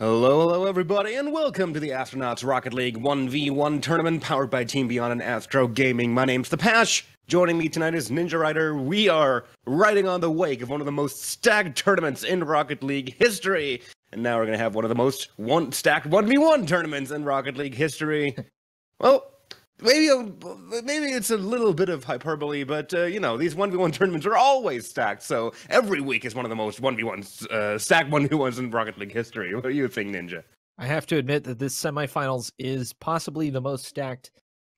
Hello, everybody, and welcome to the Astronauts Rocket League 1v1 tournament powered by Team Beyond and Astro Gaming. My name's The Pash. Joining me tonight is Ninja Rider. We are riding on the wake of one of the most stacked tournaments in Rocket League history. And now we're going to have one of the most stacked 1v1 tournaments in Rocket League history. Well, maybe it's a little bit of hyperbole, but, you know, these 1v1 tournaments are always stacked, so every week is one of the most 1v1s, stacked 1v1s in Rocket League history. What do you think, Ninja? I have to admit that this semifinals is possibly the most stacked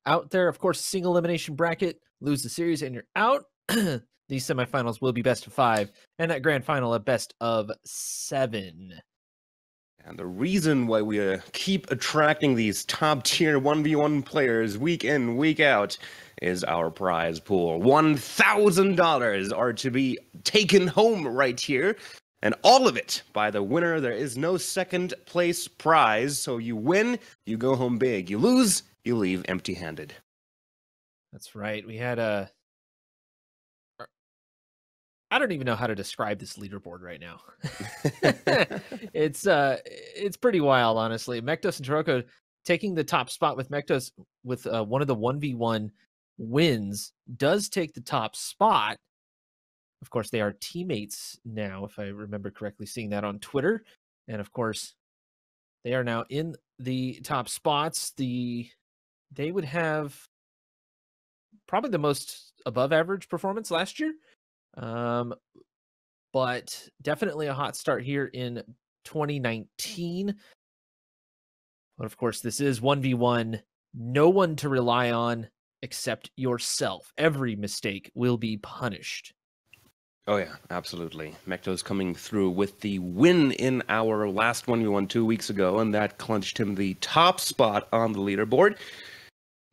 out there. Of course, single elimination bracket, lose the series and you're out. These semifinals will be best of 5, and that grand final a best of 7. And the reason why we keep attracting these top-tier 1v1 players week in, week out is our prize pool. $1,000 are to be taken home right here, and all of it by the winner. There is no second place prize, so you win, you go home big. You lose, you leave empty-handed. That's right. We had a... I don't even know how to describe this leaderboard right now. It's pretty wild, honestly. Mektos and Taroko taking the top spot with Mektos with one of the 1v1 wins does take the top spot. Of course, they are teammates now, if I remember correctly, seeing that on Twitter. And of course, they are now in the top spots. They would have probably the most above average performance last year. But definitely a hot start here in 2019. But of course, this is 1v1. No one to rely on except yourself. Every mistake will be punished. Oh yeah, absolutely. Mektos coming through with the win in our last 1v1 2 weeks ago, and that clinched him the top spot on the leaderboard.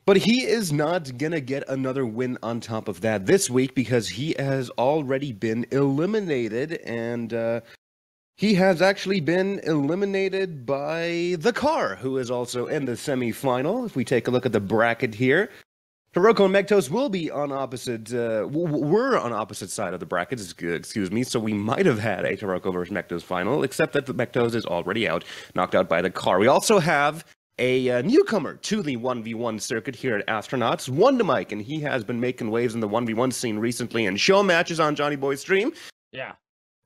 But he is not going to get another win on top of that this week because he has already been eliminated, and he has actually been eliminated by the Car, who is also in the semifinal. If we take a look at the bracket here, Taroko and Mektos will be on opposite, we're on opposite side of the bracket, excuse me, so we might have had a Taroko versus Mektos final, except that the Mektos is already out, knocked out by the Car. We also have a newcomer to the 1v1 circuit here at Astronauts, Wondamike, and he has been making waves in the 1v1 scene recently in show matches on Johnny Boy's stream. Yeah.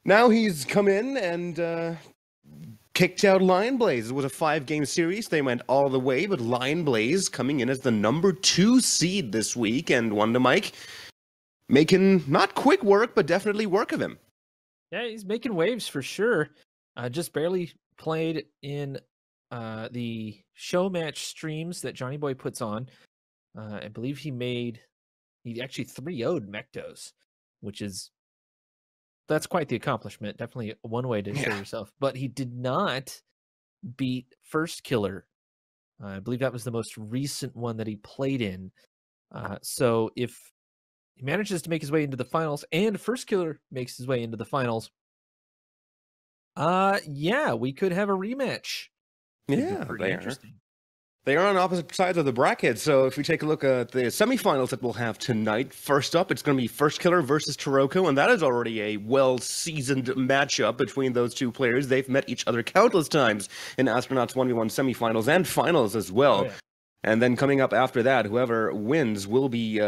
Now he's come in and kicked out Lion Blaze. It was a 5-game series. They went all the way, but Lion Blaze coming in as the number 2 seed this week, and Wondamike making not quick work, but definitely work of him. Yeah, he's making waves for sure. Just barely played in the show match streams that Johnny Boy puts on. I believe he actually 3-0'd Mektos, that's quite the accomplishment. Definitely one way to show yourself. But he did not beat First Killer. I believe that was the most recent one that he played in. So if he manages to make his way into the finals and First Killer makes his way into the finals, yeah, we could have a rematch. Yeah, they are on opposite sides of the bracket. So if we take a look at the semifinals that we'll have tonight, first up, it's going to be First Killer versus Taroko, and that is already a well-seasoned matchup between those two players. They've met each other countless times in Astronauts 1v1 semifinals and finals as well. Oh, yeah. And then coming up after that, whoever wins will be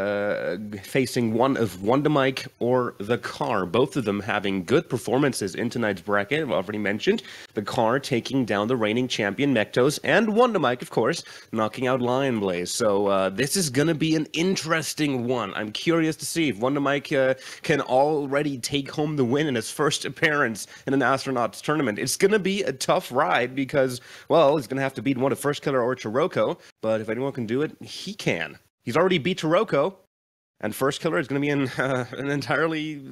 facing one of Wondamike or the Car. Both of them having good performances in tonight's bracket, I've already mentioned. The Car taking down the reigning champion Mektos, and Wondamike, of course, knocking out Lion Blaze. So this is going to be an interesting one. I'm curious to see if Wondamike can already take home the win in his first appearance in an Astronauts tournament. It's going to be a tough ride because, well, he's going to have to beat one of First Killer or Taroko, but if anyone can do it, he can. He's already beat Taroko, and First Killer is going to be in an entirely,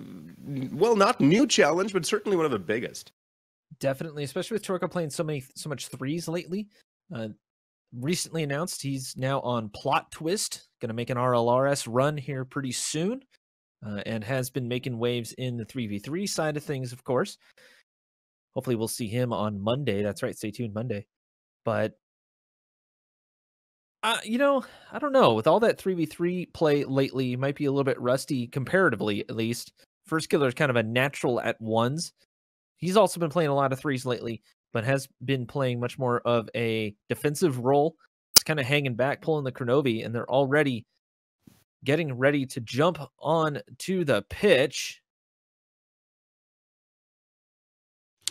well, not new challenge, but certainly one of the biggest. Definitely, especially with Taroko playing so much threes lately. Recently announced he's now on Plot Twist, going to make an RLRS run here pretty soon, and has been making waves in the 3v3 side of things, of course. Hopefully we'll see him on Monday. That's right, stay tuned Monday. But you know, I don't know. With all that 3v3 play lately, you might be a little bit rusty comparatively, at least. First Killer is kind of a natural at ones. He's also been playing a lot of threes lately, but has been playing much more of a defensive role. It's kind of hanging back, pulling the Kronovi, and they're already getting ready to jump on to the pitch.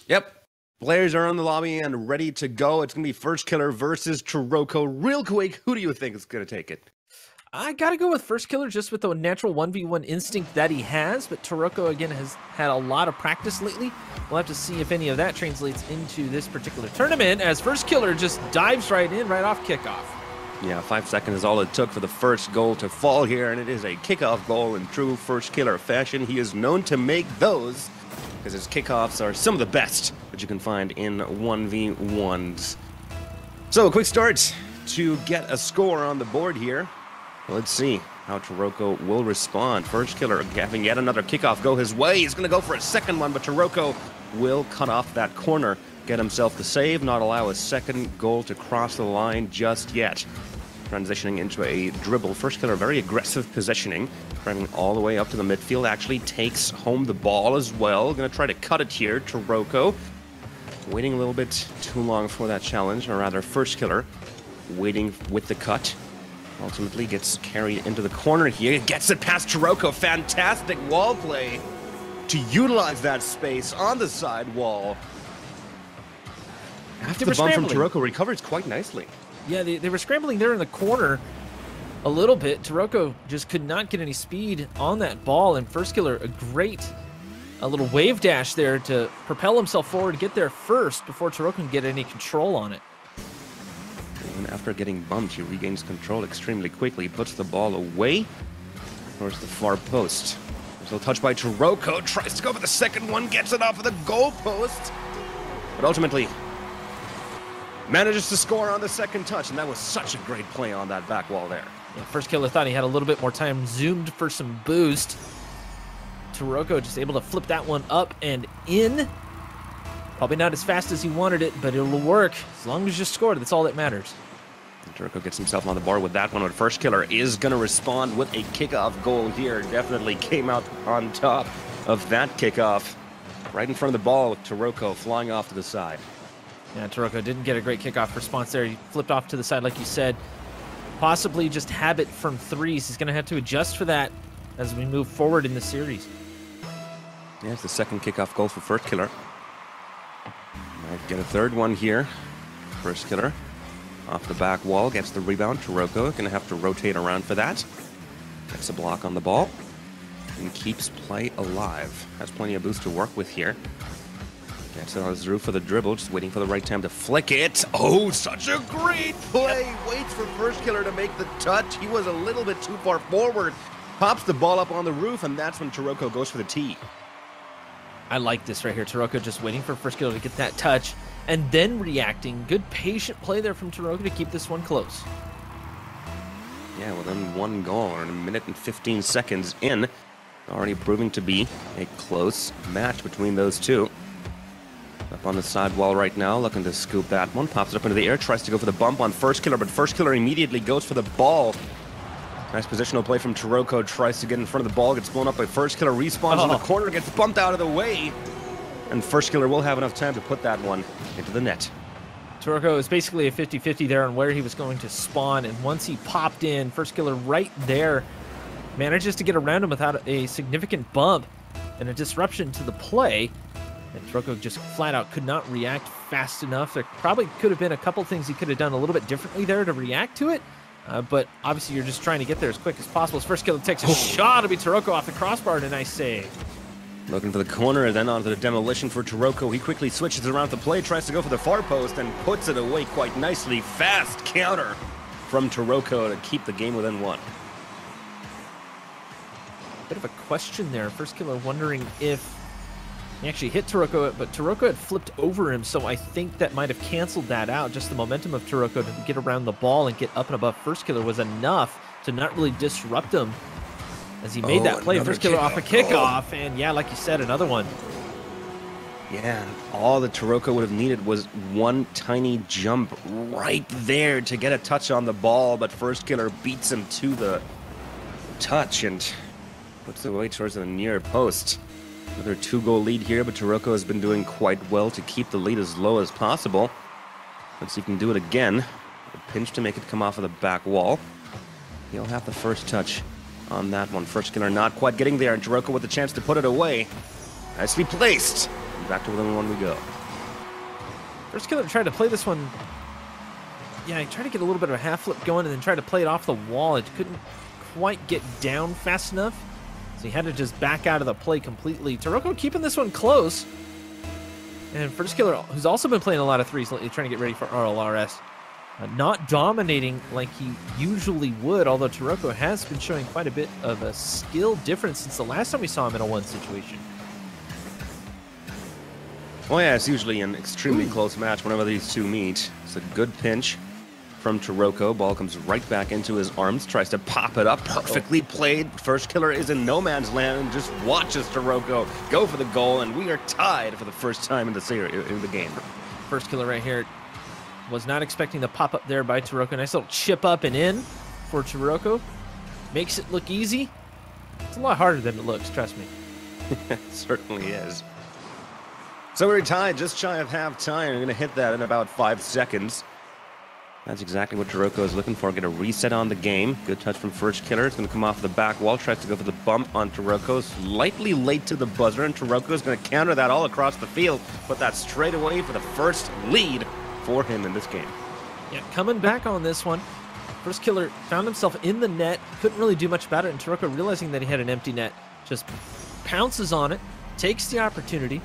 Yep. Players are in the lobby and ready to go. It's going to be First Killer versus Taroko. Real quick, who do you think is going to take it? I got to go with First Killer just with the natural 1v1 instinct that he has, but Taroko, again, has had a lot of practice lately. We'll have to see if any of that translates into this particular tournament, as First Killer just dives right in, right off kickoff. Yeah, 5 seconds is all it took for the first goal to fall here, and it is a kickoff goal in true First Killer fashion. He is known to make those, because his kickoffs are some of the best that you can find in 1v1s. So, a quick start to get a score on the board here. Let's see how Taroko will respond. First Killer having yet another kickoff go his way. He's going to go for a second one, but Taroko will cut off that corner, get himself the save, not allow a second goal to cross the line just yet. Transitioning into a dribble. First Killer, very aggressive positioning, running all the way up to the midfield. Actually takes home the ball as well. Going to try to cut it here. Taroko waiting a little bit too long for that challenge, or rather First Killer waiting with the cut. Ultimately gets carried into the corner here. Gets it past Taroko. Fantastic wall play to utilize that space on the side wall. After the bump from Taroko, recovers quite nicely. Yeah, they were scrambling there in the corner a little bit. Taroko just could not get any speed on that ball, and First Killer, a little wave dash there to propel himself forward, get there first before Taroko can get any control on it. Even after getting bumped, he regains control extremely quickly, puts the ball away towards the far post. There's a touch by Taroko, tries to go for the second one, gets it off of the goal post, but ultimately manages to score on the second touch, and that was such a great play on that back wall there. Yeah, First Killer thought he had a little bit more time, zoomed for some boost. Taroko just able to flip that one up and in. Probably not as fast as he wanted it, but it'll work. As long as you scored, that's all that matters. And Taroko gets himself on the board with that one, but First Killer is going to respond with a kickoff goal here. Definitely came out on top of that kickoff. Right in front of the ball with Taroko flying off to the side. Yeah, Taroko didn't get a great kickoff response there. He flipped off to the side, like you said. Possibly just habit from threes. He's going to have to adjust for that as we move forward in the series. Yeah, it's the second kickoff goal for First Killer. Might get a third one here. First Killer off the back wall, gets the rebound. Taroko going to have to rotate around for that. Gets a block on the ball and keeps play alive. Has plenty of boost to work with here. Gets it on his roof for the dribble, just waiting for the right time to flick it. Oh, such a great play. Yep. Waits for First Killer to make the touch. He was a little bit too far forward. Pops the ball up on the roof, and that's when Taroko goes for the tee. I like this right here. Taroko just waiting for First Killer to get that touch and then reacting. Good patient play there from Taroko to keep this one close. Yeah, within one goal, or in a minute and 15 seconds in, already proving to be a close match between those two. Up on the side wall right now, looking to scoop that one. Pops it up into the air, tries to go for the bump on First Killer, but First Killer immediately goes for the ball. Nice positional play from Taroko, tries to get in front of the ball, gets blown up by First Killer, respawns in the corner, gets bumped out of the way, and First Killer will have enough time to put that one into the net. Taroko is basically a 50-50 there on where he was going to spawn, and once he popped in, First Killer right there manages to get around him without a significant bump and a disruption to the play, and Taroko just flat out could not react fast enough. There probably could have been a couple things he could have done a little bit differently there to react to it. But obviously you're just trying to get there as quick as possible. As First Killer takes a shot, it'll be Taroko off the crossbar and a nice save. Looking for the corner, then onto the demolition for Taroko. He quickly switches around the play, tries to go for the far post, and puts it away quite nicely. Fast counter from Taroko to keep the game within one. Bit of a question there. First Killer wondering if he actually hit Taroko, but Taroko had flipped over him, so I think that might have canceled that out. Just the momentum of Taroko to get around the ball and get up and above First Killer was enough to not really disrupt him as he made that play. First Killer off a kickoff, and yeah, like you said, another one. Yeah, all that Taroko would have needed was one tiny jump right there to get a touch on the ball, but First Killer beats him to the touch and puts it away towards the near post. Another 2-goal lead here, but Taroko has been doing quite well to keep the lead as low as possible. Let's see if he can do it again. A pinch to make it come off of the back wall. He'll have the first touch on that one. First killer not quite getting there, and Taroko with the chance to put it away. Nicely placed. Back to within one we go. First killer tried to play this one. Yeah, he tried to get a little bit of a half flip going and then tried to play it off the wall. It couldn't quite get down fast enough, so he had to just back out of the play completely. Taroko keeping this one close. And First Killer, who's also been playing a lot of threes lately, trying to get ready for RLRS. Not dominating like he usually would, although Taroko has been showing quite a bit of a skill difference since the last time we saw him in a 1 situation. Well, yeah, it's usually an extremely close match whenever these two meet. It's a good pinch from Taroko. Ball comes right back into his arms, tries to pop it up. Perfectly played. First Killer is in no man's land and just watches Taroko go for the goal, and we are tied for the first time in the series, in the game. First Killer right here. Was not expecting the pop up there by Taroko. Nice little chip up and in for Taroko. Makes it look easy. It's a lot harder than it looks, trust me. It certainly is. So we're tied just shy of half-time. We're going to hit that in about 5 seconds. That's exactly what Taroko is looking for. Get a reset on the game. Good touch from First Killer. It's going to come off the back wall. Tries to go for the bump on Taroko. Slightly late to the buzzer, and Taroko is going to counter that all across the field. Put that straight away for the first lead for him in this game. Yeah, coming back on this one. First Killer found himself in the net. Couldn't really do much about it, and Taroko, realizing that he had an empty net, just pounces on it, takes the opportunity.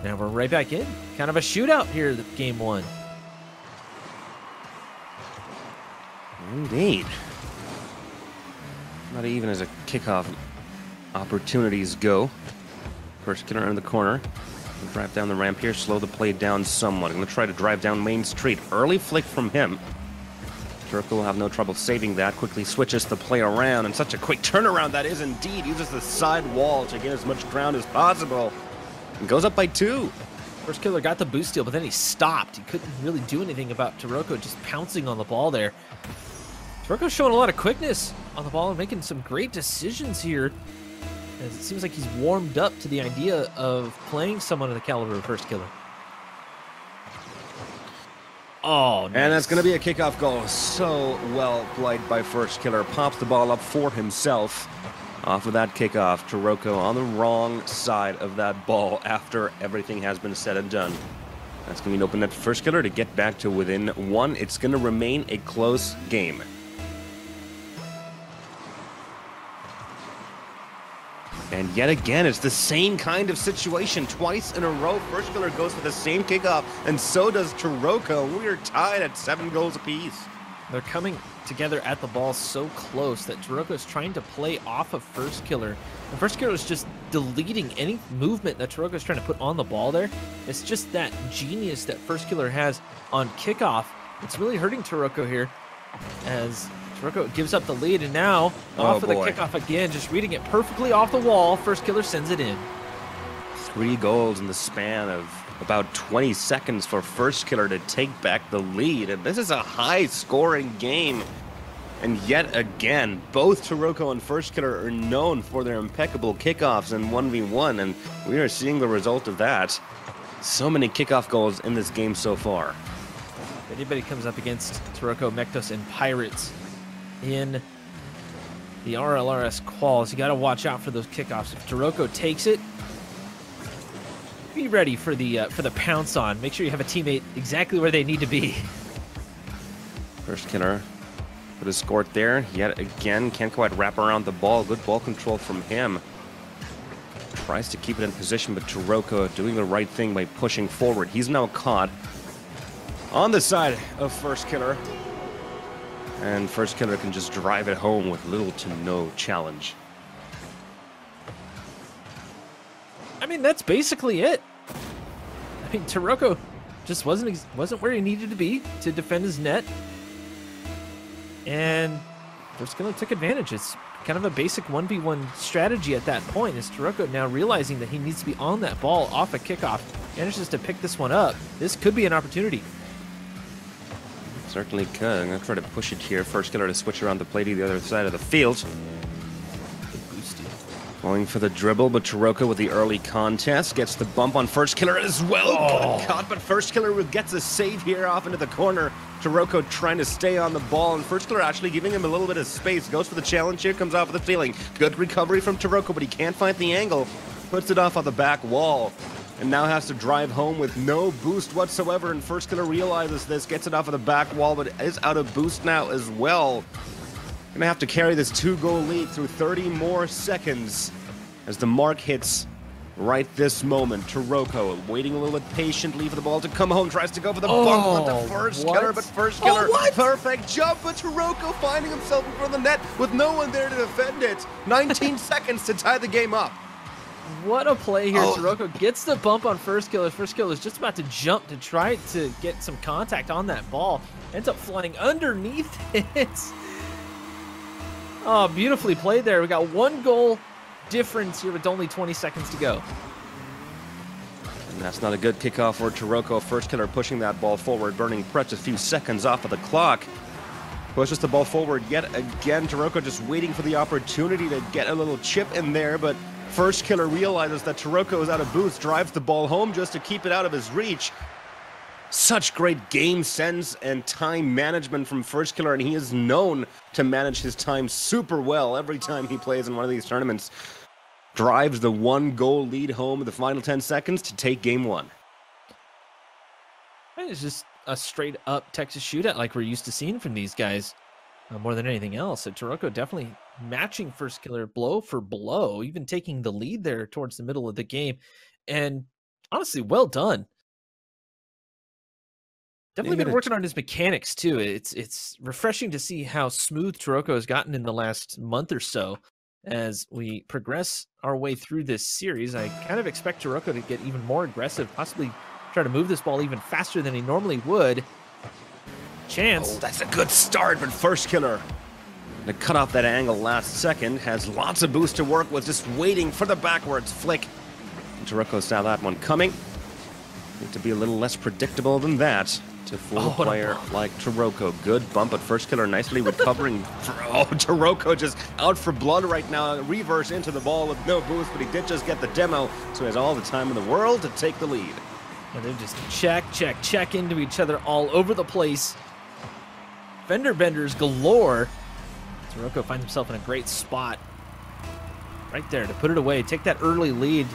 Now we're right back in. Kind of a shootout here, game 1. Indeed. Not even as a kickoff opportunities go. First Killer in the corner. Drive down the ramp here, slow the play down somewhat. I'm going to try to drive down Main Street. Early flick from him. Taroko will have no trouble saving that. Quickly switches the play around, and such a quick turnaround that is indeed. Uses the side wall to get as much ground as possible. And goes up by 2. First Killer got the boost steal, but then he stopped. He couldn't really do anything about Taroko just pouncing on the ball there. Taroko's showing a lot of quickness on the ball and making some great decisions here. As it seems like he's warmed up to the idea of playing someone of the caliber of First Killer. Oh, nice. And that's going to be a kickoff goal. So well played by First Killer. Pops the ball up for himself. Off of that kickoff, Taroko on the wrong side of that ball after everything has been said and done. That's going to be an open net for First Killer to get back to within 1. It's going to remain a close game. And yet again, it's the same kind of situation. Twice in a row, First Killer goes for the same kickoff, and so does Taroko. We are tied at 7 goals apiece. They're coming together at the ball so close that Taroko is trying to play off of First Killer. And First Killer is just deleting any movement that Taroko is trying to put on the ball there. It's just that genius that First Killer has on kickoff. It's really hurting Taroko here as Taroko gives up the lead, and now off of the kickoff again, just reading it perfectly off the wall. First Killer sends it in. 3 goals in the span of about 20 seconds for First Killer to take back the lead. And this is a high-scoring game. And yet again, both Taroko and First Killer are known for their impeccable kickoffs in 1v1, and we are seeing the result of that. So many kickoff goals in this game so far. If anybody comes up against Taroko, Mektos, and Pirates in the RLRS quals, you got to watch out for those kickoffs. If Taroko takes it, be ready for the pounce on. Make sure you have a teammate exactly where they need to be. First Killer put his score there. Yet again, can't quite wrap around the ball. Good ball control from him. Tries to keep it in position, but Taroko doing the right thing by pushing forward. He's now caught on the side of First Killer. And First Killer can just drive it home with little to no challenge. I mean, that's basically it. I mean, Taroko just wasn't where he needed to be to defend his net. And First Killer took advantage. It's kind of a basic 1v1 strategy at that point. Is Taroko now realizing that he needs to be on that ball off a kickoff, manages to pick this one up. This could be an opportunity. Certainly could. I'm going to try to push it here. First Killer to switch around the play to the other side of the field. Going for the dribble, but Taroko with the early contest gets the bump on First Killer as well. Oh. Caught, but First Killer gets a save here off into the corner. Taroko trying to stay on the ball, and First Killer actually giving him a little bit of space. Goes for the challenge here, comes off of the ceiling. Good recovery from Taroko, but he can't find the angle. Puts it off on the back wall, and now has to drive home with no boost whatsoever. And First Killer realizes this, gets it off of the back wall, but is out of boost now as well. Gonna have to carry this 2-goal lead through 30 more seconds as the mark hits right this moment. Taroko waiting a little bit patiently for the ball to come home, tries to go for the bump onto First Killer, but First Killer, perfect jump, but Taroko finding himself in front of the net with no one there to defend it. 19 seconds to tie the game up. What a play here. Taroko gets the bump on First Killer. First Killer is just about to jump to try to get some contact on that ball. Ends up flying underneath it. Oh, beautifully played there. We got 1 goal difference here with only 20 seconds to go. And that's not a good kickoff for Taroko. First Killer pushing that ball forward, burning precious few seconds off of the clock. Pushes the ball forward yet again. Taroko just waiting for the opportunity to get a little chip in there, but First Killer realizes that Taroko is out of boost, drives the ball home just to keep it out of his reach. Such great game sense and time management from First Killer, and he is known to manage his time super well every time he plays in one of these tournaments. Drives the 1-goal lead home in the final 10 seconds to take game 1. It's just a straight-up Texas shootout like we're used to seeing from these guys more than anything else. So Taroko definitely matching First Killer blow for blow, even taking the lead there towards the middle of the game. And honestly, well done. Definitely been working on his mechanics too. It's refreshing to see how smooth Taroko has gotten in the last month or so. As we progress our way through this series, I kind of expect Taroko to get even more aggressive, possibly try to move this ball even faster than he normally would. Chance. Oh, that's a good start, but First Killer to cut off that angle last second, has lots of boost to work with, just waiting for the backwards flick. And Taroko saw that one coming. Need to be a little less predictable than that to fool a player like Taroko. Good bump, but First Killer nicely recovering. Taroko just out for blood right now. Reverse into the ball with no boost, but he did just get the demo, so he has all the time in the world to take the lead. And they're just check into each other all over the place. Fender benders galore. Taroko finds himself in a great spot right there to put it away, take that early lead.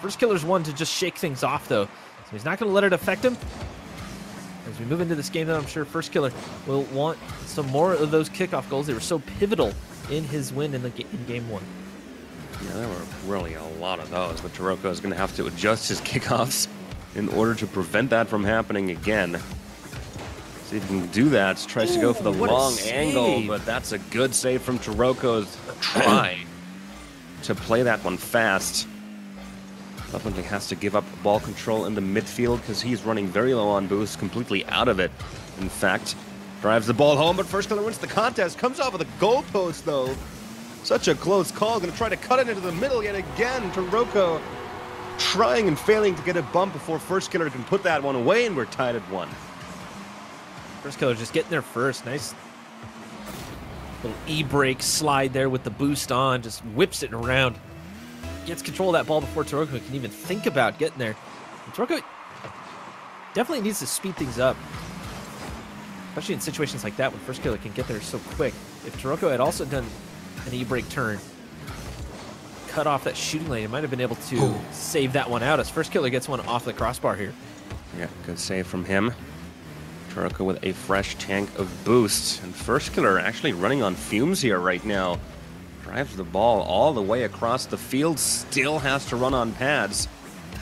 First Killer's one to just shake things off, though, so he's not going to let it affect him. As we move into this game, though, I'm sure First Killer will want some more of those kickoff goals. They were so pivotal in his win in game 1. Yeah, there were really a lot of those, but Taroko is going to have to adjust his kickoffs in order to prevent that from happening again. See if he can do that. Tries to go for the long angle, but that's a good save from Taroko's try to play that one fast. Definitely has to give up ball control in the midfield because he's running very low on boost, completely out of it. In fact, drives the ball home, but First Killer wins the contest. Comes off of the goalpost, though. Such a close call. Going to try to cut it into the middle yet again. Taroko trying and failing to get a bump before First Killer can put that one away, and we're tied at 1. First Killer just getting there first. Nice little e-brake slide there with the boost on. Just whips it around. Gets control of that ball before Taroko can even think about getting there. And Taroko definitely needs to speed things up, especially in situations like that when First Killer can get there so quick. If Taroko had also done an e-brake turn, cut off that shooting lane, it might have been able to save that one out as First Killer gets one off the crossbar here. Yeah, good save from him. Taroko with a fresh tank of boost, and First Killer actually running on fumes here right now. Drives the ball all the way across the field, still has to run on pads,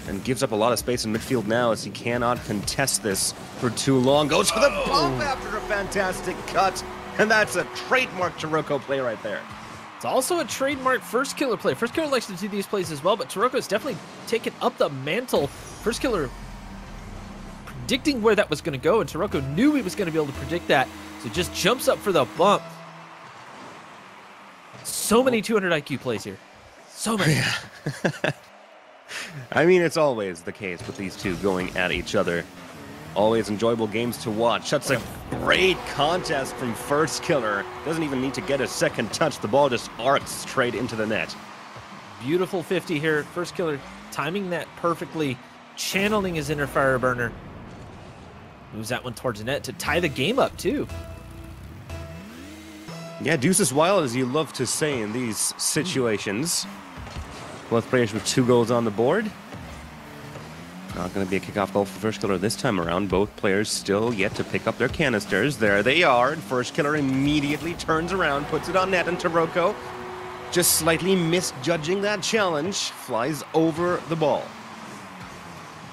and gives up a lot of space in midfield now as he cannot contest this for too long. Goes for the bump after a fantastic cut, and that's a trademark Taroko play right there. It's also a trademark First Killer play. First Killer likes to do these plays as well, but Taroko's definitely taken up the mantle. First Killer predicting where that was going to go, and Taroko knew he was going to be able to predict that, so just jumps up for the bump. So many 200 IQ plays here. So many. Yeah. I mean, it's always the case with these two going at each other. Always enjoyable games to watch. That's a great contest from First Killer. Doesn't even need to get a second touch. The ball just arcs straight into the net. Beautiful 50 here. First killer timing that perfectly, channeling his inner fire burner. Moves that one towards the net to tie the game up, too. Yeah, deuces wild, as you love to say in these situations. Both players with 2 goals on the board. Not going to be a kickoff goal for First Killer this time around. Both players still yet to pick up their canisters. There they are. And First Killer immediately turns around, puts it on net, and Taroko, just slightly misjudging that challenge, flies over the ball.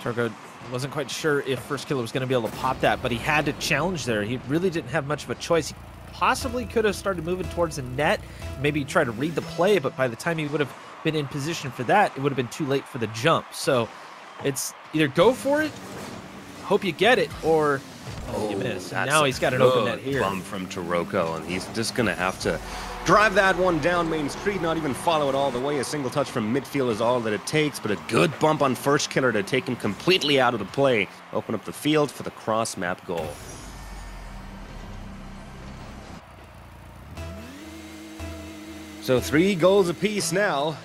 Taroko wasn't quite sure if First Killer was going to be able to pop that, but he had to challenge there. He really didn't have much of a choice. He possibly could have started moving towards the net, maybe try to read the play, but by the time he would have been in position for that, it would have been too late for the jump. So it's either go for it, hope you get it, or you miss. And now he's got an open net here. Bump from Taroko, and he's just going to have to drive that one down Main Street, not even follow it all the way. A single touch from midfield is all that it takes, but a good bump on First Killer to take him completely out of the play. Open up the field for the cross-map goal. So 3 goals apiece now.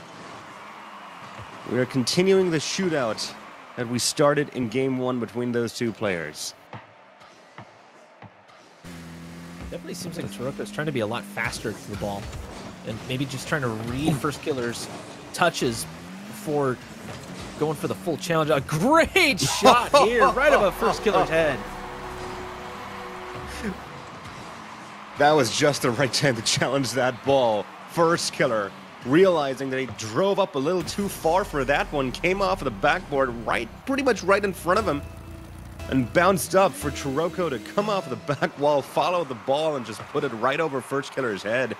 We are continuing the shootout that we started in Game 1 between those 2 players. Definitely seems like Taroko's trying to be a lot faster to the ball, and maybe just trying to read First Killer's touches before going for the full challenge. A great shot here, right above First Killer's head. That was just the right time to challenge that ball. First Killer, realizing that he drove up a little too far for that one, came off of the backboard pretty much right in front of him, and bounced up for Taroko to come off the back wall, follow the ball, and just put it right over First Killer's head.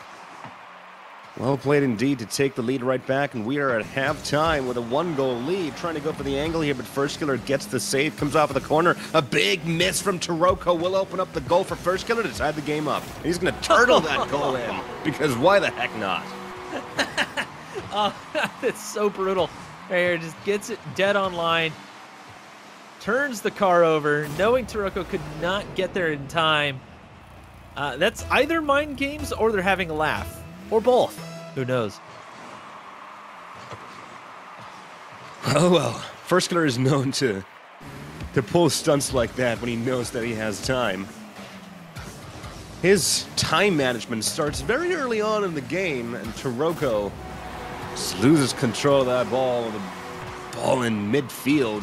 Well played indeed to take the lead right back, and we are at halftime with a 1-goal lead. Trying to go for the angle here, but First Killer gets the save, comes off of the corner. A big miss from Taroko will open up the goal for First Killer to tie the game up. And he's going to turtle that goal in, because why the heck not? Oh, that's so brutal. Right here, just gets it dead on line. Turns the car over, knowing Taroko could not get there in time. That's either mind games or they're having a laugh. Or both. Who knows? Oh, well. First Killer is known to pull stunts like that when he knows that he has time. His time management starts very early on in the game, and Taroko just loses control of that ball with the ball in midfield.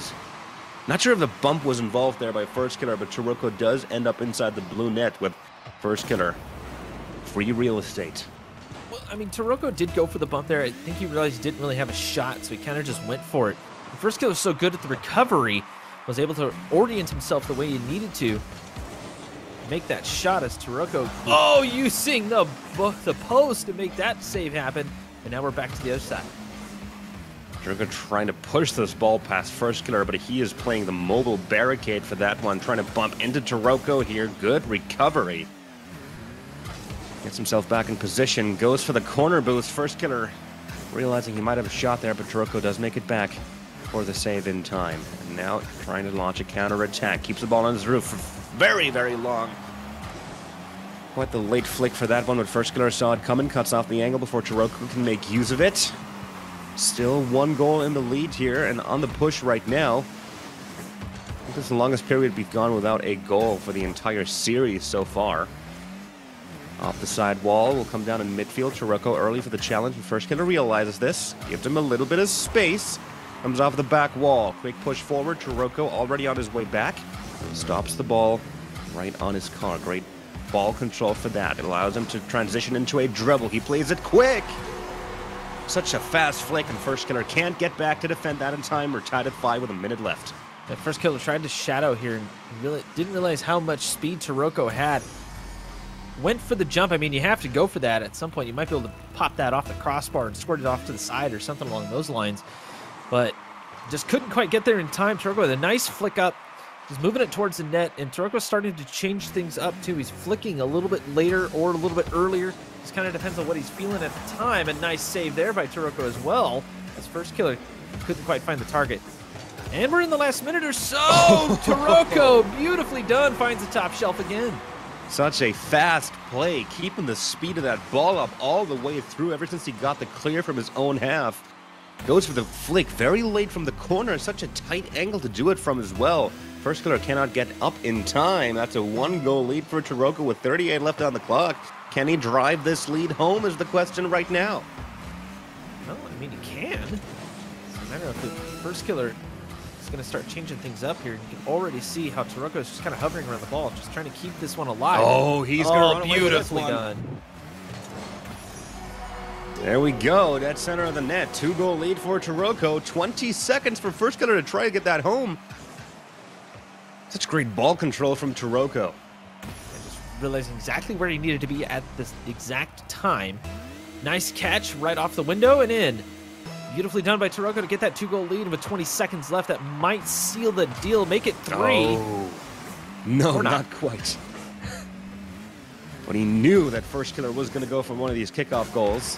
Not sure if the bump was involved there by First Killer, but Taroko does end up inside the blue net with First Killer. Free real estate. Well, I mean, Taroko did go for the bump there. I think he realized he didn't really have a shot, so he kind of just went for it. The First Killer was so good at the recovery, was able to orient himself the way he needed to make that shot as Taroko, using the post to make that save happen. And now we're back to the other side. Taroko trying to push this ball past First Killer, but he is playing the mobile barricade for that one, trying to bump into Taroko here. Good recovery. Gets himself back in position, goes for the corner boost. First Killer realizing he might have a shot there, but Taroko does make it back for the save in time. And now trying to launch a counter-attack. Keeps the ball on his roof for very, very long. Quite the late flick for that one, but First Killer saw it coming, cuts off the angle before Taroko can make use of it. Still 1 goal in the lead here, and on the push right now. I think this is the longest period we've gone without a goal for the entire series so far. Off the side wall, will come down in midfield. Taroko early for the challenge, and First Killer realizes this. Gives him a little bit of space. Comes off the back wall. Quick push forward. Taroko already on his way back. Stops the ball right on his car. Great ball control for that. It allows him to transition into a dribble. He plays it quick. Such a fast flick, and First Killer can't get back to defend that in time. We're tied at 5 with a minute left. That First Killer tried to shadow here and really didn't realize how much speed Taroko had. Went for the jump. I mean, you have to go for that at some point. You might be able to pop that off the crossbar and squirt it off to the side or something along those lines. But just couldn't quite get there in time. Taroko with a nice flick up. He's moving it towards the net, and Taroko's starting to change things up too. He's flicking a little bit later or a little bit earlier. Just kind of depends on what he's feeling at the time. A nice save there by Taroko as well, as First Killer couldn't quite find the target. And we're in the last minute or so. Taroko, beautifully done, finds the top shelf again. Such a fast play, keeping the speed of that ball up all the way through ever since he got the clear from his own half. Goes for the flick very late from the corner. Such a tight angle to do it from as well. First killer cannot get up in time. That's a 1-goal lead for Taroko with 38 left on the clock. Can he drive this lead home is the question right now. Well, I mean, he can. It's a matter of the first killer is going to start changing things up here. You can already see how Taroko is just kind of hovering around the ball, just trying to keep this one alive. Oh, he's going to run away with this beautifully one. done. There we go. Dead center of the net. 2-goal lead for Taroko. 20 seconds for first killer to try to get that home. Such great ball control from Taroko. And just realizing exactly where he needed to be at this exact time. Nice catch right off the window and in. Beautifully done by Taroko to get that 2-goal lead. And with 20 seconds left, that might seal the deal, make it 3. Oh. No, not quite. But he knew that first killer was going to go for one of these kickoff goals.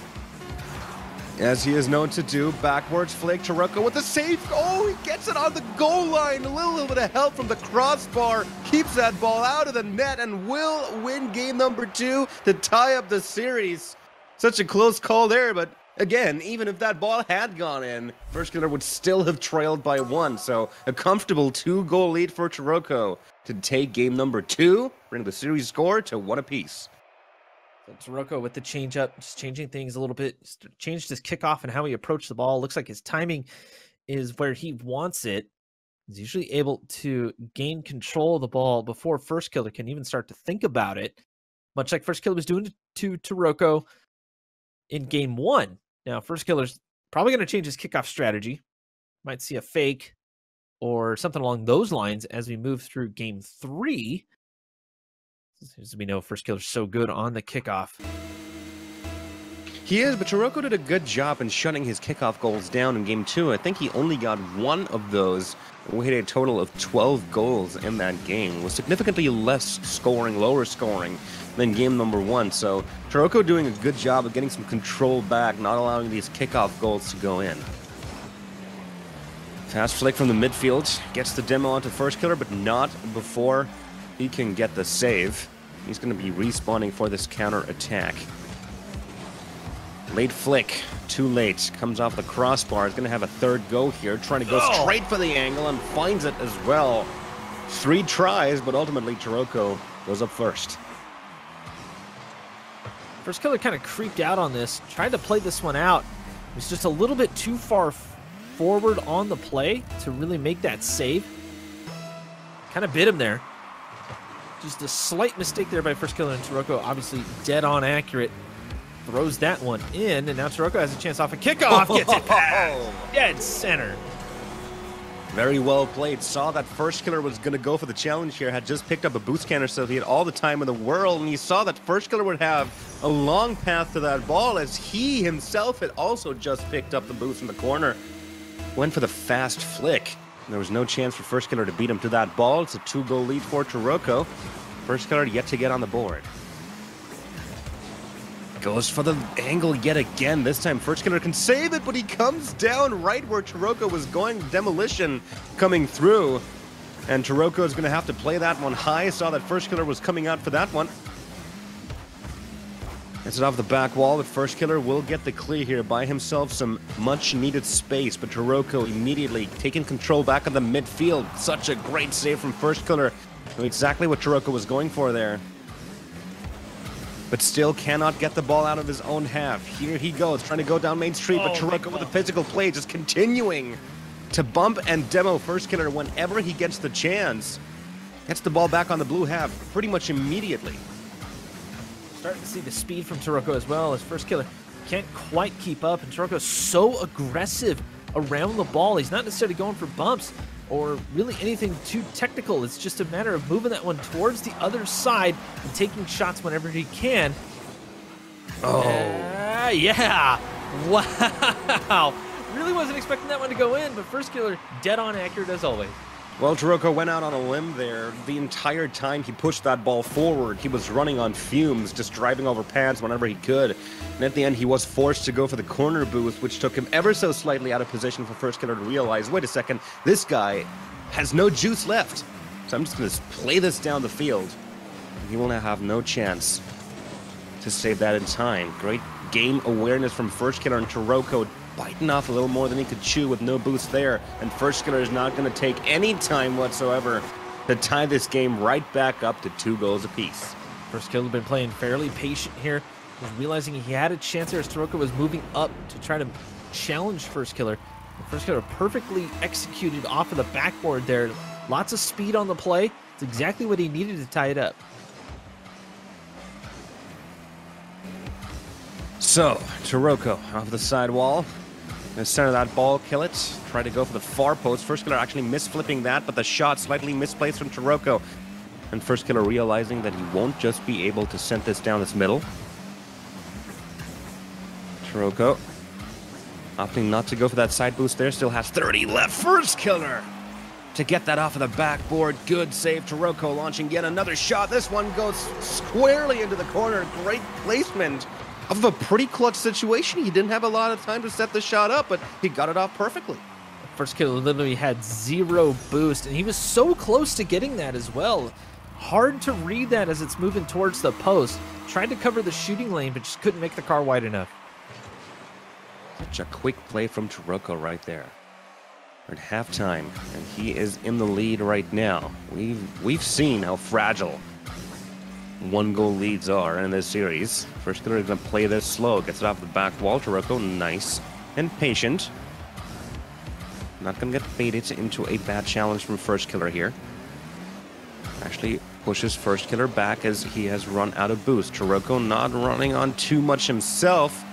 As he is known to do, backwards flick, Taroko with a save. Oh, he gets it on the goal line. A little bit of help from the crossbar. Keeps that ball out of the net and will win game number 2 to tie up the series. Such a close call there, but again, even if that ball had gone in, first killer would still have trailed by 1. So a comfortable 2-goal lead for Taroko to take game number 2, bring the series score to 1 apiece. Taroko with the change up, just changing things a little bit, changed his kickoff and how he approached the ball. Looks like his timing is where he wants it. He's usually able to gain control of the ball before first killer can even start to think about it, much like first killer was doing to Taroko in game 1. Now, first killer's probably going to change his kickoff strategy. Might see a fake or something along those lines as we move through game 3. As we know, first killer's so good on the kickoff. He is, but Taroko did a good job in shutting his kickoff goals down in game 2. I think he only got 1 of those. We hit a total of 12 goals in that game. It was significantly less scoring, lower scoring than game number 1. So Taroko doing a good job of getting some control back, not allowing these kickoff goals to go in. Fast flick from the midfield. Gets the demo onto first killer, but not before he can get the save. He's going to be respawning for this counter attack. Late flick, too late. Comes off the crossbar. He's going to have a third go here, trying to go straight for the angle and finds it as well. 3 tries, but ultimately Taroko goes up first. First killer kind of creeped out on this, tried to play this one out. He was just a little bit too far forward on the play to really make that save. Kind of bit him there. Just a slight mistake there by first killer, and Taroko obviously dead on accurate. Throws that one in, and now Taroko has a chance off a kickoff. Gets it past dead center. Very well played. Saw that first killer was going to go for the challenge here. Had just picked up a boost cannon, so he had all the time in the world. And he saw that first killer would have a long path to that ball, as he himself had also just picked up the boost in the corner. Went for the fast flick. There was no chance for first killer to beat him to that ball. It's a 2-goal lead for Taroko. First killer yet to get on the board. Goes for the angle yet again. This time first killer can save it, but he comes down right where Taroko was going. Demolition coming through. And Taroko is going to have to play that one high. Saw that first killer was coming out for that one. Gets it off the back wall, but first killer will get the clear here. Buy himself some much needed space, but Taroko immediately taking control back of the midfield. Such a great save from first killer. Knew exactly what Taroko was going for there. But still cannot get the ball out of his own half. Here he goes, trying to go down Main Street, but Taroko with a physical play, just continuing to bump and demo first killer whenever he gets the chance. Gets the ball back on the blue half pretty much immediately. Starting to see the speed from Taroko as well, as first killer can't quite keep up, and Taroko's so aggressive around the ball. He's not necessarily going for bumps or really anything too technical. It's just a matter of moving that one towards the other side and taking shots whenever he can. Oh. Yeah. Wow. Really wasn't expecting that one to go in, but first killer dead on accurate as always. Well, Taroko went out on a limb there. The entire time he pushed that ball forward, he was running on fumes, just driving over pads whenever he could. And at the end, he was forced to go for the corner boost, which took him ever so slightly out of position for first killer to realize, wait a second, this guy has no juice left. So I'm just going to play this down the field. He will now have no chance to save that in time. Great game awareness from first killer, and Taroko biting off a little more than he could chew with no boost there. And First Killer is not going to take any time whatsoever to tie this game right back up to 2 goals apiece. First Killer been playing fairly patient here. Was realizing he had a chance there as Taroko was moving up to try to challenge First Killer. And First Killer perfectly executed off of the backboard there. Lots of speed on the play. It's exactly what he needed to tie it up. So, Taroko off the side wall. Gonna center that ball, kill it. Try to go for the far post. First Killer actually misflipping that, but the shot slightly misplaced from Taroko. And First Killer realizing that he won't just be able to send this down this middle. Taroko opting not to go for that side boost there. Still has 30 left. First Killer to get that off of the backboard. Good save. Taroko launching yet another shot. This one goes squarely into the corner. Great placement of a pretty clutch situation. He didn't have a lot of time to set the shot up, but he got it off perfectly. First Killer literally had 0 boost, and he was so close to getting that as well. Hard to read that as it's moving towards the post. Tried to cover the shooting lane, but just couldn't make the car wide enough. Such a quick play from Taroko right there. We're at halftime, and he is in the lead right now. We've seen how fragile 1-goal leads are in this series. First Killer is going to play this slow. Gets it off the back wall. Taroko, nice and patient. Not going to get baited into a bad challenge from First Killer here. Actually pushes First Killer back as he has run out of boost. Taroko not running on too much himself.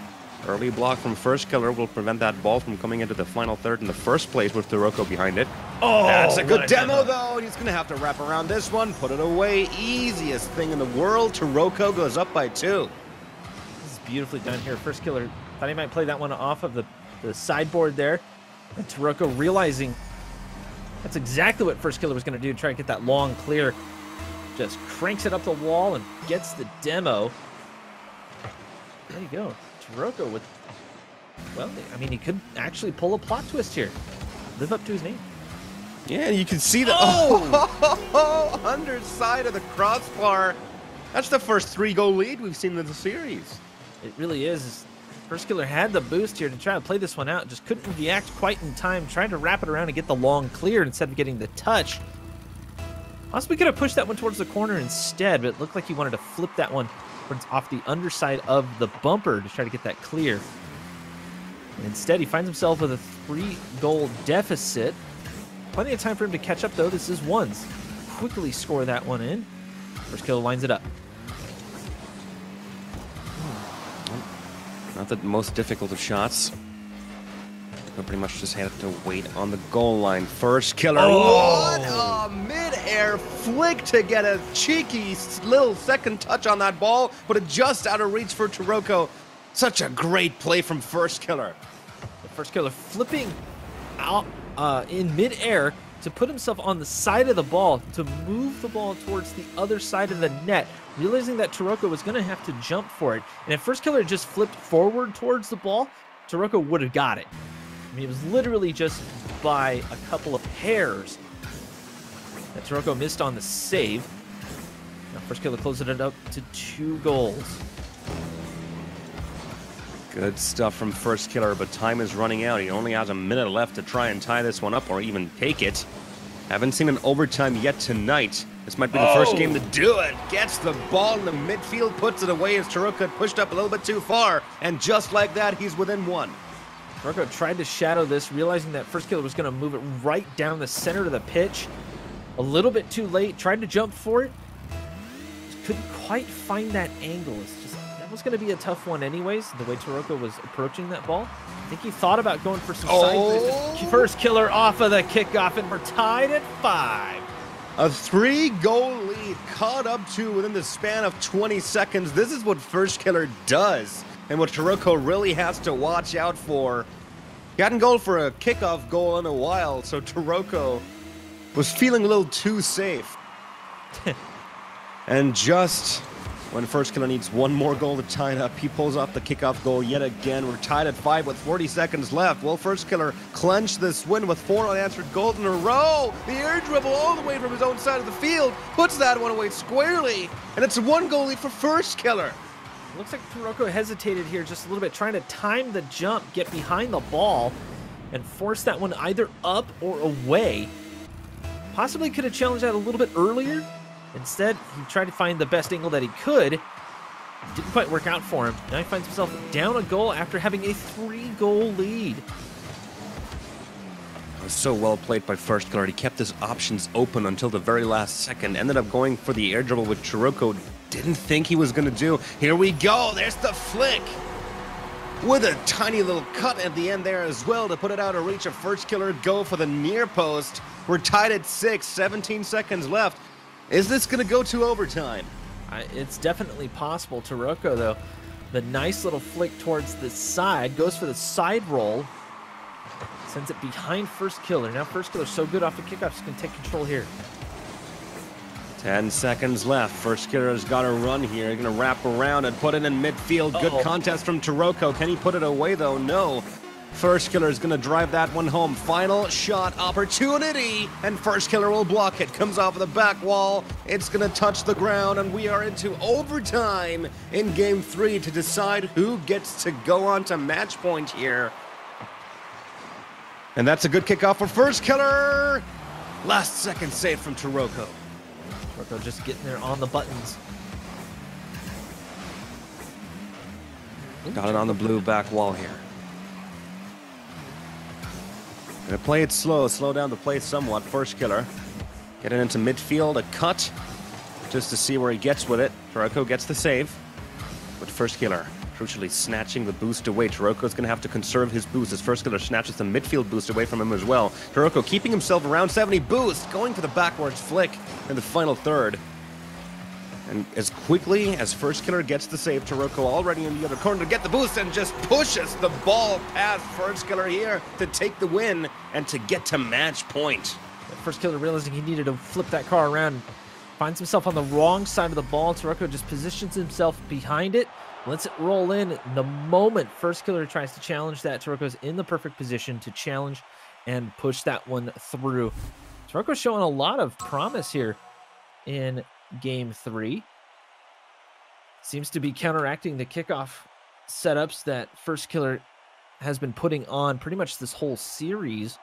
Early block from First Killer will prevent that ball from coming into the final third in the first place with Taroko behind it. Oh, that's a good demo, though. He's going to have to wrap around this one, put it away. Easiest thing in the world. Taroko goes up by 2. This is beautifully done here. First Killer thought he might play that one off of the sideboard there. And Taroko realizing that's exactly what First Killer was going to do, try to get that long clear. Just cranks it up the wall and gets the demo. There you go. Taroko with, well, I mean, he could actually pull a plot twist here. Live up to his name. Yeah, you can see the underside of the crossbar. That's the first 3-goal lead we've seen in the series. It really is. First Killer had the boost here to try to play this one out. Just couldn't react quite in time, trying to wrap it around and get the long clear instead of getting the touch. Possibly could have pushed that one towards the corner instead, but it looked like he wanted to flip that one off the underside of the bumper to try to get that clear. And instead, he finds himself with a 3-goal deficit. Plenty of time for him to catch up, though. This is ones. Quickly score that one in. First Killer lines it up. Not the most difficult of shots. But pretty much just had to wait on the goal line. First Killer. What a mid-air flick to get a cheeky little second touch on that ball, but it just out of reach for Taroko. Such a great play from First Killer. The First Killer flipping out in mid-air to put himself on the side of the ball to move the ball towards the other side of the net, realizing that Taroko was going to have to jump for it. And if First Killer just flipped forward towards the ball, Taroko would have got it. I mean, it was literally just by a couple of hairs that Taroko missed on the save. Now First Killer closes it up to 2 goals. Good stuff from First Killer, but time is running out. He only has a minute left to try and tie this one up or even take it. Haven't seen an overtime yet tonight. This might be the first game to do it. Gets the ball in the midfield, puts it away as Taroko had pushed up a little bit too far. And just like that, he's within 1. Taroko tried to shadow this, realizing that First Killer was going to move it right down the center of the pitch. A little bit too late. Tried to jump for it. Just couldn't quite find that angle. It's just, that was going to be a tough one anyways, the way Taroko was approaching that ball. I think he thought about going for some side. First Killer off of the kickoff, and we're tied at 5. A 3-goal lead caught up to within the span of 20 seconds. This is what First Killer does, and what Taroko really has to watch out for. He hadn't gone for a kickoff goal in a while, so Taroko was feeling a little too safe. And just when First Killer needs 1 more goal to tie it up, he pulls off the kickoff goal yet again. We're tied at 5 with 40 seconds left. Will First Killer clench this win with 4 unanswered goals in a row? The air dribble all the way from his own side of the field, puts that one away squarely, and it's a 1-goal lead for First Killer. Looks like Kuroko hesitated here just a little bit, trying to time the jump, get behind the ball, and force that one either up or away. Possibly could have challenged that a little bit earlier. Instead, he tried to find the best angle that he could. Didn't quite work out for him. Now he finds himself down a goal after having a 3-goal lead. It was so well played by First Killer. He kept his options open until the very last second. Ended up going for the air dribble, which Kuroko didn't think he was going to do. Here we go. There's the flick. With a tiny little cut at the end there as well to put it out of reach of First Killer. Go for the near post. We're tied at 6, 17 seconds left. Is this going to go to overtime? It's definitely possible. Kuroko, though, the nice little flick towards the side, goes for the side roll, sends it behind First Killer. Now First Killer's so good off the kickoff, he's going to take control here. 10 seconds left. First Killer has got to run here. He's going to wrap around and put it in midfield. Good contest from Kuroko. Can he put it away, though? No. First Killer is going to drive that one home. Final shot opportunity, and First Killer will block it. Comes off of the back wall. It's going to touch the ground, and we are into overtime in Game 3 to decide who gets to go on to match point here. And that's a good kickoff for First Killer. Last second save from Kuroko. Kuroko just getting there on the buttons. Got it on the blue back wall here. Gonna play it slow down the play somewhat. First Killer getting into midfield, a cut just to see where he gets with it. Kuroko gets the save, but First Killer crucially snatching the boost away. Kuroko's gonna have to conserve his boost as First Killer snatches the midfield boost away from him as well. Kuroko keeping himself around 70 boost, going for the backwards flick in the final third. And as quickly as First Killer gets the save, Kuroko already in the other corner to get the boost and just pushes the ball past First Killer here to take the win and to get to match point. First Killer realizing he needed to flip that car around, finds himself on the wrong side of the ball. Kuroko just positions himself behind it, lets it roll in. The moment First Killer tries to challenge that, Kuroko's in the perfect position to challenge and push that one through. Kuroko's showing a lot of promise here in Game 3. Seems to be counteracting the kickoff setups that First Killer has been putting on pretty much this whole series.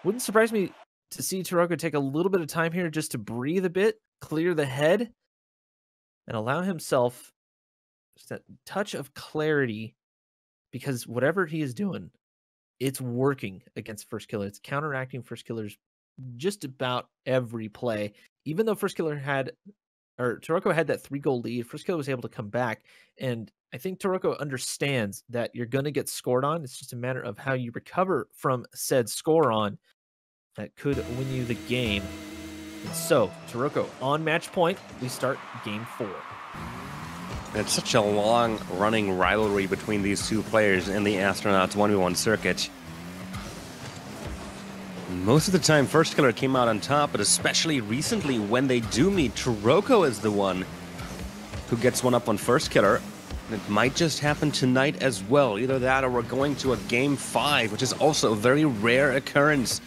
Wouldn't surprise me to see Kuroko take a little bit of time here just to breathe a bit, clear the head, and allow himself just a touch of clarity, because whatever he is doing, it's working against First Killer. It's counteracting First Killer's just about every play. Even though Kuroko had that 3-goal lead, First Killer was able to come back, and I think Kuroko understands that you're going to get scored on. It's just a matter of how you recover from said score on that could win you the game. And so, Kuroko on match point. We start Game 4. It's such a long-running rivalry between these two players in the Astronauts 1v1 circuit. Most of the time, First Killer came out on top, but especially recently when they do meet, Kuroko is the one who gets one up on First Killer. And it might just happen tonight as well. Either that or we're going to a Game 5, which is also a very rare occurrence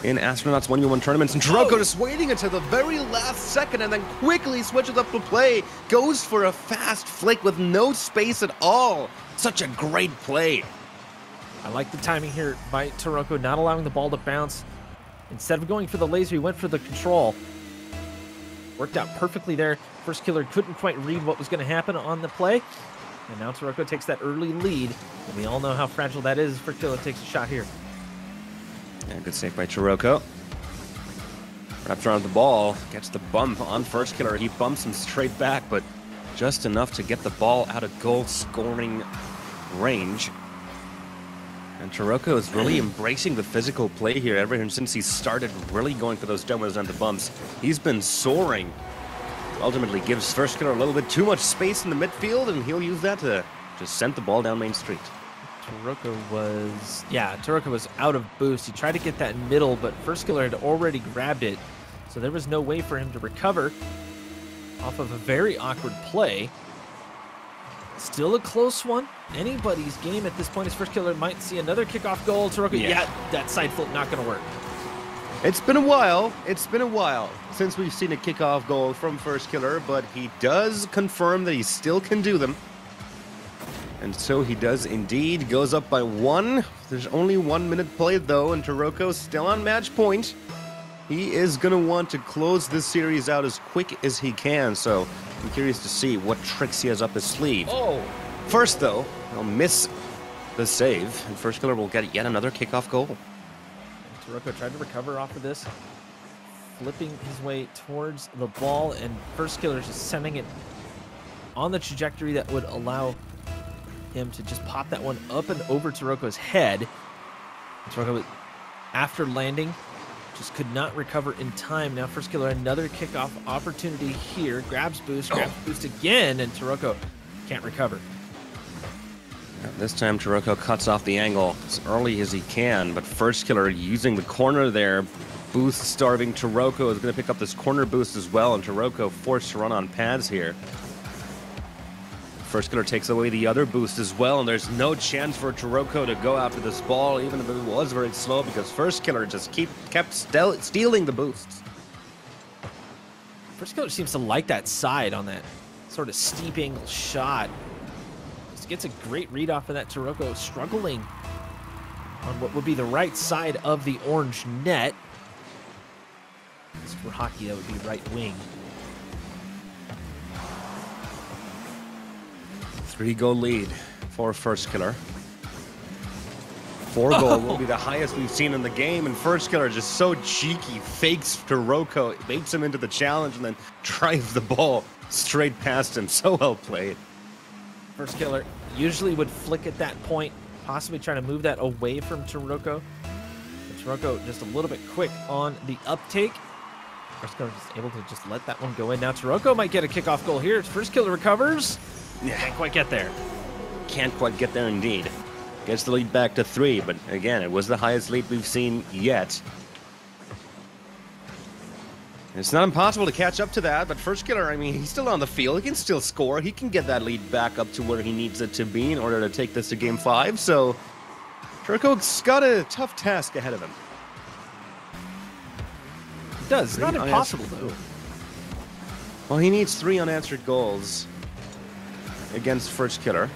in Astronauts 1v1 tournaments. And Kuroko just waiting until the very last second and then quickly switches up the play. Goes for a fast flick with no space at all. Such a great play. I like the timing here by Kuroko, not allowing the ball to bounce. Instead of going for the laser, he went for the control. Worked out perfectly there. First Killer couldn't quite read what was going to happen on the play. And now Kuroko takes that early lead. And we all know how fragile that is. First Killer takes a shot here. Yeah, good save by Kuroko. Wraps around the ball, gets the bump on First Killer. He bumps him straight back, but just enough to get the ball out of goal scoring range. And Kuroko is really embracing the physical play here ever since he started really going for those dominoes and the bumps. He's been soaring. Ultimately gives First Killer a little bit too much space in the midfield, and he'll use that to just send the ball down Main Street. Kuroko was out of boost. He tried to get that middle, but First Killer had already grabbed it, so there was no way for him to recover off of a very awkward play. Still a close one. Anybody's game at this point. As First Killer might see another kickoff goal. Kuroko, that side flip not going to work. It's been a while. It's been a while since we've seen a kickoff goal from First Killer, but he does confirm that he still can do them. And so he does indeed. Goes up by 1. There's only 1 minute played, though, and Taroko's still on match point. He is going to want to close this series out as quick as he can, so I'm curious to see what tricks he has up his sleeve. Oh! First, though, he'll miss the save, and First Killer will get yet another kickoff goal. Taroko tried to recover off of this, flipping his way towards the ball, and First Killer just sending it on the trajectory that would allow him to just pop that one up and over Taroko's head. Taroko, after landing, just could not recover in time. Now First Killer, another kickoff opportunity here. Grabs boost again, and Taroko can't recover. This time Taroko cuts off the angle as early as he can, but First Killer using the corner there. Boost starving Taroko is going to pick up this corner boost as well, and Taroko forced to run on pads here. First Killer takes away the other boost as well, and there's no chance for Taroko to go after this ball, even if it was very slow, because First Killer just kept stealing the boosts. First Killer seems to like that side on that sort of steep angle shot. Just gets a great read off of that. Taroko struggling on what would be the right side of the orange net. For hockey, that would be right wing. 3-goal lead for First Killer. 4-goal will be the highest we've seen in the game, and First Killer just so cheeky, fakes Taroko, bakes him into the challenge, and then drives the ball straight past him. So well played. First Killer usually would flick at that point, possibly trying to move that away from Taroko. But Taroko just a little bit quick on the uptake. First Killer just able to just let that one go in. Now Taroko might get a kickoff goal here. First Killer recovers. Can't quite get there. Can't quite get there indeed. Gets the lead back to 3, but again, it was the highest lead we've seen yet. It's not impossible to catch up to that, but First Killer, I mean, he's still on the field. He can still score. He can get that lead back up to where he needs it to be in order to take this to Game 5, so Taroko's got a tough task ahead of him. It does. It's not impossible, though. Well, he needs 3 unanswered goals against First Killer.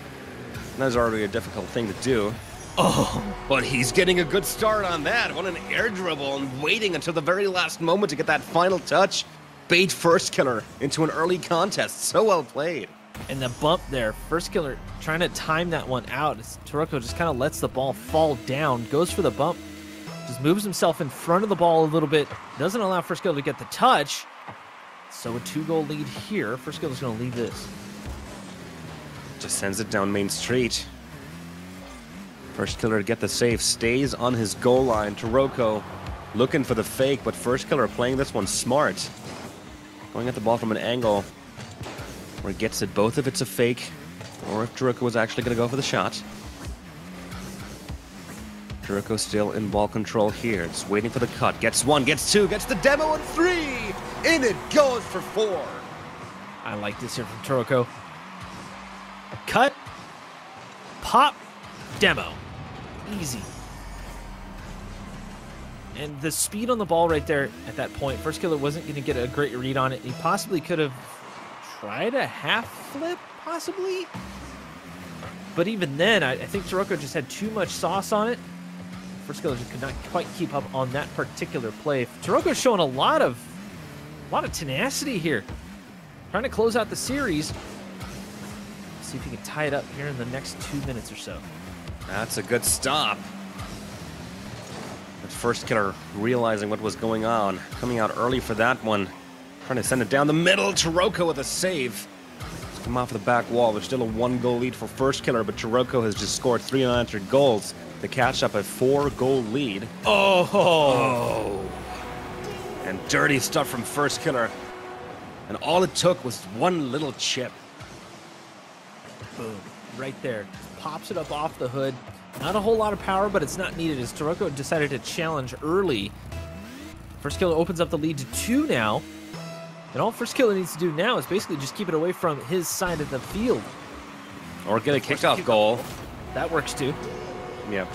That's already a difficult thing to do. Oh, but he's getting a good start on that. What an air dribble, and waiting until the very last moment to get that final touch. Bait First Killer into an early contest. So well played. And the bump there, First Killer trying to time that one out. Taroko just kind of lets the ball fall down, goes for the bump, just moves himself in front of the ball a little bit, doesn't allow First Killer to get the touch. So a 2-goal lead here. First Killer's going to lead this. Just sends it down Main Street. First Killer to get the save, stays on his goal line. Taroko looking for the fake, but First Killer playing this one smart. Going at the ball from an angle where he gets it both if it's a fake or if Taroko was actually going to go for the shot. Taroko still in ball control here. Just waiting for the cut. Gets 1, gets 2, gets the demo, and 3! In it goes for 4. I like this here from Taroko. Cut, pop, demo. Easy. And the speed on the ball right there at that point, First Killer wasn't going to get a great read on it. He possibly could have tried a half flip, possibly. But even then, I think Taroko just had too much sauce on it. First Killer just could not quite keep up on that particular play. Taroko's showing a lot of tenacity here. Trying to close out the series. See if he can tie it up here in the next 2 minutes or so. That's a good stop. But First Killer realizing what was going on, coming out early for that one, trying to send it down the middle. Taroko with a save. It's come off the back wall. There's still a 1-goal lead for First Killer, but Taroko has just scored 3 unanswered goals to catch up a 4-goal lead. Oh! And dirty stuff from First Killer. And all it took was one little chip. Boom. Right there. Pops it up off the hood. Not a whole lot of power, but it's not needed as Taroko decided to challenge early. First Killer opens up the lead to 2 now. And all First Killer needs to do now is basically just keep it away from his side of the field. Or get a kickoff goal. That works too. Yep.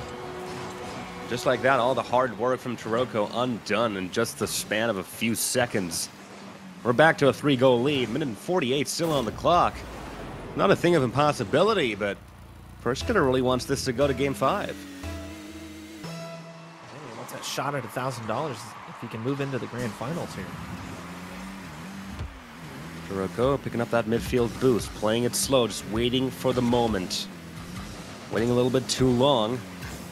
Just like that, all the hard work from Taroko undone in just the span of a few seconds. We're back to a 3-goal lead, minute and 48 still on the clock. Not a thing of impossibility, but First Killer really wants this to go to Game 5. Hey, he wants that shot at $1,000 if he can move into the grand finals here. Taroko picking up that midfield boost, playing it slow, just waiting for the moment. Waiting a little bit too long.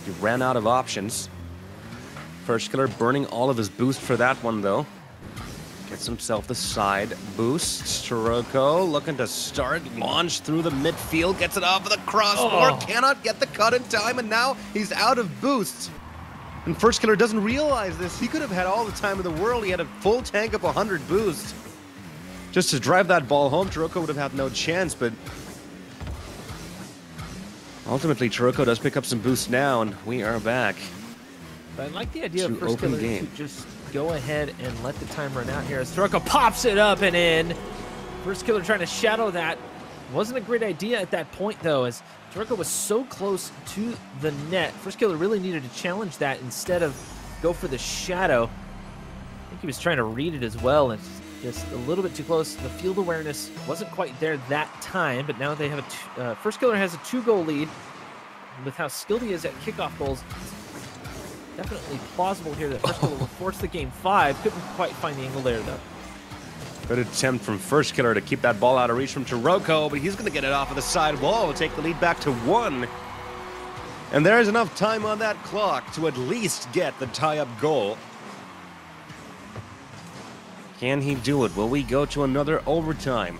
He ran out of options. First Killer burning all of his boost for that one, though. Gets himself the side boost. Taroko looking to start, launch through the midfield, gets it off of the crossbar, cannot get the cut in time, and now he's out of boosts. And First Killer doesn't realize this. He could have had all the time in the world. He had a full tank of 100 boost. Just to drive that ball home, Taroko would have had no chance, but ultimately, Taroko does pick up some boost now, and we are back. But I like the idea of First Killer to just go ahead and let the time run out here as Taroko pops it up and in. First Killer trying to shadow that. Wasn't a great idea at that point, though, as Taroko was so close to the net. First Killer really needed to challenge that instead of go for the shadow. I think he was trying to read it as well, and just a little bit too close. The field awareness wasn't quite there that time, but now they have a First Killer has a 2-goal lead. With how skilled he is at kickoff goals, it's definitely plausible here that First Killer will force the Game 5. Couldn't quite find the angle there, though. Good attempt from First Killer to keep that ball out of reach from Taroko, but he's going to get it off of the side wall and take the lead back to 1. And there is enough time on that clock to at least get the tie-up goal. Can he do it? Will we go to another overtime?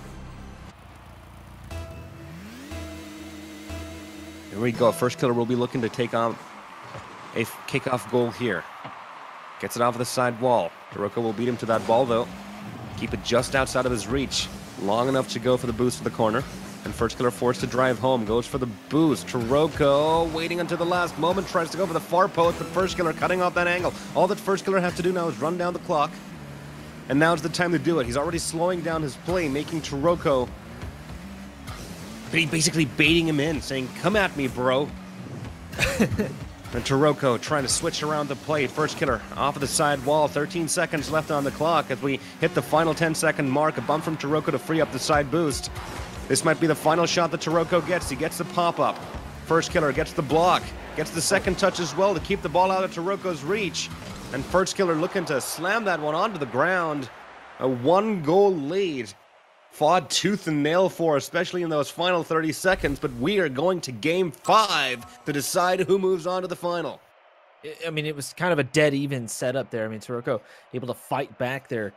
Here we go. First Killer will be looking to take on a kickoff goal here. Gets it off of the side wall. Taroko will beat him to that ball, though. Keep it just outside of his reach. Long enough to go for the boost to the corner. And First Killer forced to drive home. Goes for the boost. Taroko waiting until the last moment. Tries to go for the far post, but First Killer cutting off that angle. All that First Killer has to do now is run down the clock. And now's the time to do it. He's already slowing down his play, making Taroko basically baiting him in, saying, "Come at me, bro." And Taroko trying to switch around the play. First Killer off of the side wall. 13 seconds left on the clock as we hit the final 10-second mark. A bump from Taroko to free up the side boost. This might be the final shot that Taroko gets. He gets the pop-up. First Killer gets the block. Gets the second touch as well to keep the ball out of Taroko's reach. And First Killer looking to slam that one onto the ground. A 1-goal lead. Fought tooth and nail for, especially in those final 30 seconds, but we are going to Game 5 to decide who moves on to the final. I mean, it was kind of a dead even setup there. I mean, Taroko able to fight back there.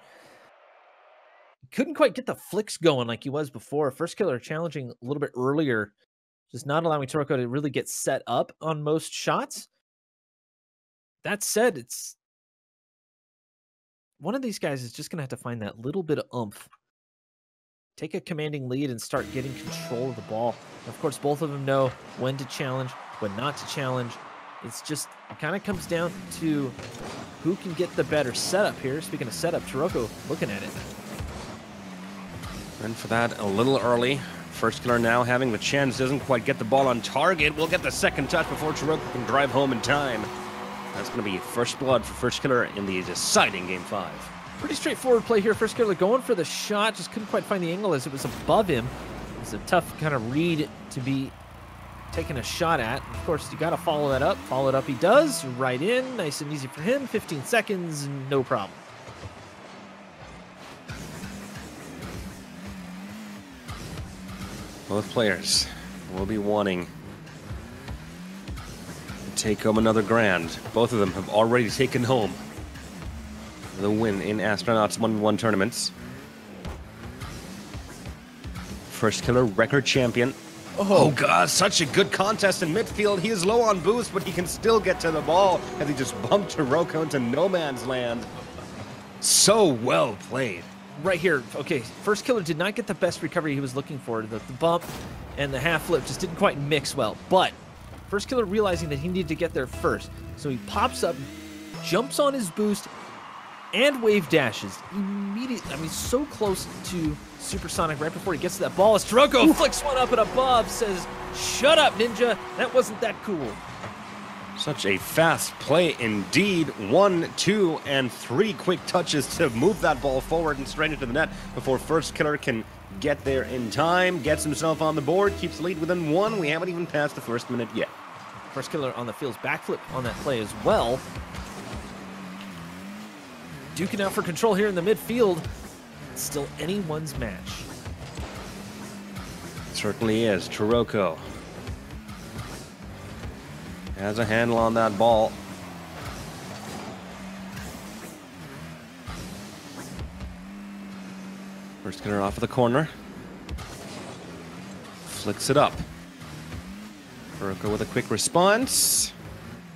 Couldn't quite get the flicks going like he was before. First Killer challenging a little bit earlier, just not allowing Taroko to really get set up on most shots. That said, it's one of these guys is just going to have to find that little bit of oomph. Take a commanding lead and start getting control of the ball. Of course, both of them know when to challenge, when not to challenge. It's just, it kind of comes down to who can get the better setup here. Speaking of setup, Taroko looking at it. And for that, a little early. First Killer now having the chance, doesn't quite get the ball on target. We'll get the second touch before Taroko can drive home in time. That's going to be first blood for First Killer in the deciding Game 5. Pretty straightforward play here. First Killer going for the shot, just couldn't quite find the angle as it was above him. It was a tough kind of read to be taking a shot at. Of course, you got to follow that up. Follow it up he does, right in, nice and easy for him. 15 seconds, no problem. Both players will be wanting to take home another grand. Both of them have already taken home the win in Astronauts 1v1 tournaments. First Killer, record champion. Oh God, such a good contest in midfield. He is low on boost, but he can still get to the ball as he just bumped Taroko into no man's land. So well played. Right here, okay, First Killer did not get the best recovery he was looking for. The bump and the half flip just didn't quite mix well, but First Killer realizing that he needed to get there first. So he pops up, jumps on his boost, and wave dashes immediately. I mean, so close to supersonic right before he gets to that ball as Taroko flicks one up and above, says, "Shut up, ninja. That wasn't that cool." Such a fast play indeed. 1, 2, and 3 quick touches to move that ball forward and straight into the net before First Killer can get there in time, gets himself on the board, keeps the lead within 1. We haven't even passed the first minute yet. First Killer on the field's backflip on that play as well. Duking out for control here in the midfield. It's still anyone's match. Certainly is. Taroko has a handle on that ball. First Killer off of the corner. Flicks it up. Taroko with a quick response.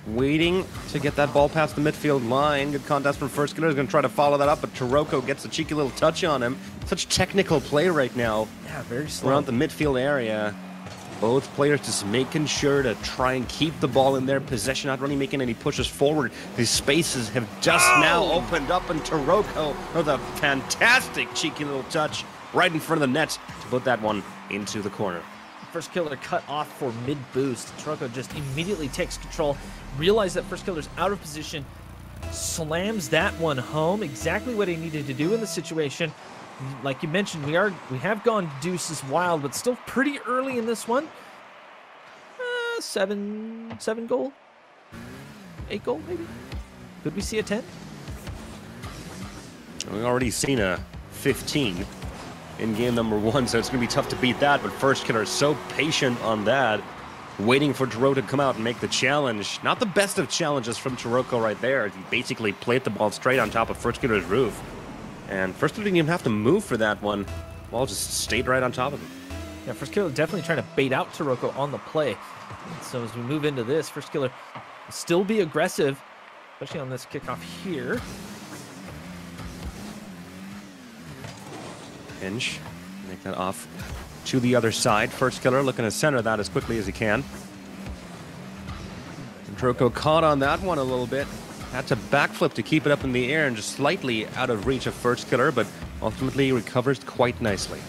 Waiting to get that ball past the midfield line. Good contest from First Killer. He's going to try to follow that up, but Taroko gets a cheeky little touch on him. Such technical play right now. Yeah, very slow. Around the midfield area. Both players just making sure to try and keep the ball in their possession, not really making any pushes forward. These spaces have just now opened up, and Taroko with a fantastic cheeky little touch right in front of the net to put that one into the corner. First Killer cut off for mid-boost. Taroko just immediately takes control, realizes that First Killer's out of position, slams that one home. Exactly what he needed to do in the situation. Like you mentioned, we have gone deuces wild, but still pretty early in this one. 7 goal, 8 goal maybe. Could we see a 10? We've already seen a 15 in game number 1, so it's going to be tough to beat that. But First Killer is so patient on that, waiting for Taroko to come out and make the challenge. Not the best of challenges from Taroko right there. He basically played the ball straight on top of First Killer's roof. And First Killer didn't even have to move for that one. Ball just stayed right on top of him. Yeah, First Killer definitely trying to bait out Taroko on the play. And so as we move into this, First Killer will still be aggressive, especially on this kickoff here. Hinge, make that off to the other side. First Killer looking to center that as quickly as he can. And Taroko caught on that one a little bit. Had to backflip to keep it up in the air and just slightly out of reach of First Killer, but ultimately recovers quite nicely.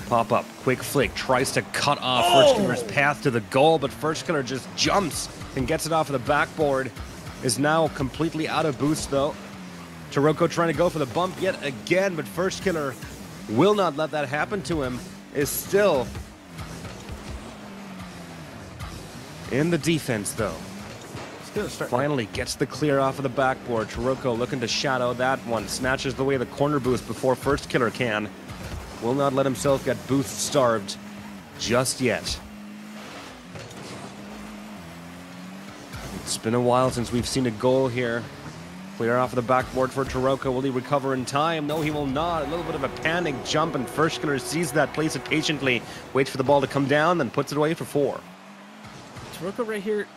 Pop up, quick flick, tries to cut off First Killer's path to the goal, but First Killer just jumps and gets it off of the backboard. Is now completely out of boost though. Taroko trying to go for the bump yet again, but First Killer will not let that happen to him. Is still in the defense though. Finally gets the clear off of the backboard. Taroko looking to shadow that one. Snatches away the corner boost before First Killer can. Will not let himself get boost starved just yet. It's been a while since we've seen a goal here. Clear off of the backboard for Taroko. Will he recover in time? No, he will not. A little bit of a panic jump, and First Killer sees that, plays it patiently, waits for the ball to come down, then puts it away for 4. Taroko right here,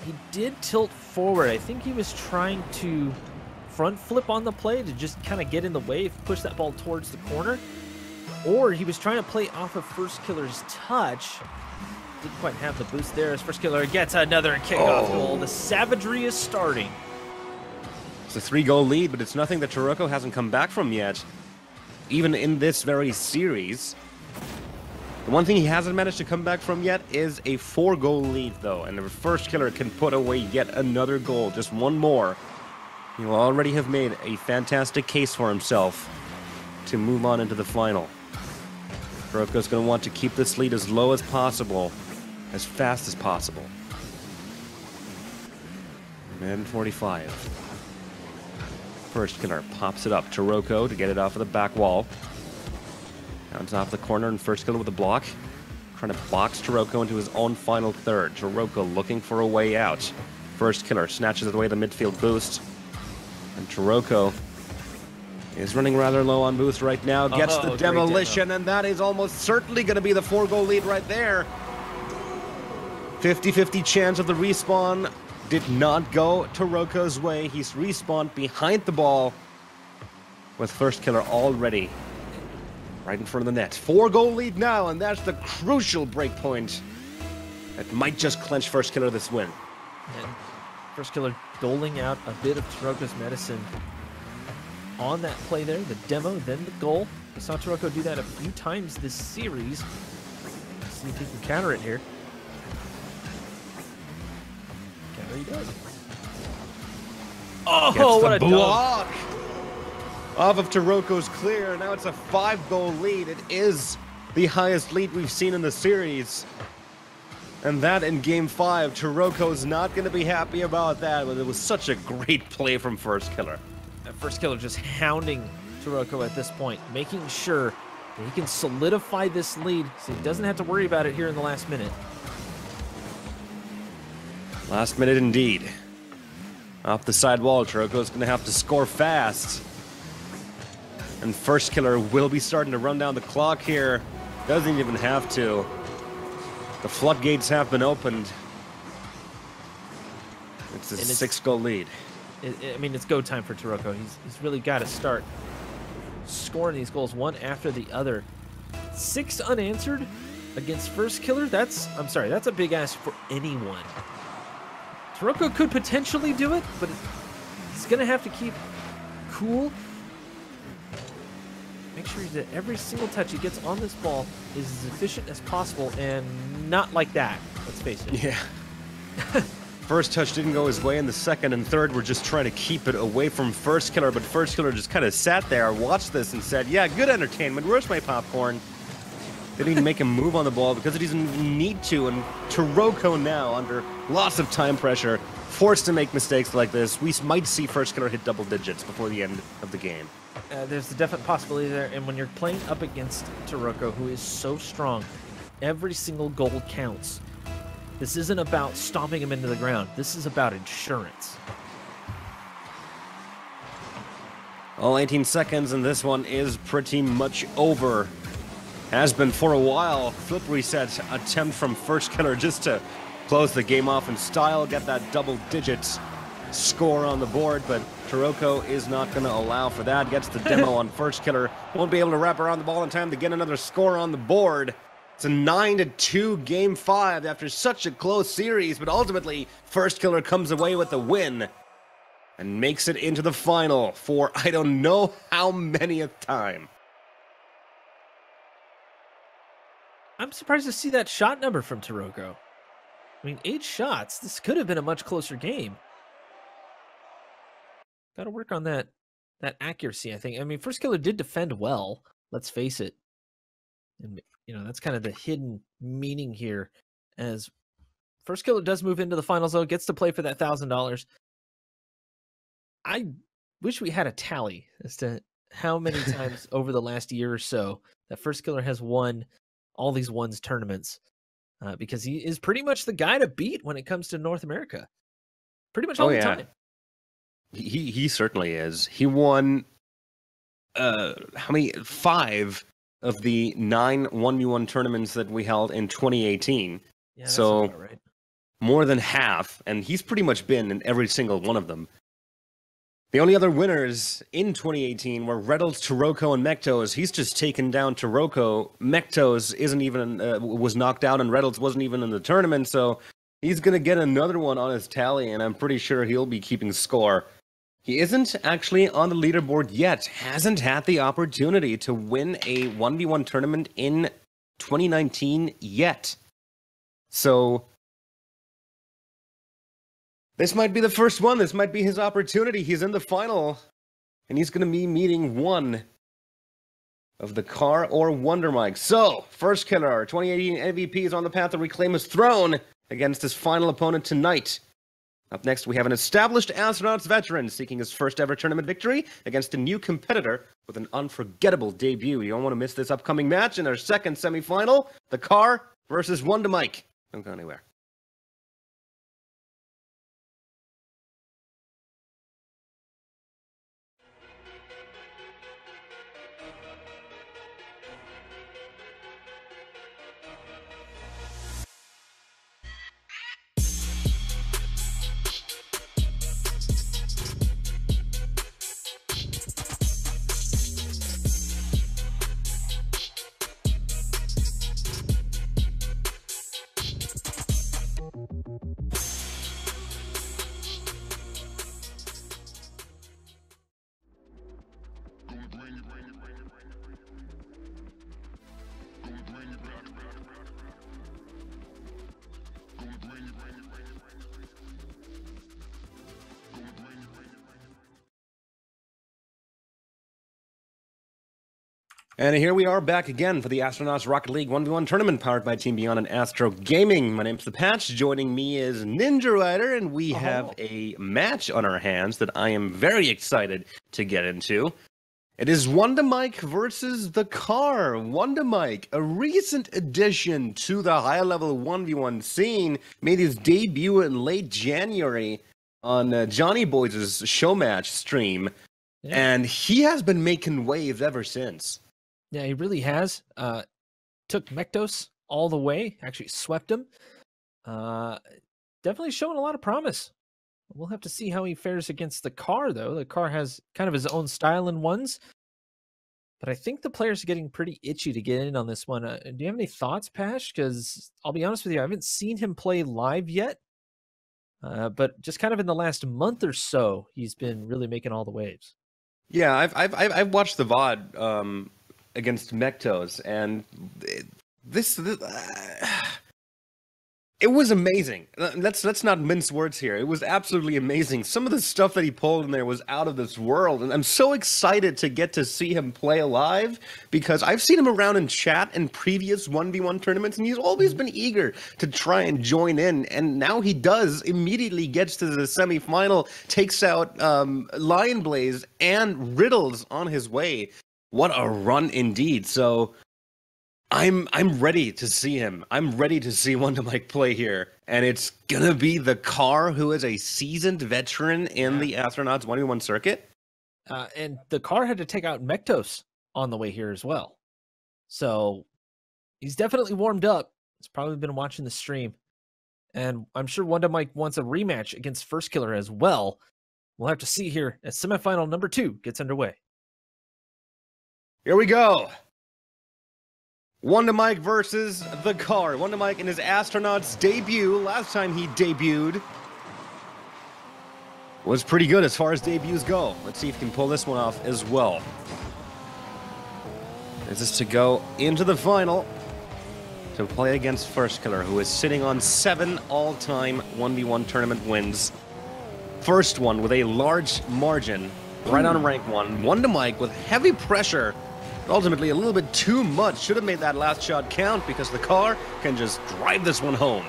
he did tilt forward. I think he was trying to front flip on the play to just kind of get in the way, push that ball towards the corner. Or he was trying to play off of First Killer's touch. Didn't quite have the boost there as First Killer gets another kickoff goal. The savagery is starting. It's a 3-goal lead, but it's nothing that Taroko hasn't come back from yet. Even in this very series. The one thing he hasn't managed to come back from yet is a 4-goal lead, though. And if First Killer can put away yet another goal, just one more, he will already have made a fantastic case for himself to move on into the final. Taroko's going to want to keep this lead as low as possible, as fast as possible. Minute 45. First Killer pops it up. Taroko to get it off of the back wall. Down top of the corner, and First Killer with a block. Trying to box Taroko into his own final third. Taroko looking for a way out. First Killer snatches away the midfield boost. And Taroko is running rather low on boost right now. Gets the demolition, and that is almost certainly going to be the 4-goal lead right there. 50-50 chance of the respawn. Did not go Taroko's way. He's respawned behind the ball with First Killer already right in front of the net. 4-goal lead now, and that's the crucial break point that might just clinch First Killer this win. And First Killer doling out a bit of Taroko's medicine on that play there, the demo, then the goal. We saw Taroko do that a few times this series. Let's see if he can counter it here. he does. Oh, Gets what the a dunk. block off of Taroko's clear. Now it's a 5-goal lead. It is the highest lead we've seen in the series. And that in Game 5, Taroko's not going to be happy about that, but it was such a great play from First Killer. That First Killer just hounding Taroko at this point, making sure that he can solidify this lead so he doesn't have to worry about it here in the last minute. Last minute indeed. Off the side wall, Taroko's going to have to score fast. And First Killer will be starting to run down the clock here. Doesn't even have to. The floodgates have been opened. It's a 6-goal lead. I mean, it's go time for Taroko. He's really got to start scoring these goals one after the other. 6 unanswered against First Killer. That's a big ask for anyone. Taroko could potentially do it, but he's going to have to keep cool. Make sure that every single touch he gets on this ball is as efficient as possible, and not like that, let's face it. Yeah. First touch didn't go his way, and the second and third were just trying to keep it away from First Killer, but First Killer just kind of sat there, watched this, and said, yeah, good entertainment, where's my popcorn? Didn't even make him move on the ball because he doesn't need to, and Taroko now, under lots of time pressure, forced to make mistakes like this. We might see First Killer hit double digits before the end of the game. There's a definite possibility there, and when you're playing up against Taroko, who is so strong, every single goal counts. This isn't about stomping him into the ground. This is about insurance. All 18 seconds, and this one is pretty much over. Has been for a while. Flip reset attempt from First Killer just to close the game off in style, get that double digits score on the board, but Taroko is not going to allow for that. Gets the demo on First Killer. Won't be able to wrap around the ball in time to get another score on the board. It's a 9-2 Game 5 after such a close series, but ultimately, First Killer comes away with the win and makes it into the final for I don't know how manyth time. I'm surprised to see that shot number from Taroko. I mean, 8 shots. This could have been a much closer game. Got to work on that accuracy, I think. I mean, First Killer did defend well, let's face it. And, you know, that's kind of the hidden meaning here. As First Killer does move into the finals, though, gets to play for that $1,000. I wish we had a tally as to how many times over the last year or so that First Killer has won all these ones tournaments, because he is pretty much the guy to beat when it comes to North America. Pretty much all the time. He certainly is. He won how many? 5 of the 9 1v1 tournaments that we held in 2018. Yeah, so right. More than half, and he's pretty much been in every single one of them. The only other winners in 2018 were Reynolds, Taroko, and Mektos. He's just taken down Taroko. Mektos isn't even was knocked out, and Reynolds wasn't even in the tournament, so he's going to get another one on his tally, and I'm pretty sure he'll be keeping score. He isn't actually on the leaderboard yet, hasn't had the opportunity to win a 1v1 tournament in 2019 yet. So this might be the first one. This might be his opportunity. He's in the final, and he's going to be meeting one of the Car or Wonder Mike. So, First Killer, our 2018 MVP, is on the path to reclaim his throne against his final opponent tonight. Up next, we have an established Astronauts veteran seeking his first ever tournament victory against a new competitor with an unforgettable debut. You don't want to miss this upcoming match in our second semifinal, the Car versus Wonder Mike. Don't go anywhere. And here we are back again for the Astronauts Rocket League 1v1 tournament powered by Team Beyond and Astro Gaming. My name's The Patch. Joining me is Ninja Rider, and we have a match on our hands that I am very excited to get into. It is Wonder Mike versus the Car. Wonder Mike, a recent addition to the high-level 1v1 scene, made his debut in late January on Johnny Boys' Showmatch stream, and he has been making waves ever since. Yeah, he really has. Took Mektos all the way, actually swept him. Definitely showing a lot of promise. We'll have to see how he fares against the Car, though. The Car has kind of his own style in ones. But I think the players are getting pretty itchy to get in on this one. Do you have any thoughts, Pash? Because I'll be honest with you, I haven't seen him play live yet. But just kind of in the last month or so, he's been really making all the waves. Yeah, I've watched the VOD against Mektos, and it was amazing. Let's not mince words here. It was absolutely amazing. Some of the stuff that he pulled in there was out of this world, and I'm so excited to get to see him play live because I've seen him around in chat in previous 1v1 tournaments, and he's always been eager to try and join in, and now he does. Immediately gets to the semifinal, takes out Lion Blaze and Riddles on his way. What a run indeed. So I'm ready to see him. I'm ready to see Wonder Mike play here. And it's gonna be the Car, who is a seasoned veteran in the Astronauts 1v1 circuit. And the Car had to take out Mektos on the way here as well. So he's definitely warmed up. He's probably been watching the stream. And I'm sure Wonder Mike wants a rematch against First Killer as well. We'll have to see here as semifinal number 2 gets underway. Here we go. Wonder Mike versus the Car. Wonder Mike in his Astronauts debut. Last time he debuted was pretty good as far as debuts go. Let's see if he can pull this one off as well. Is this to go into the final to play against First Killer, who is sitting on 7 all-time 1v1 tournament wins. First one with a large margin, right on rank 1. Wonder Mike with heavy pressure. Ultimately, a little bit too much. Should have made that last shot count because the Car can just drive this one home.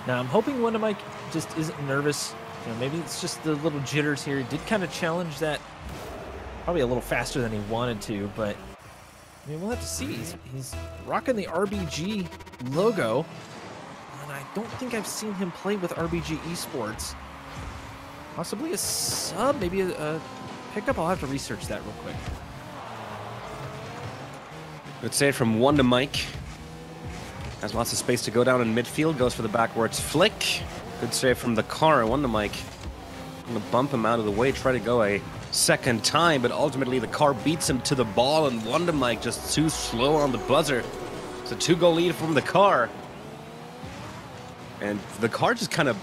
Now, I'm hoping Wonder Mike just isn't nervous. You know, maybe it's just the little jitters here. He did kind of challenge that probably a little faster than he wanted to, but I mean, we'll have to see. He's rocking the RBG logo, and I don't think I've seen him play with RBG Esports. Possibly a sub, maybe a pickup. I'll have to research that real quick. Good save from Wonder Mike. Has lots of space to go down in midfield. Goes for the backwards flick. Good save from the Car. Wonder Mike going to bump him out of the way. Try to go a second time, but ultimately the Car beats him to the ball, and Wonder Mike just too slow on the buzzer. It's a 2-goal lead from the Car. And the Car just kind of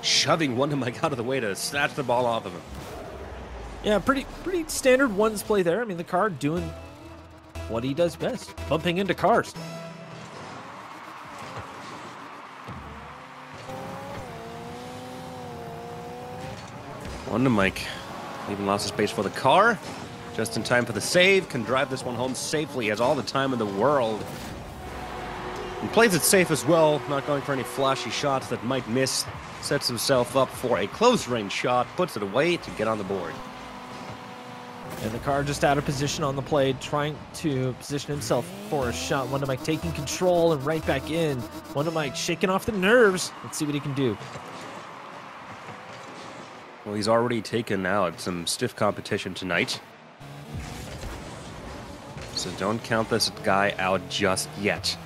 shoving Wonder Mike out of the way to snatch the ball off of him. Yeah, pretty standard ones play there. I mean, the Car doing what he does best, bumping into cars. Wonder Mike leaving lots of space for the Car. Just in time for the save. Can drive this one home safely. Has all the time in the world. And plays it safe as well. Not going for any flashy shots that might miss. Sets himself up for a close range shot. Puts it away to get on the board. And the Car just out of position on the play, trying to position himself for a shot. Wonder Mike taking control and right back in. Wonder Mike shaking off the nerves. Let's see what he can do. Well, he's already taken out some stiff competition tonight. So don't count this guy out just yet.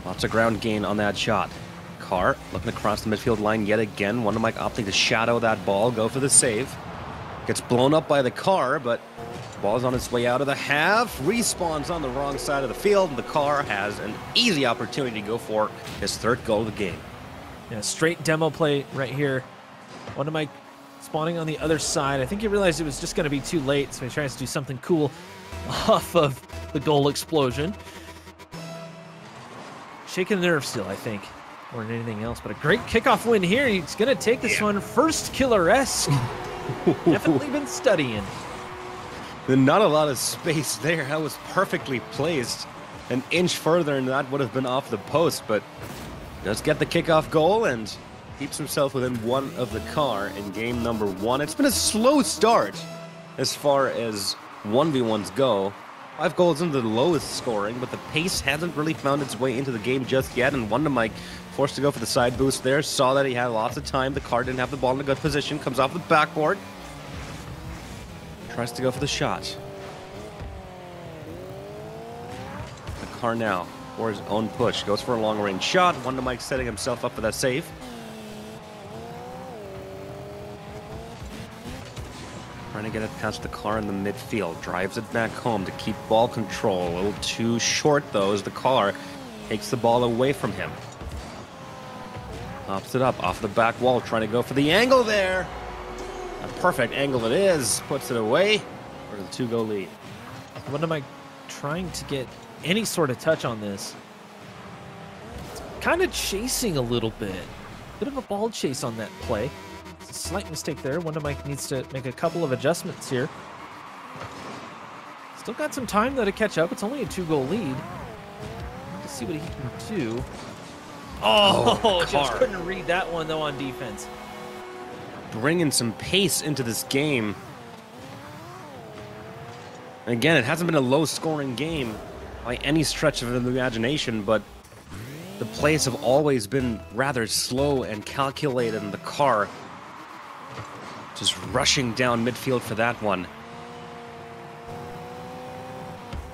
Lots of ground gain on that shot. Car looking across the midfield line yet again. Wonder Mike opting to shadow that ball, go for the save. Gets blown up by the Car, but the ball's on its way out of the half. Respawns on the wrong side of the field, and the Car has an easy opportunity to go for his 3rd goal of the game. Yeah, straight demo play right here. Wonder Mike spawning on the other side. I think he realized it was just going to be too late, so he tries to do something cool off of the goal explosion. Shaking the nerve still, I think, more than anything else. But a great kickoff win here. He's going to take this one First Killer-esque. Definitely been studying. Not a lot of space there. That was perfectly placed. An inch further and that would have been off the post, but does get the kickoff goal and keeps himself within one of the car in game number 1. It's been a slow start as far as 1v1s go. 5 goals into the lowest scoring, but the pace hasn't really found its way into the game just yet, and Wonder Mike forced to go for the side boost there. Saw that he had lots of time. The car didn't have the ball in a good position. Comes off the backboard. Tries to go for the shot. The car now, for his own push, goes for a long-range shot. Wonder Mike setting himself up for that save. Trying to get it past the car in the midfield. Drives it back home to keep ball control. A little too short, though, as the car takes the ball away from him. Pops it up off the back wall, trying to go for the angle there. A perfect angle it is. Puts it away for the 2-goal lead. Wonder Mike trying to get any sort of touch on this. It's kind of chasing a little bit. Bit of a ball chase on that play. Slight mistake there. Wonder Mike needs to make a couple of adjustments here. Still got some time though to catch up. It's only a 2-goal lead. Let's see what he can do. Oh, just couldn't read that one though on defense. Bringing some pace into this game. Again, it hasn't been a low-scoring game by any stretch of the imagination, but the plays have always been rather slow and calculated, and the car just rushing down midfield for that one.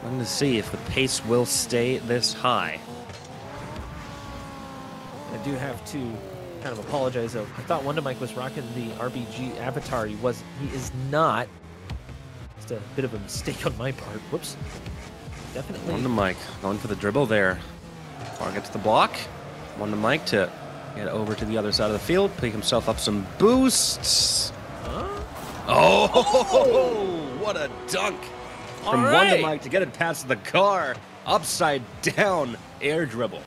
I'm going to see if the pace will stay this high. I do have to kind of apologize though. I thought Wonder Mike was rocking the RBG avatar. He is not. Just a bit of a mistake on my part. Whoops. Definitely. Wonder Mike going for the dribble there. Car gets the block. Wonder Mike to get over to the other side of the field, pick himself up some boosts. Oh, what a dunk from Wonder Mike to get it past the car. Upside down air dribble.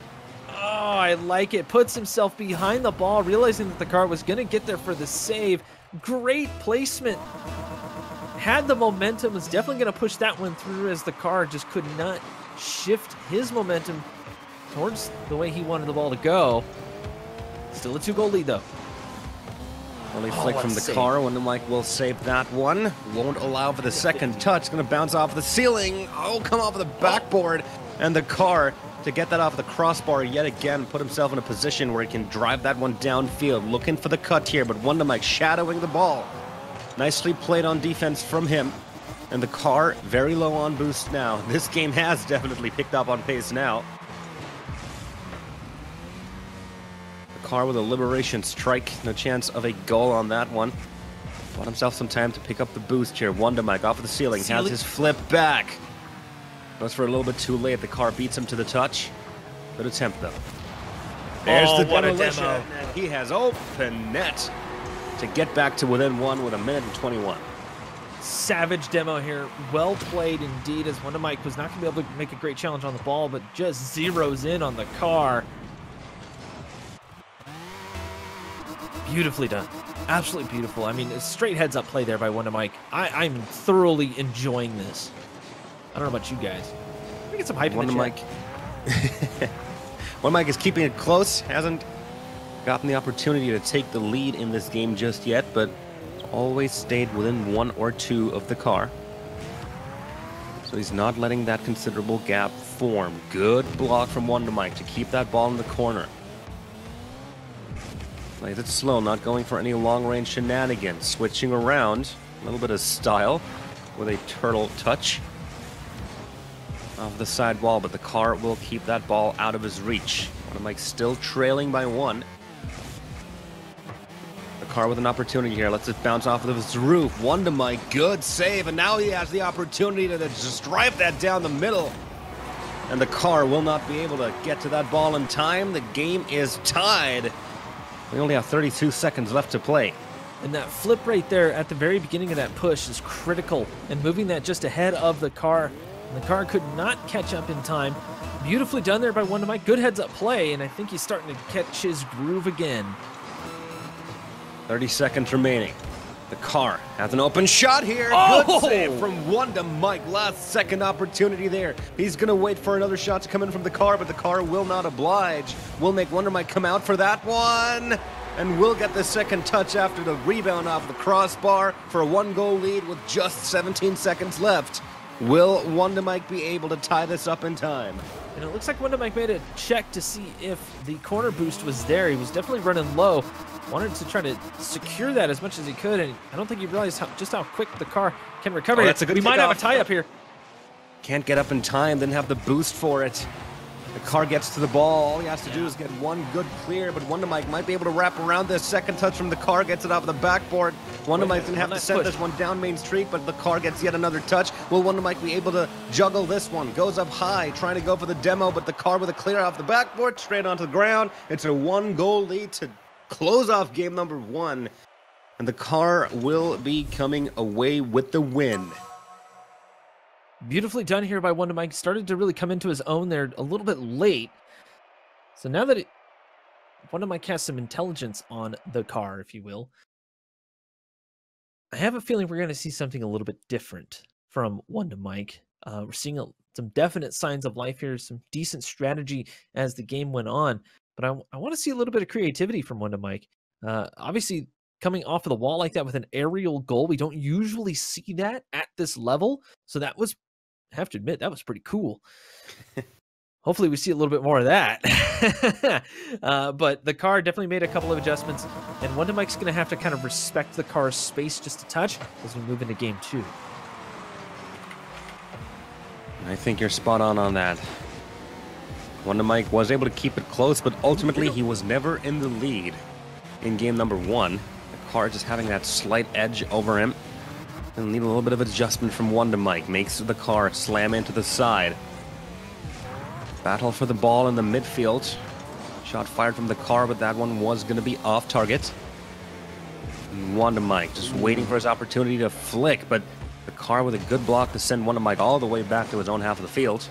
Oh, I like it. Puts himself behind the ball, realizing that the car was going to get there for the save. Great placement. Had the momentum, was definitely going to push that one through as the car just could not shift his momentum towards the way he wanted the ball to go. Still a 2-goal lead, though. Only flick from the car. Wonder Mike will save that one. Won't allow for the second touch. Going to bounce off the ceiling. Oh, come off the backboard. And the car to get that off the crossbar yet again. Put himself in a position where he can drive that one downfield. Looking for the cut here, but Wonder Mike shadowing the ball. Nicely played on defense from him. And the car very low on boost now. This game has definitely picked up on pace now. Car with a liberation strike. No chance of a goal on that one. Bought himself some time to pick up the boost here. Wonder Mike off of the ceiling. Has his flip back. Goes for a little bit too late. The car beats him to the touch. Good attempt though. There's the demolition. And he has open net to get back to within one with 1:21. Savage demo here. Well played indeed, as Wonder Mike was not going to be able to make a great challenge on the ball, but just zeroes in on the car. Beautifully done. Absolutely beautiful. I mean, a straight heads-up play there by Wonder Mike. I'm thoroughly enjoying this. I don't know about you guys. Let me get some hype in the chat. Wonder Mike is keeping it close. Hasn't gotten the opportunity to take the lead in this game just yet, but always stayed within 1 or 2 of the car. So he's not letting that considerable gap form. Good block from Wonder Mike to keep that ball in the corner. Plays it slow, not going for any long-range shenanigans. Switching around, a little bit of style with a turtle touch off the side wall, but the car will keep that ball out of his reach. Wonder Mike still trailing by 1. The car with an opportunity here. Lets it bounce off of his roof. Wonder Mike, good save, and now he has the opportunity to just drive that down the middle. And the car will not be able to get to that ball in time. The game is tied. We only have 32 seconds left to play. And that flip right there at the very beginning of that push is critical, and moving that just ahead of the car. And the car could not catch up in time. Beautifully done there by Wonder Mike. Good heads-up play, and I think he's starting to catch his groove again. 30 seconds remaining. The car has an open shot here. Oh! Good save from Wonder Mike. Last second opportunity there. He's going to wait for another shot to come in from the car, but the car will not oblige. Will make Wonder Mike come out for that one. And will get the second touch after the rebound off the crossbar for a 1-goal lead with just 17 seconds left. Will Wonder Mike be able to tie this up in time? And it looks like Wonder Mike made a check to see if the corner boost was there. He was definitely running low. Wanted to try to secure that as much as he could, and I don't think he realized just how quick the car can recover. Oh, that's a good we might have a kickoff. tie-up here. Can't get up in time, didn't have the boost for it. The car gets to the ball. All he has to do is get one good clear, but Wonder Mike might be able to wrap around this. Second touch from the car, gets it off the backboard. Wonder Mike didn't have to send this one down Main Street, but the car gets yet another touch. Will Wonder Mike be able to juggle this one? Goes up high, trying to go for the demo, but the car with a clear off the backboard, straight onto the ground. It's a 1-goal lead to close off game number 1. And the car will be coming away with the win. Beautifully done here by Wonder Mike. Started to really come into his own there a little bit late. So now that Wonder Mike has some intelligence on the car, if you will, I have a feeling we're going to see something a little bit different from Wonder Mike. We're seeing some definite signs of life here, some decent strategy as the game went on. But I want to see a little bit of creativity from Wonder Mike. Obviously, coming off of the wall like that with an aerial goal, we don't usually see that at this level. So that was, I have to admit, that was pretty cool. Hopefully we see a little bit more of that. But the car definitely made a couple of adjustments, and Wonder Mike's going to have to kind of respect the car's space just a touch as we move into game 2. I think you're spot on that. Wonder Mike was able to keep it close, but ultimately he was never in the lead in game number 1. The car just having that slight edge over him. He'll need a little bit of adjustment from Wonder Mike. Makes the car slam into the side. Battle for the ball in the midfield. Shot fired from the car, but that one was going to be off target. And Wonder Mike just waiting for his opportunity to flick, but the car with a good block to send Wonder Mike all the way back to his own half of the field.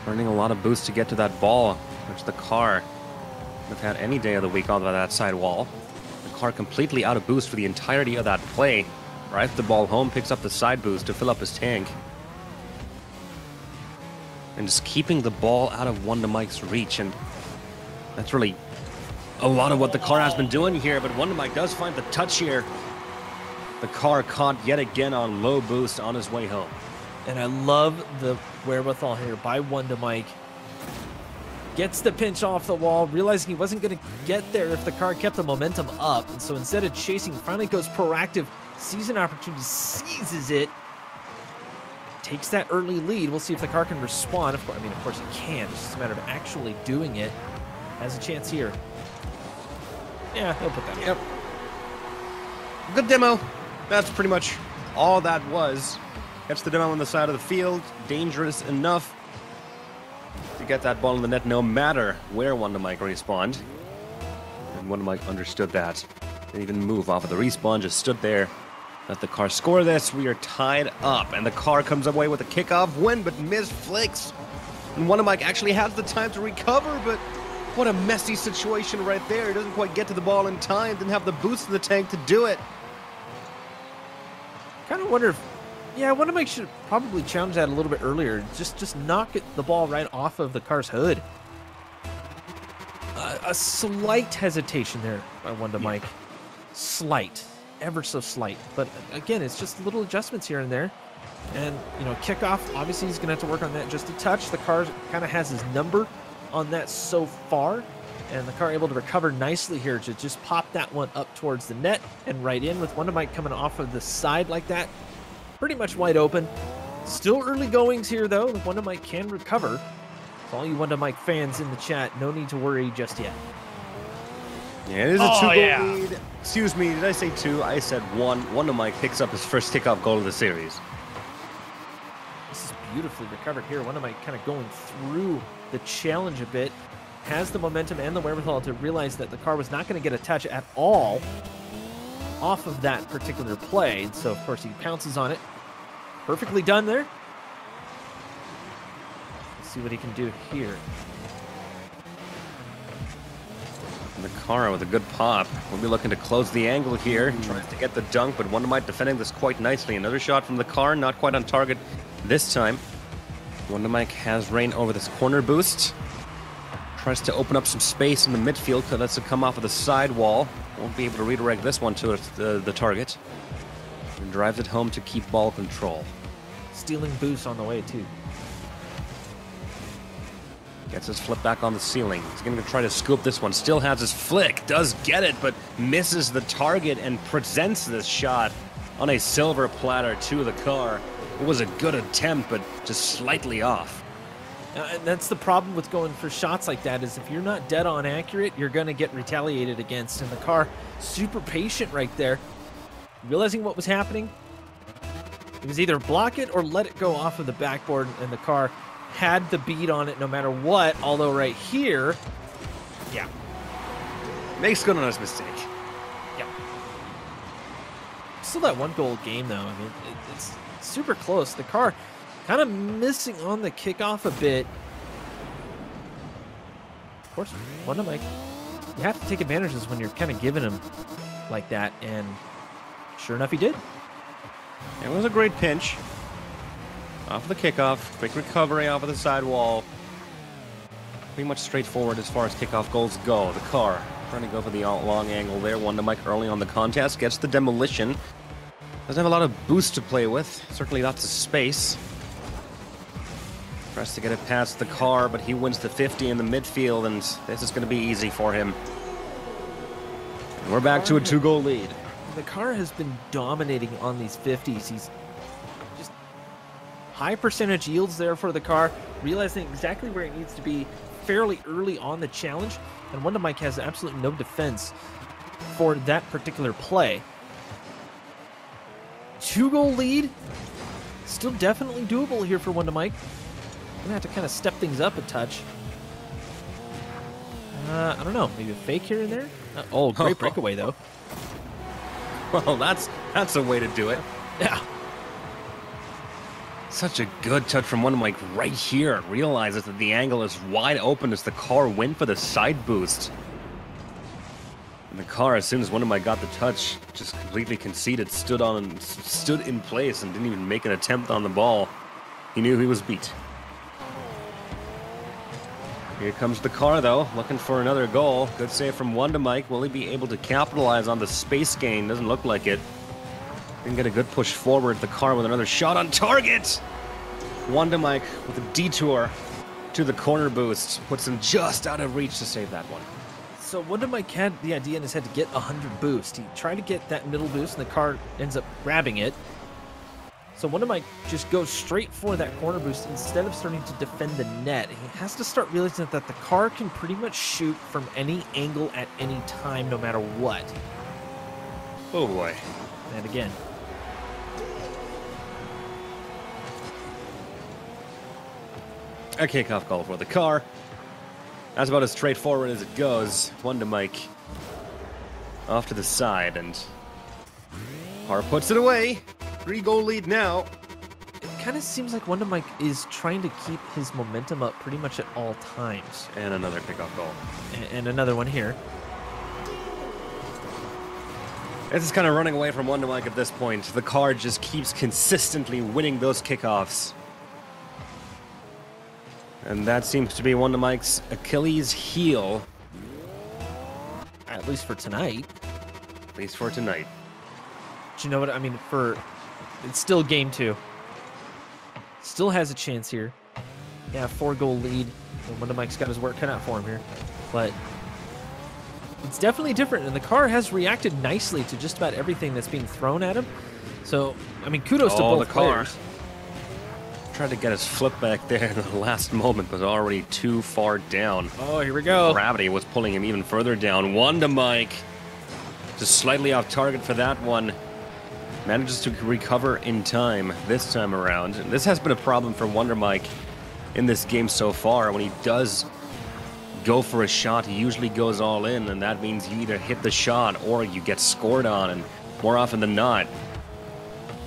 Burning a lot of boost to get to that ball, which the car would have had any day of the week on that side wall. The car completely out of boost for the entirety of that play. Drives the ball home, picks up the side boost to fill up his tank. And just keeping the ball out of Wonder Mike's reach, and that's really a lot of what the car has been doing here, but Wonder Mike does find the touch here. The car caught yet again on low boost on his way home. And I love the wherewithal here by Wonder Mike. Gets the pinch off the wall, realizing he wasn't going to get there if the car kept the momentum up. And so instead of chasing, finally goes proactive, sees an opportunity, seizes it, takes that early lead. We'll see if the car can respond. Of course it can. It's just a matter of actually doing it. Has a chance here. Yeah, he'll put that. Yep. Good demo. That's pretty much all that was. Gets the demo on the side of the field. Dangerous enough to get that ball in the net no matter where Wonder Mike respawned. And Wonder Mike understood that. Didn't even move off of the respawn, just stood there. Let the car score this. We are tied up, and the car comes away with a kickoff win, but missed flicks. And Wonder Mike actually has the time to recover, but what a messy situation right there. He doesn't quite get to the ball in time, didn't have the boost in the tank to do it. Kind of wonder if, yeah, Wonder Mike should probably challenge that a little bit earlier. Just knock the ball right off of the car's hood. A slight hesitation there by Wonder Mike. Slight. Ever so slight. But again, it's just little adjustments here and there. And, kickoff, obviously he's going to have to work on that just a touch. The car kind of has his number on that so far. And the car able to recover nicely here to just pop that one up towards the net and right in with Wonder Mike coming off of the side like that. Pretty much wide open. Still early goings here, though. Wonder Mike can recover. For all you Wonder Mike fans in the chat, no need to worry just yet. Yeah, it is a 2-goal lead. Excuse me, did I say 2? I said 1. Wonder Mike picks up his first kickoff goal of the series. This is beautifully recovered here. Wonder Mike kind of going through the challenge a bit. Has the momentum and the wherewithal to realize that the car was not going to get a touch at all off of that particular play. And so, of course, he pounces on it. Perfectly done there. Let's see what he can do here. The car with a good pop. We'll be looking to close the angle here. Tries to get the dunk, but Wondermite defending this quite nicely. Another shot from the car, not quite on target this time. Wondermite has reign over this corner boost. Tries to open up some space in the midfield, because lets it come off of the side wall. Won't be able to redirect this one to the target. And drives it home to keep ball control. Stealing boost on the way, too. Gets his flip back on the ceiling. He's going to try to scoop this one. Still has his flick. Does get it, but misses the target and presents this shot on a silver platter to the car. It was a good attempt, but just slightly off. And that's the problem with going for shots like that, is if you're not dead on accurate, you're going to get retaliated against. And the car, super patient right there. Realizing what was happening, it was either block it or let it go off of the backboard, and the car had the beat on it no matter what, although right here, yeah. Makes good on his mistake. Yeah. Still that one goal game, though. I mean, it's super close. The car kind of missing on the kickoff a bit. Of course, Wondermite, you have to take advantages when you're kind of giving him like that, and sure enough, he did. It was a great pinch. Off the kickoff, quick recovery off of the side wall. Pretty much straightforward as far as kickoff goals go. The car trying to go for the long angle there. Wondermite early on the contest, gets the demolition. Doesn't have a lot of boost to play with. Certainly lots of space. Tries to get it past the car, but he wins the 50 in the midfield, and this is going to be easy for him. And we're back to a 2-goal lead. The car has been dominating on these 50s. He's high percentage yields there for the car, realizing exactly where it needs to be fairly early on the challenge, and Wondermite has absolutely no defense for that particular play. 2-goal lead, still definitely doable here for Wondermite. Gonna have to kind of step things up a touch. I don't know, maybe a fake here and there? Oh, great breakaway though. Well, that's a way to do it. Yeah. Such a good touch from Wondermite right here. Realizes that the angle is wide open as the car went for the side boost. And the car, as soon as Wondermite got the touch, just completely conceded, stood in place, and didn't even make an attempt on the ball. He knew he was beat. Here comes the car, though, looking for another goal. Good save from Wondermite. Will he be able to capitalize on the space gain? Doesn't look like it. Didn't get a good push forward. The car with another shot on target. Wondermite with a detour to the corner boost. Puts him just out of reach to save that one. So Wondermite had the idea in his head to get 100 boost. He tried to get that middle boost, and the car ends up grabbing it. So Wondermite just goes straight for that corner boost instead of starting to defend the net. He has to start realizing that the car can pretty much shoot from any angle at any time, no matter what. Oh boy. And again. A kickoff goal for the car. That's about as straightforward as it goes. Wondermite off to the side, and car puts it away. 3-goal lead now. It kind of seems like Wondermite is trying to keep his momentum up pretty much at all times. And another kickoff goal. And another one here. This is kind of running away from Wondermite at this point. The car just keeps consistently winning those kickoffs. And that seems to be Wondermite's Achilles heel. At least for tonight. At least for tonight. But you know what? I mean, it's still game 2. Still has a chance here. Yeah, 4-goal lead. And Wondermite's got his work cut out for him here. But it's definitely different, and the car has reacted nicely to just about everything that's being thrown at him. So, I mean, kudos to both players. Tried to get his flip back there in the last moment, but already too far down. Oh, here we go. Gravity was pulling him even further down. Wondermite just slightly off target for that one. Manages to recover in time this time around. And this has been a problem for Wondermite in this game so far. When he does go for a shot, he usually goes all in, and that means you either hit the shot or you get scored on, and more often than not,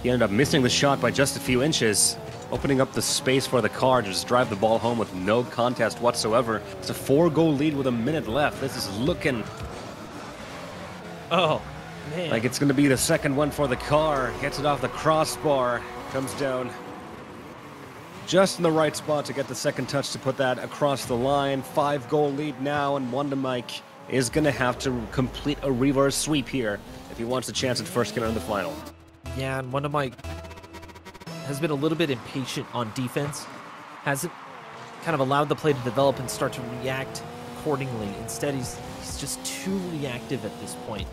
he ended up missing the shot by just a few inches, opening up the space for the car to just drive the ball home with no contest whatsoever. It's a 4-goal lead with a minute left. This is looking Oh, man. Like it's going to be the second one for the car. Gets it off the crossbar. Comes down just in the right spot to get the second touch to put that across the line. 5-goal lead now, and Wonder Mike is going to have to complete a reverse sweep here if he wants a chance at first killer in the final. Yeah, and Wonder Mike has been a little bit impatient on defense. Hasn't kind of allowed the play to develop and start to react accordingly. Instead, he's just too reactive at this point.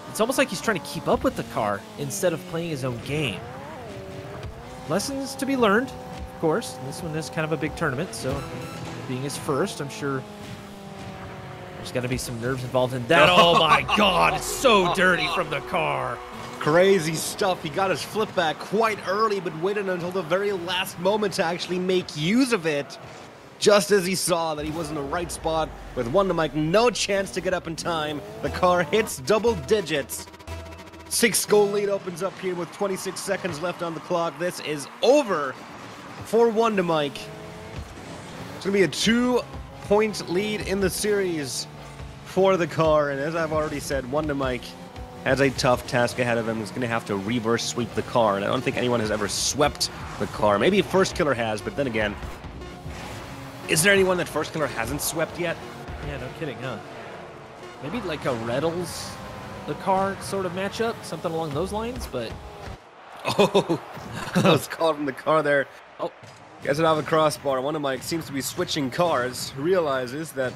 It's almost like he's trying to keep up with the car instead of playing his own game. Lessons to be learned, of course. This one is kind of a big tournament, so being his first, I'm sure there's got to be some nerves involved in that. Oh my God, it's so dirty from the car. Crazy stuff. He got his flip back quite early, but waited until the very last moment to actually make use of it. Just as he saw that he was in the right spot with Wonder Mike, no chance to get up in time. The car hits double digits. 6-goal lead opens up here with 26 seconds left on the clock. This is over for Wonder Mike. It's going to be a 2-point lead in the series for the car. And as I've already said, Wonder Mike has a tough task ahead of him. He's going to have to reverse sweep the car. And I don't think anyone has ever swept the car. Maybe First Killer has, but then again, is there anyone that First Killer hasn't swept yet? Yeah, no kidding, huh? Maybe like a Reddles the car sort of matchup, something along those lines, but... Oh, close call from the car there. Oh, gets it off the crossbar. Wonder Mike seems to be switching cars, realizes that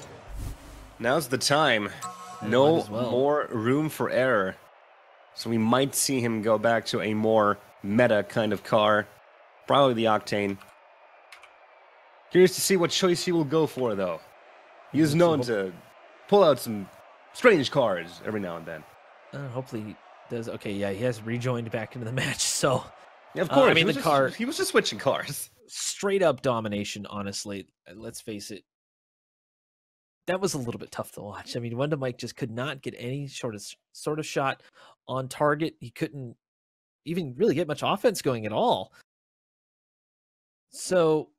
now's the time. No more room for error. So we might see him go back to a more meta kind of car. Probably the Octane. Curious to see what choice he will go for, though. He is known to pull out some strange cars every now and then. Hopefully he does. Okay, yeah, he has rejoined back into the match, so... Yeah, of course. I mean, he was just switching cars. Straight up domination, honestly. Let's face it. That was a little bit tough to watch. I mean, Wonder Mike just could not get any sort of shot on target. He couldn't even really get much offense going at all. So,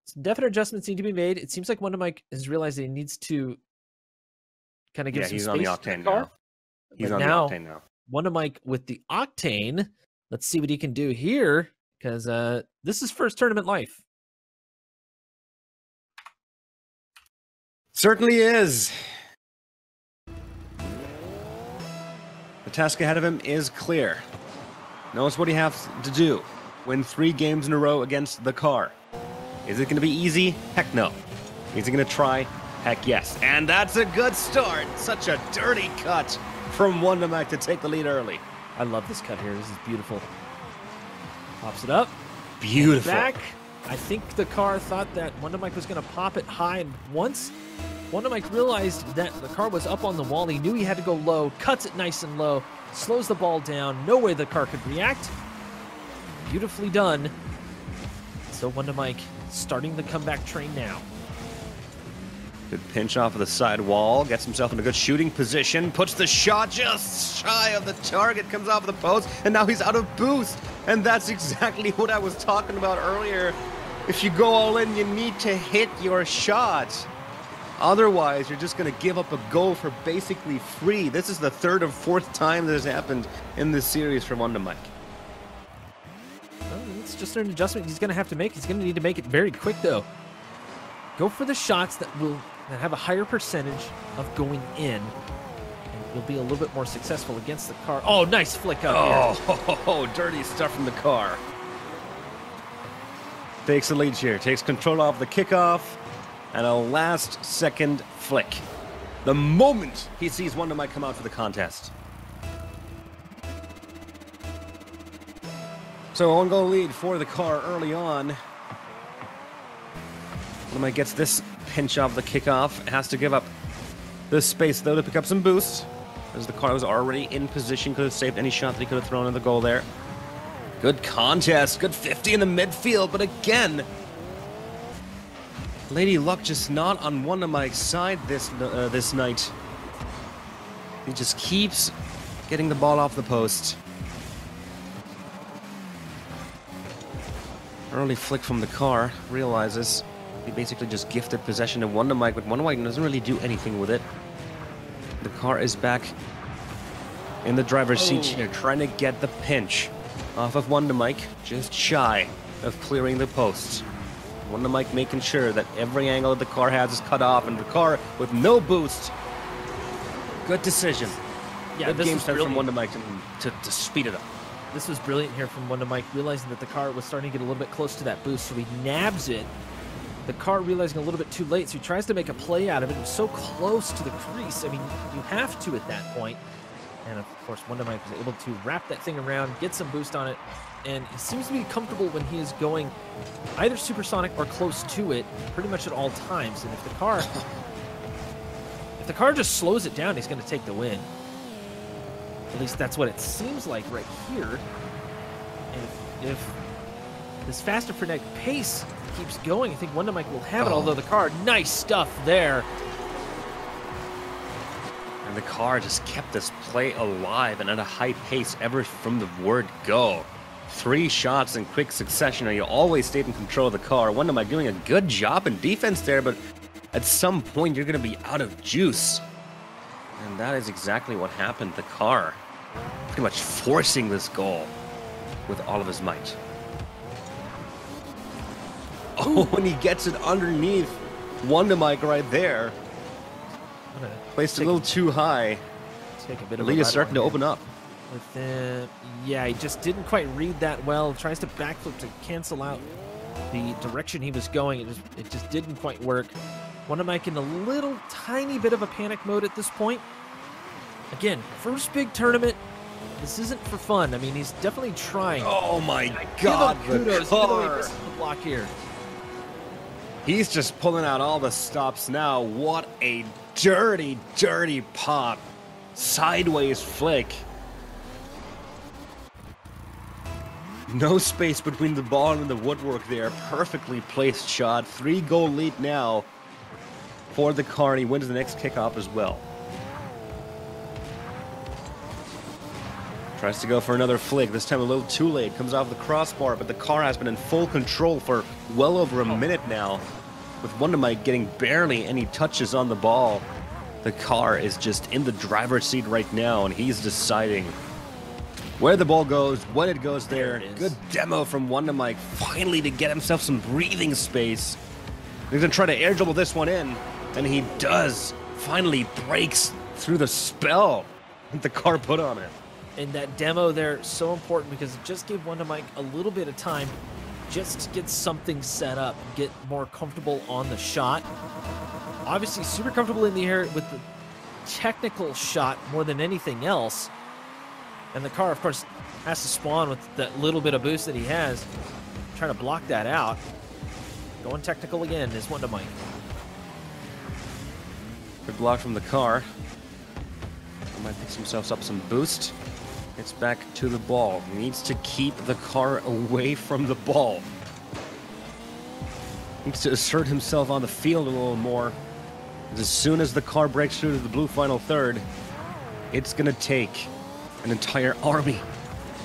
some definite adjustments need to be made. It seems like Wonder Mike has realized that he needs to kind of give some space on the Octane to the car. now. He's on the Octane now. Wonder Mike with the Octane. Let's see what he can do here, because this is first tournament life. Certainly is. The task ahead of him is clear. Knows what he has to do. Win 3 games in a row against the car. Is it going to be easy? Heck no. Is he going to try? Heck yes. And that's a good start. Such a dirty cut from Wonder Mike to take the lead early. I love this cut here. This is beautiful. Pops it up. Beautiful. Back. I think the car thought that Wonder Mike was going to pop it high, and once Wonder Mike realized that the car was up on the wall, he knew he had to go low, cuts it nice and low, slows the ball down. No way the car could react. Beautifully done. So Wonder Mike starting the comeback train now. Good pinch off of the side wall, gets himself in a good shooting position, puts the shot just shy of the target, comes off the post, and now he's out of boost. And that's exactly what I was talking about earlier. If you go all in, you need to hit your shot. Otherwise, you're just going to give up a goal for basically free. This is the 3rd or 4th time this has happened in this series for Wonder Mike. Well, it's just an adjustment he's going to have to make. He's going to need to make it very quick, though. Go for the shots that have a higher percentage of going in, and you'll be a little bit more successful against the car. Oh, nice flick up here. Dirty stuff from the car. Takes the lead here, takes control off the kickoff, and a last-second flick. The moment he sees Wonder Mike come out for the contest. So, 1-goal lead for the car early on. Wonder Mike gets this pinch off the kickoff. Has to give up the space, though, to pick up some boost, as the car was already in position. Could have saved any shot that he could have thrown in the goal there. Good contest. Good 50 in the midfield. But again, Lady Luck just not on Wonder Mike's side this night. He just keeps getting the ball off the post. Early flick from the car. Realizes he basically just gifted possession to Wonder Mike, but Wonder Mike doesn't really do anything with it. The car is back in the driver's seat here, trying to get the pinch off of Wonder Mike, just shy of clearing the posts. Wonder Mike making sure that every angle that the car has is cut off, and the car with no boost. Good decision. Yeah, good game start from Wonder Mike to speed it up. This was brilliant here from Wonder Mike, realizing that the car was starting to get a little bit close to that boost, so he nabs it. The car realizing a little bit too late, so he tries to make a play out of it. It was so close to the crease. I mean, you have to at that point. And of course, Wonder Mike was able to wrap that thing around, get some boost on it, and he seems to be comfortable when he is going either supersonic or close to it, pretty much at all times. And if the car just slows it down, he's going to take the win. At least that's what it seems like right here. And if this faster frenetic pace keeps going, I think Wonder Mike will have it, although the car, nice stuff there. And the car just kept this play alive and at a high pace ever from the word go. 3 shots in quick succession, and you always stayed in control of the car. Wonder Mike doing a good job in defense there, but at some point you're going to be out of juice. And that is exactly what happened. The car pretty much forcing this goal with all of his might. Oh, and he gets it underneath Wonder Mike right there. Placed a little too high. Take a bit the of lead is starting to open up. Yeah, he just didn't quite read that well. Tries to backflip to cancel out the direction he was going. It just didn't quite work. Wonder Mike in a little tiny bit of a panic mode at this point. Again, first big tournament. This isn't for fun. I mean, he's definitely trying. Oh my God, kudos, even though he misses the block here. He's just pulling out all the stops now. What a dirty, dirty pop. Sideways flick. No space between the ball and the woodwork there. Perfectly placed shot. 3-goal lead now for the car, and he wins the next kickoff as well. Tries to go for another flick, this time a little too late. Comes off the crossbar, but the car has been in full control for well over a minute now. With Wonder Mike getting barely any touches on the ball. The car is just in the driver's seat right now, and he's deciding where the ball goes, when it goes there. Good demo from Wonder Mike, finally to get himself some breathing space. He's going to try to air dribble this one in, and he does. Finally breaks through the spell that the car put on it. And that demo there, so important because it just gave Wonder Mike a little bit of time just to get something set up, get more comfortable on the shot. Obviously super comfortable in the air with the technical shot more than anything else. And the car, of course, has to spawn with that little bit of boost that he has. Trying to block that out. Going technical again is Wonder Mike. Good block from the car. Wonder Mike picks himself up some boost. Gets back to the ball. He needs to keep the car away from the ball. Needs to assert himself on the field a little more. As soon as the car breaks through to the blue final third, it's going to take an entire army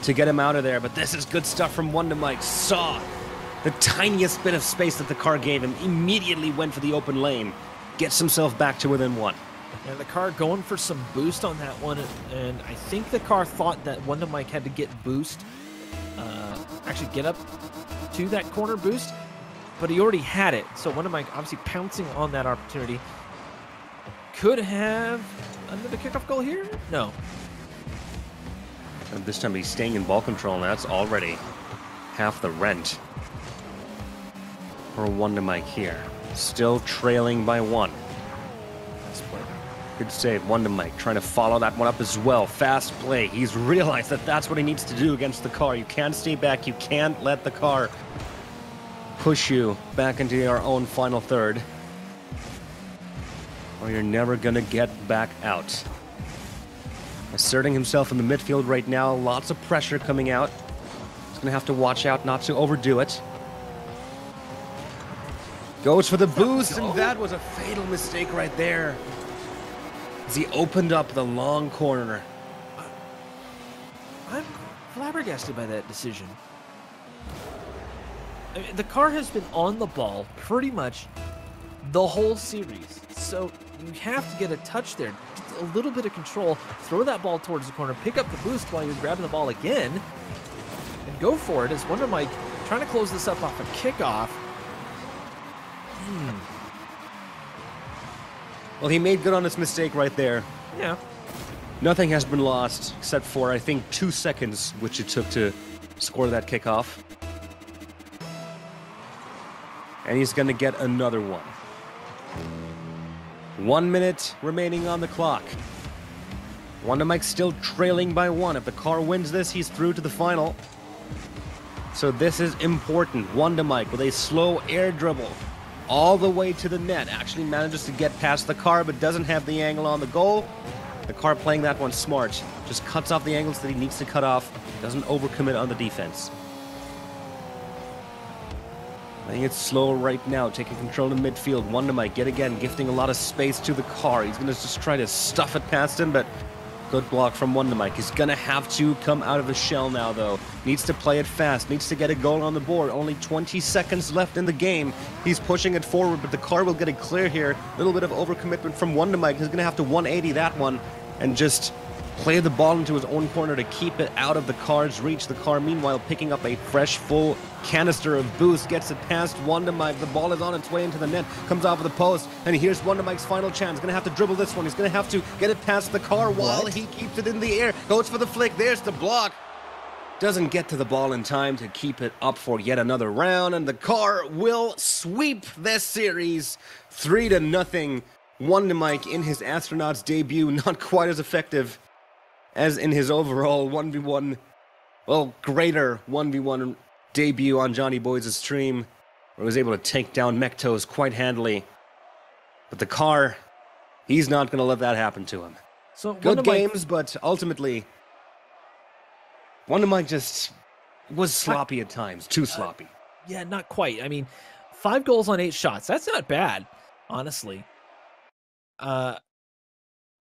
to get him out of there. But this is good stuff from Wonder Mike. Saw the tiniest bit of space that the car gave him. Immediately went for the open lane. Gets himself back to within 1. And the car going for some boost on that one, and I think the car thought that Wonder Mike had to get boost, actually get up to that corner boost, but he already had it. So Wonder Mike obviously pouncing on that opportunity. Could have another kickoff goal here? No. And this time he's staying in ball control, and that's already half the rent for Wonder Mike here. Still trailing by 1. Good save, Wonder Mike trying to follow that one up as well. Fast play. He's realized that that's what he needs to do against the car. You can't stay back. You can't let the car push you back into your own final third, or you're never going to get back out. Asserting himself in the midfield right now. Lots of pressure coming out. He's going to have to watch out not to overdo it. Goes for the boost, and that was a fatal mistake right there. As he opened up the long corner. I'm flabbergasted by that decision. I mean, the car has been on the ball pretty much the whole series, so you have to get a touch there. a little bit of control, throw that ball towards the corner, pick up the boost while you're grabbing the ball again, and go for it. As Wonder Mike trying to close this up off a kickoff. Well, he made good on his mistake right there. Yeah. Nothing has been lost except for, I think, 2 seconds, which it took to score that kickoff. And he's going to get another one. 1 minute remaining on the clock. Wonder Mike's still trailing by 1. If the car wins this, he's through to the final. So this is important. Wonder Mike with a slow air dribble all the way to the net. Actually manages to get past the car, but doesn't have the angle on the goal. The car playing that one smart. Just cuts off the angles that he needs to cut off. Doesn't overcommit on the defense. I think it's slow right now, taking control in midfield. Wonder Mike, yet again, gifting a lot of space to the car. He's going to just try to stuff it past him, but good block from Wonder Mike. He's going to have to come out of his shell now, though. Needs to play it fast. Needs to get a goal on the board. Only 20 seconds left in the game. He's pushing it forward, but the car will get it clear here. A little bit of overcommitment from Wonder Mike. He's going to have to 180 that one and just play the ball into his own corner to keep it out of the car's reach. The car, meanwhile, picking up a fresh, full canister of boost, gets it past Wonder Mike. The ball is on its way into the net, comes off of the post, and here's Wonder Mike's final chance. Going to have to dribble this one. He's going to have to get it past the car while he keeps it in the air. Goes for the flick. There's the block. Doesn't get to the ball in time to keep it up for yet another round, and the car will sweep this series 3-0. Wonder Mike in his Astronauts debut, not quite as effective as in his overall 1v1, well, greater 1v1 debut on Johnny Boys' stream, where he was able to take down Mektos quite handily. But the car, he's not going to let that happen to him. So good games, but ultimately, Wonder Mike just was sloppy at times, too sloppy. Yeah, not quite. I mean, 5 goals on 8 shots. That's not bad, honestly.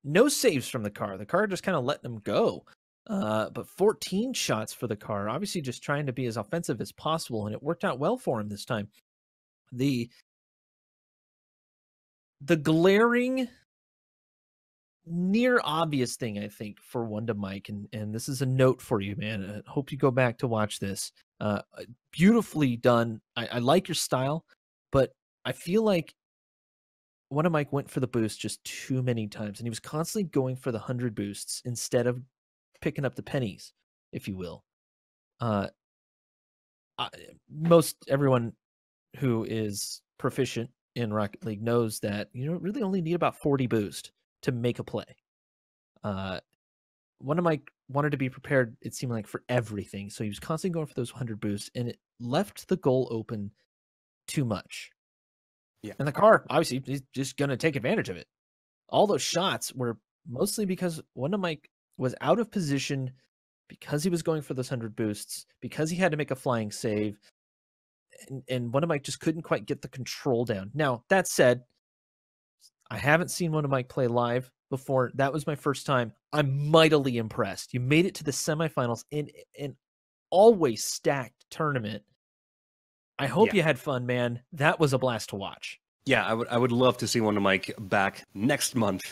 No saves from the car. The car just kind of letting him go. But 14 shots for the car. Obviously just trying to be as offensive as possible, and it worked out well for him this time. The glaring, near obvious thing, I think, for Wonder Mike, and this is a note for you, man. I hope you go back to watch this. Beautifully done. I like your style, but I feel like Wonder Mike went for the boost just too many times, and he was constantly going for the 100 boosts instead of picking up the pennies, if you will. Most everyone who is proficient in Rocket League knows that you really only need about 40 boost to make a play. Wonder Mike wanted to be prepared, it seemed like, for everything, so he was constantly going for those 100 boosts, and it left the goal open too much. Yeah. And the car, obviously, he's just going to take advantage of it. All those shots were mostly because Wonder Mike was out of position, because he was going for those 100 boosts, because he had to make a flying save, and Wonder Mike just couldn't quite get the control down. Now, that said, I haven't seen Wonder Mike play live before. That was my first time. I'm mightily impressed. You made it to the semifinals in an always stacked tournament. I hope you had fun, man. That was a blast to watch. Yeah, I would love to see Wonder Mike back next month.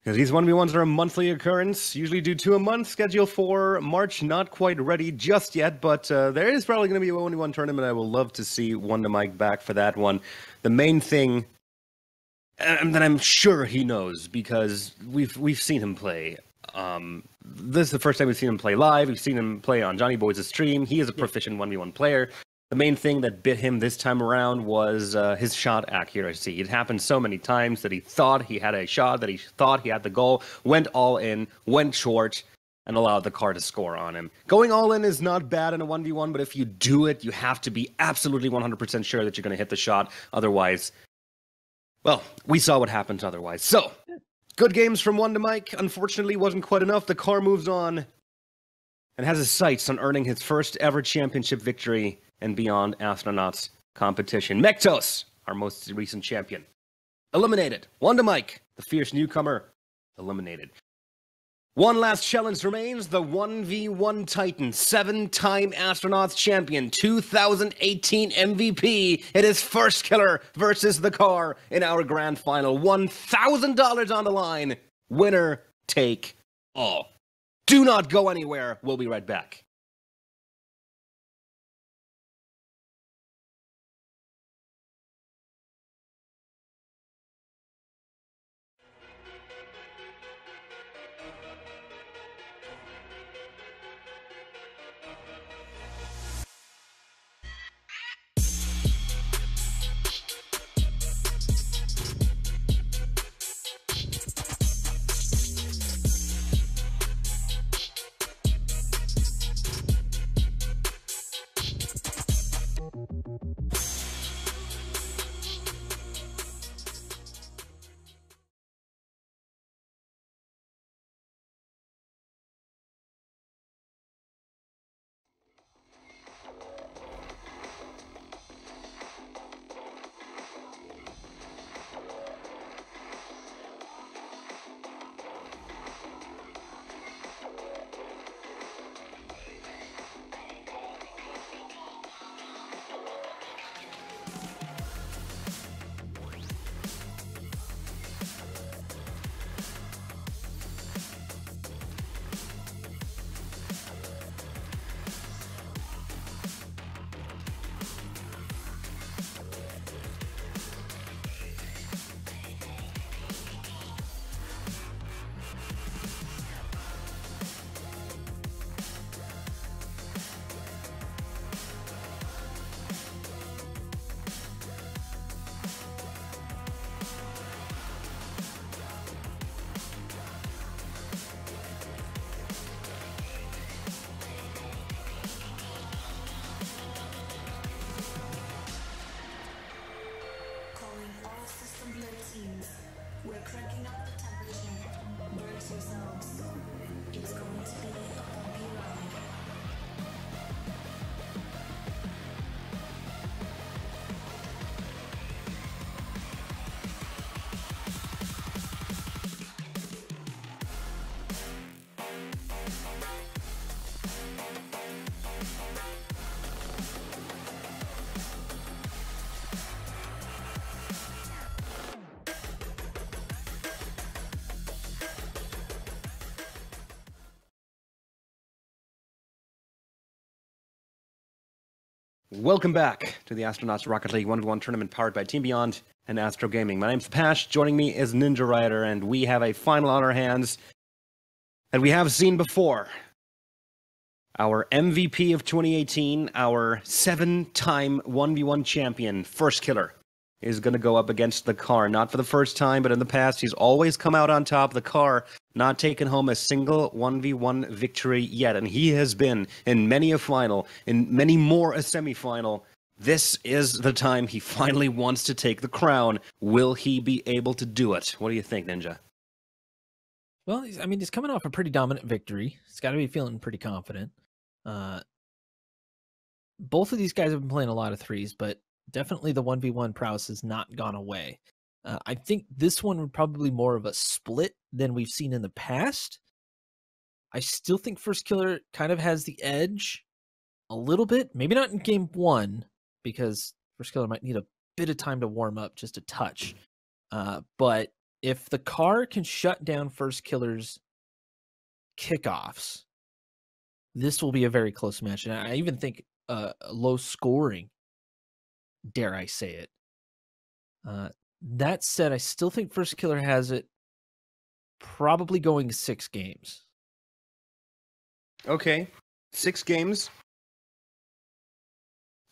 Because these 1v1s are a monthly occurrence, usually do 2 a month. Schedule for March, not quite ready just yet, but there is probably going to be a 1v1 tournament. I will love to see Wonder Mike back for that one. The main thing, and that I'm sure he knows, because we've seen him play. This is the first time we've seen him play live. We've seen him play on Johnny Boys' stream. He is a proficient 1v1 player. The main thing that bit him this time around was his shot accuracy. It happened so many times that he thought he had a shot, that he thought he had the goal, went all in, went short, and allowed the car to score on him. Going all in is not bad in a 1v1, but if you do it, you have to be absolutely 100% sure that you're going to hit the shot. Otherwise, well, we saw what happens otherwise. So, good games from Wonder Mike. Unfortunately, wasn't quite enough. The car moves on and has his sights on earning his first ever championship victory and beyond Astronauts competition. Mektos, our most recent champion, eliminated. Wonder Mike, the fierce newcomer, eliminated. One last challenge remains, the 1v1 Titan, 7-time Astronauts champion, 2018 MVP. It is First Killer versus the car in our grand final. $1,000 on the line. Winner take all. Do not go anywhere. We'll be right back. We're cranking up the temperature. Brace yourselves. It's going to be a bumpy ride. Welcome back to the Astronauts Rocket League 1v1 tournament powered by Team Beyond and ASTRO Gaming. My name's Pash, joining me is Ninja Rider, and we have a final on our hands that we have seen before. Our MVP of 2018, our 7-time 1v1 champion, First Killer, is going to go up against the car. Not for the first time, but in the past, he's always come out on top. The car not taken home a single 1v1 victory yet, and he has been in many a final, in many more a semifinal. This is the time he finally wants to take the crown. Will he be able to do it? What do you think, Ninja? Well, he's coming off a pretty dominant victory. He's got to be feeling pretty confident. Both of these guys have been playing a lot of threes, but definitely the 1v1 prowess has not gone away. I think this one would probably more of a split than we've seen in the past. I still think First Killer kind of has the edge a little bit. Maybe not in game one, because First Killer might need a bit of time to warm up, just a touch. But if the car can shut down First Killer's kickoffs, this will be a very close match. And I even think low scoring, dare I say it. That said, I still think First Killer has it probably going 6 games. Okay, 6 games.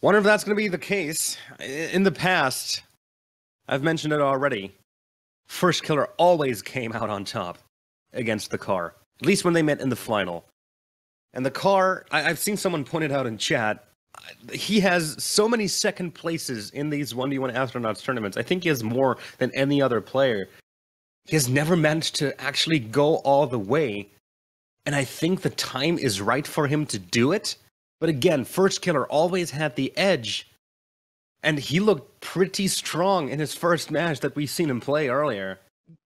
Wonder if that's going to be the case. In the past, I've mentioned it already, First Killer always came out on top against the car, at least when they met in the final. And the car, I've seen someone point it out in chat, he has so many second places in these 1v1 Astronauts tournaments. I think he has more than any other player. He has never managed to actually go all the way. And I think the time is right for him to do it. But again, First Killer always had the edge. And he looked pretty strong in his first match that we've seen him play earlier.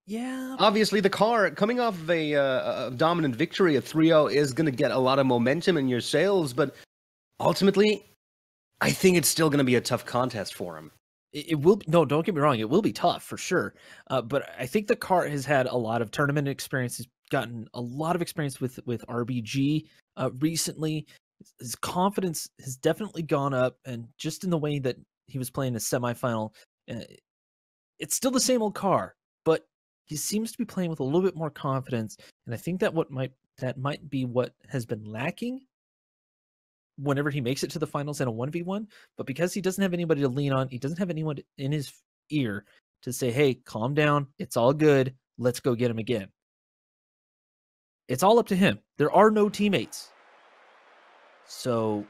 Yeah. Obviously, the car coming off of a dominant victory at 3-0 is going to get a lot of momentum in your sales, but ultimately, I think it's still going to be a tough contest for him. It will. No, don't get me wrong. It will be tough for sure. But I think the car has had a lot of tournament experience. He's gotten a lot of experience with RBG recently. His confidence has definitely gone up, and just in the way that he was playing a semifinal, it's still the same old car, but he seems to be playing with a little bit more confidence. And I think that might be what has been lacking whenever he makes it to the finals in a 1v1, but because he doesn't have anybody to lean on, he doesn't have anyone in his ear to say, hey, calm down, it's all good, let's go get him again. It's all up to him. There are no teammates. So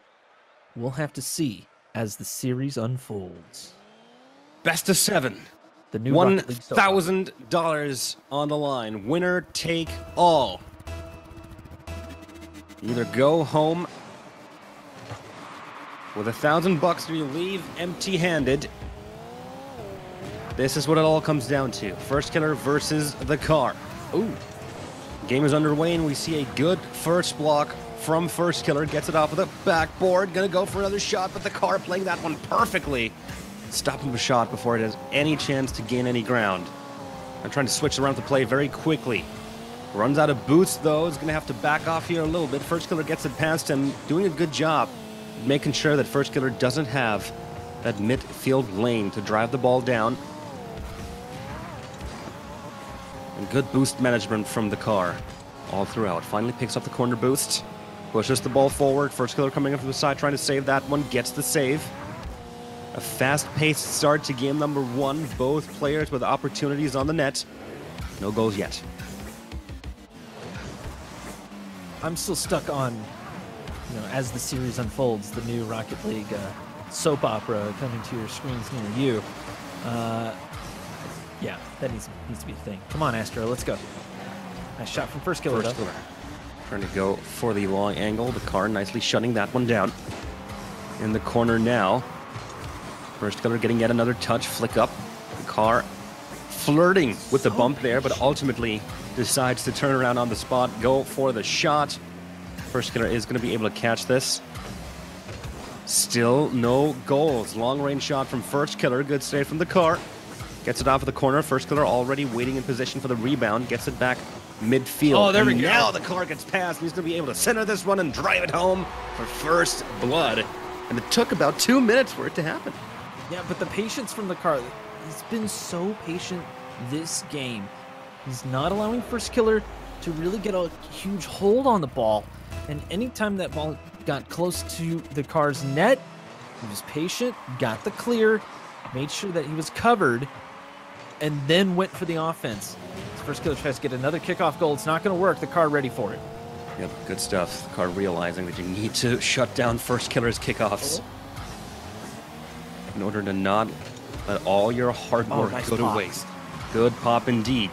we'll have to see as the series unfolds. Best of 7. The new $1,000 on the line. Winner take all. Either go home with $1,000 or you leave empty-handed. This is what it all comes down to. First killer versus the car. Ooh. Game is underway and we see a good first block from first killer. Gets it off of the backboard. Gonna go for another shot, but the car playing that one perfectly. Stopping the shot before it has any chance to gain any ground. I'm trying to switch around the play very quickly. Runs out of boost though. Is gonna have to back off here a little bit. First killer gets it past him. Doing a good job making sure that first killer doesn't have that midfield lane to drive the ball down. And good boost management from the car all throughout. Finally picks up the corner boost. Pushes the ball forward. First killer coming up from the side trying to save that one. Gets the save. A fast-paced start to game number 1. Both players with opportunities on the net. No goals yet. I'm still stuck on, as the series unfolds, the new Rocket League soap opera coming to your screens near you. Yeah, that needs to be a thing. Come on, Astro, let's go. Nice shot from first killer, though. Trying to go for the long angle. The car nicely shutting that one down. In the corner now. First killer getting yet another touch. Flick up. The car flirting with the bump there, but ultimately decides to turn around on the spot, go for the shot. First killer is going to be able to catch this. Still no goals. Long range shot from first killer. Good save from the car. Gets it off of the corner. First killer already waiting in position for the rebound. Gets it back midfield. Oh, there we go. Now the car gets past. He's going to be able to center this one and drive it home for first blood. And it took about 2 minutes for it to happen. Yeah, but the patience from the car, he's been so patient this game. He's not allowing first killer to really get a huge hold on the ball. And anytime that ball got close to the car's net, he was patient, got the clear, made sure that he was covered, and then went for the offense. First killer tries to get another kickoff goal. It's not going to work. The car ready for it. Yep, good stuff. The car realizing that you need to shut down first killer's kickoffs in order to not let all your hard work nice go to pop. waste. Good pop indeed.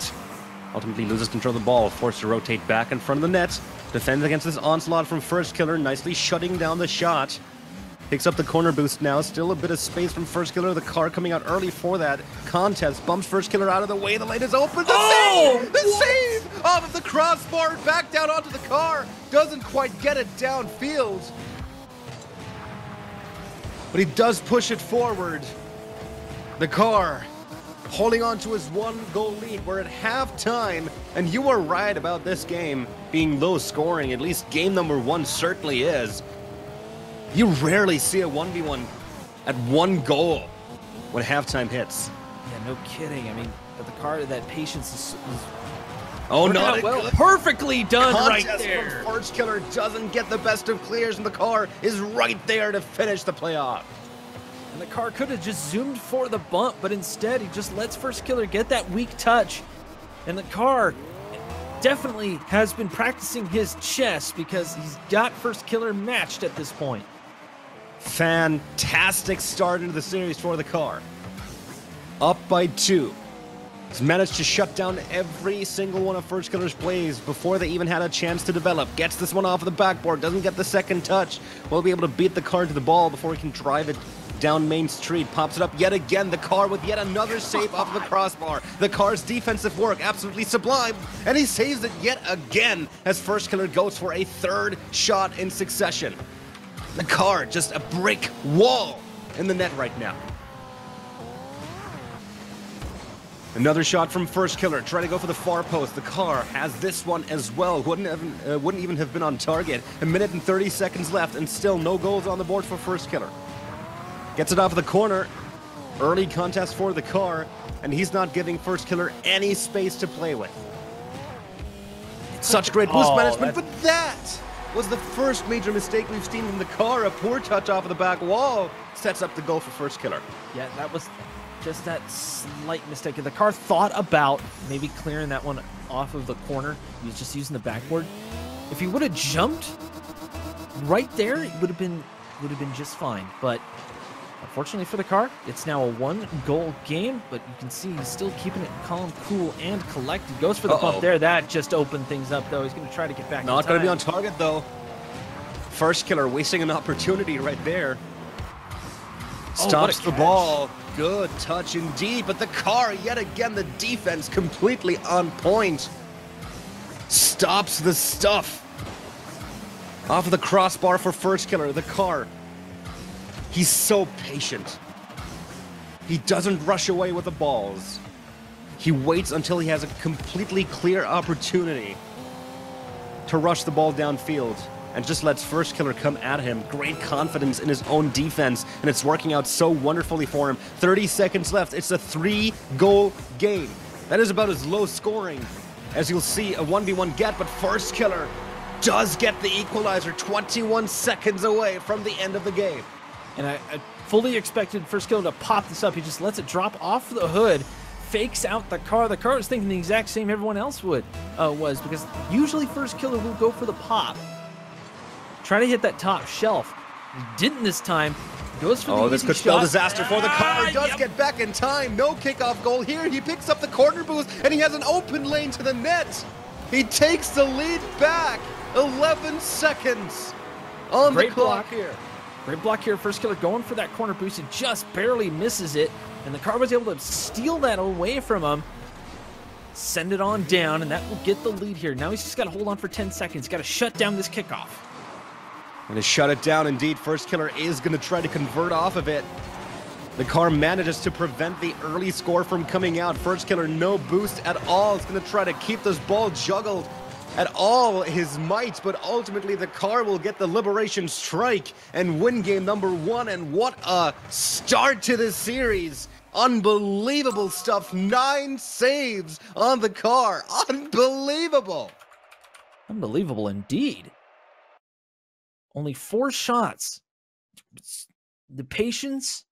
Ultimately loses control of the ball, forced to rotate back in front of the net. Defends against this onslaught from first killer, nicely shutting down the shot. Picks up the corner boost now. Still a bit of space from first killer. The car coming out early for that contest. Bumps first killer out of the way. The lane is open. The save off of the crossbar. Back down onto the car. Doesn't quite get it downfield. But he does push it forward. The car holding on to his 1-goal lead. We're at halftime. And you are right about this game being low scoring. At least game number 1 certainly is. You rarely see a 1v1 at 1 goal when halftime hits. Yeah, no kidding. I mean, but the car, that patience is oh, not well. Perfectly done right there. From first killer doesn't get the best of clears, and the car is right there to finish the playoff. And the car could have just zoomed for the bump, but instead he just lets first killer get that weak touch. And the car definitely has been practicing his chess because he's got first killer matched at this point. Fantastic start into the series for the car. Up by 2. He's managed to shut down every single one of first killer's plays before they even had a chance to develop. Gets this one off of the backboard, doesn't get the second touch. Will be able to beat the car to the ball before he can drive it down Main Street, pops it up yet again. The car with yet another save off the crossbar. The car's defensive work, absolutely sublime, and he saves it yet again as First Killer goes for a third shot in succession. The car just a brick wall in the net right now. Another shot from First Killer, trying to go for the far post. The car has this one as well. Wouldn't even have been on target. A minute and 30 seconds left, and still no goals on the board for First Killer. Gets it off of the corner. Early contest for the car, and he's not giving First Killer any space to play with. Such great boost management, but that was the first major mistake we've seen from the car. A poor touch off of the back wall sets up the goal for First Killer. Yeah, that was just that slight mistake. The car thought about maybe clearing that one off of the corner. He was just using the backboard. If he would have jumped right there, it would have been just fine. But unfortunately for the car, it's now a 1-goal game. But you can see he's still keeping it calm, cool, and collected. Goes for the bump there. That just opened things up, though. He's going to try to get back. Not going to be on target, though. First Killer wasting an opportunity right there. Stops the ball. Good touch indeed, but the car, yet again, the defense completely on point. Stops the stuff. Off of the crossbar for First Killer, the car. He's so patient. He doesn't rush away with the balls. He waits until he has a completely clear opportunity to rush the ball downfield, and just lets First Killer come at him. Great confidence in his own defense, and it's working out so wonderfully for him. 30 seconds left. It's a 3-goal game. That is about as low scoring as you'll see a 1v1 get, but First Killer does get the equalizer 21 seconds away from the end of the game. And I fully expected First Killer to pop this up. He just lets it drop off the hood, fakes out the car. The car was thinking the exact same everyone else was, because usually First Killer will go for the pop. Try to hit that top shelf. He didn't this time. Goes for the easy this could shot. spell disaster for the car. He does get back in time. No kickoff goal here. He picks up the corner boost, and he has an open lane to the net. He takes the lead back. 11 seconds on the clock here. Great block here. First Killer going for that corner boost. He just barely misses it, and the car was able to steal that away from him. Send it on down, and that will get the lead here. Now he's just got to hold on for 10 seconds. Got to shut down this kickoff. And to shut it down, indeed, First Killer is going to try to convert off of it. The car manages to prevent the early score from coming out. First Killer, no boost at all. It's going to try to keep this ball juggled at all his might, but ultimately the car will get the liberation strike and win game number 1. And what a start to this series. Unbelievable stuff. 9 saves on the car. Unbelievable. Unbelievable indeed. Only 4 shots. The patience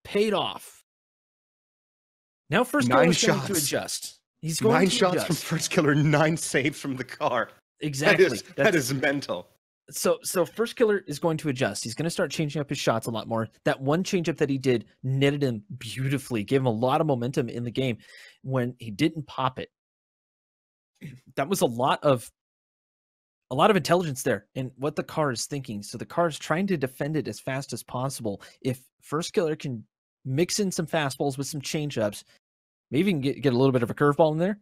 paid off. Now First Killer is going to adjust. He's going 9 to shots adjust. from First Killer, 9 saves from the car. Exactly. That is mental. So First Killer is going to adjust. He's going to start changing up his shots a lot more. That one changeup that he did netted him beautifully, gave him a lot of momentum in the game when he didn't pop it. That was a lot of intelligence there in what the car is thinking. So the car is trying to defend it as fast as possible. If First Killer can mix in some fastballs with some changeups, maybe even get a little bit of a curveball in there.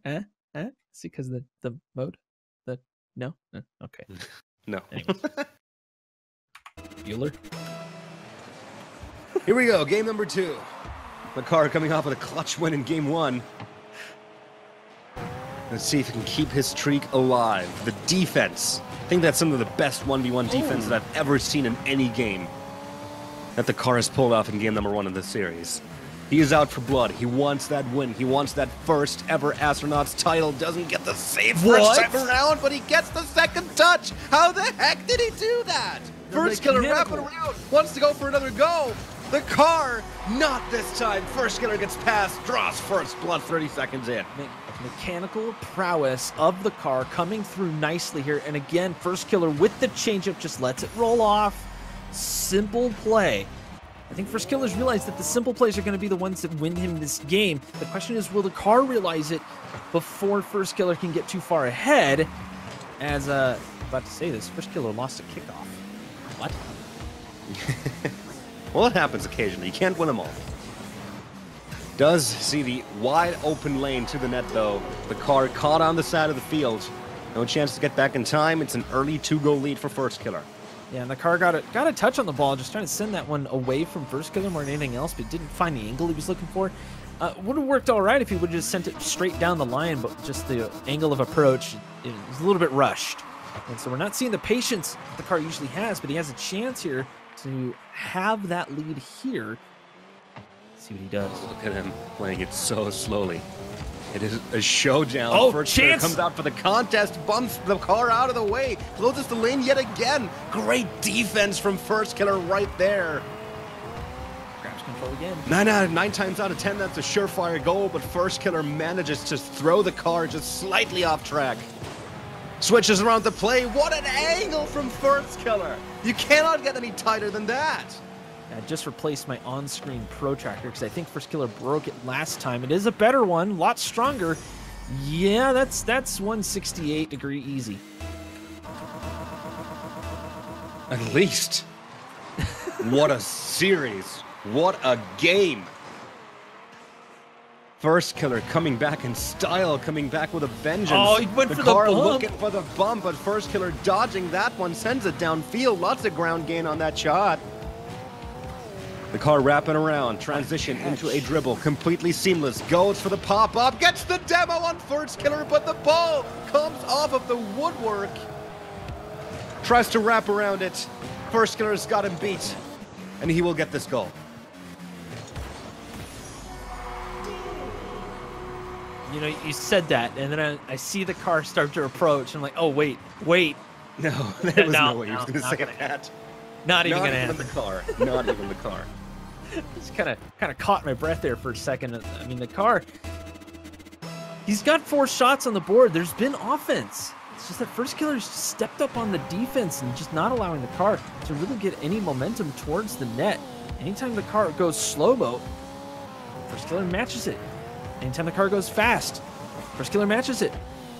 See, because of the mode? No? Okay. No. Bueller? Here we go, game number 2. The car coming off with a clutch win in game 1. Let's see if he can keep his streak alive. The defense. I think that's some of the best 1v1 defense that I've ever seen in any game that the car has pulled off in game number 1 of this series. He is out for blood. He wants that win. He wants that first ever Astronauts title. Doesn't get the save first time around, but he gets the second touch. How the heck did he do that? First Killer wrapping around. Wants to go for another go. The car, not this time. First Killer gets past, draws first blood 30 seconds in. Mechanical prowess of the car coming through nicely here. And again, First Killer with the changeup just lets it roll off. Simple play. I think First Killer's realized that the simple plays are going to be the ones that win him this game. The question is, will the car realize it before First Killer can get too far ahead? As, about to say this, First Killer lost a kickoff. What? Well, it happens occasionally. You can't win them all. Does see the wide open lane to the net, though. The car caught on the side of the field. No chance to get back in time. It's an early 2-goal lead for First Killer. Yeah, and the car got a touch on the ball, just trying to send that one away from First Killer more than anything else, but didn't find the angle he was looking for. Would have worked all right if he would have just sent it straight down the line, but just the angle of approach, it was a little bit rushed. And so we're not seeing the patience the car usually has, but he has a chance here to have that lead here. See what he does. Look at him playing it so slowly. It is a showdown. Oh, First chance! comes out for the contest, bumps the car out of the way, closes the lane yet again. Great defense from First Killer right there. Grabs control again. 9 times out of 10, that's a surefire goal, but First Killer manages to throw the car just slightly off track. Switches around the play. What an angle from First Killer! You cannot get any tighter than that. I just replaced my on-screen protractor because I think First Killer broke it last time. It is a better one, a lot stronger. Yeah, that's 168 degree easy. At least. What a series. What a game. First Killer coming back in style, coming back with a vengeance. Oh, he went for the car bump. looking for the bump, but First Killer dodging that one, sends it downfield. Lots of ground gain on that shot. The car wrapping around, transition into a dribble, completely seamless, goes for the pop-up, gets the demo on First Killer, but the ball comes off of the woodwork. Tries to wrap around it. First Killer's got him beat, and he will get this goal. You know, you said that, and then I see the car start to approach. I'm like, oh, wait. No, there was no way he was going to not say gonna that. Not even going to Not even happen. the car. Not even the car. Just kind of caught my breath there for a second. I mean, the car, he's got 4 shots on the board. There's been offense. It's just that First Killer's just stepped up on the defense and just not allowing the car to really get any momentum towards the net. Anytime the car goes slow-mo, First Killer matches it. Anytime the car goes fast, First Killer matches it.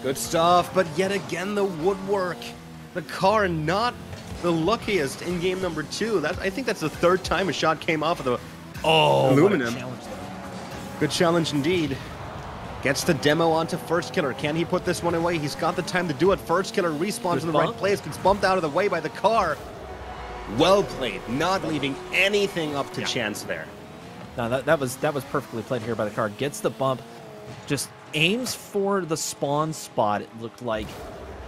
Good stuff, but yet again the woodwork. The car not the luckiest in game number 2. I think that's the 3rd time a shot came off of the aluminum. What a challenge, though. Good challenge indeed. Gets the demo onto First Killer. Can he put this one away? He's got the time to do it. First Killer respawns in the right place, gets bumped out of the way by the car. Well played, not leaving anything up to chance there. No, that was perfectly played here by the car. Gets the bump, just aims for the spawn spot, it looked like,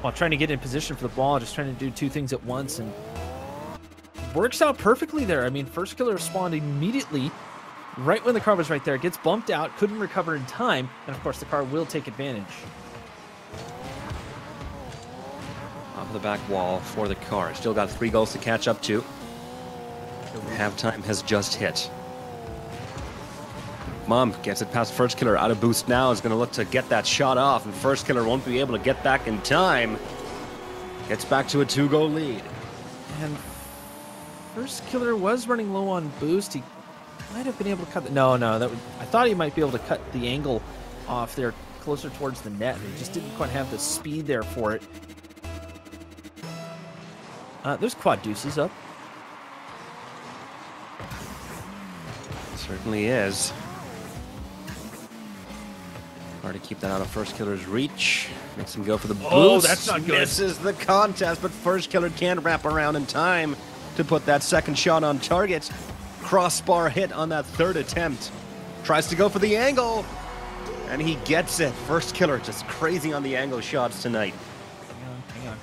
while trying to get in position for the ball, just trying to do 2 things at once, and works out perfectly there. I mean, First Killer spawned immediately, right when the car was right there, gets bumped out, couldn't recover in time, and of course the car will take advantage. Off of the back wall for the car. Still got 3 goals to catch up to. Halftime has just hit. Mom gets it past First Killer, out of boost now, is going to look to get that shot off, and First Killer won't be able to get back in time. Gets back to a 2-goal lead. And First Killer was running low on boost. He might have been able to cut the... No, I thought he might be able to cut the angle off there closer towards the net. He just didn't quite have the speed there for it. There's quad deuces up. Certainly is. Hard to keep that out of First Killer's reach. Makes him go for the boost. Oh, that's not good. Misses the contest, but First Killer can't wrap around in time to put that second shot on target. Crossbar hit on that 3rd attempt. Tries to go for the angle, and he gets it. First Killer just crazy on the angle shots tonight. Hang on.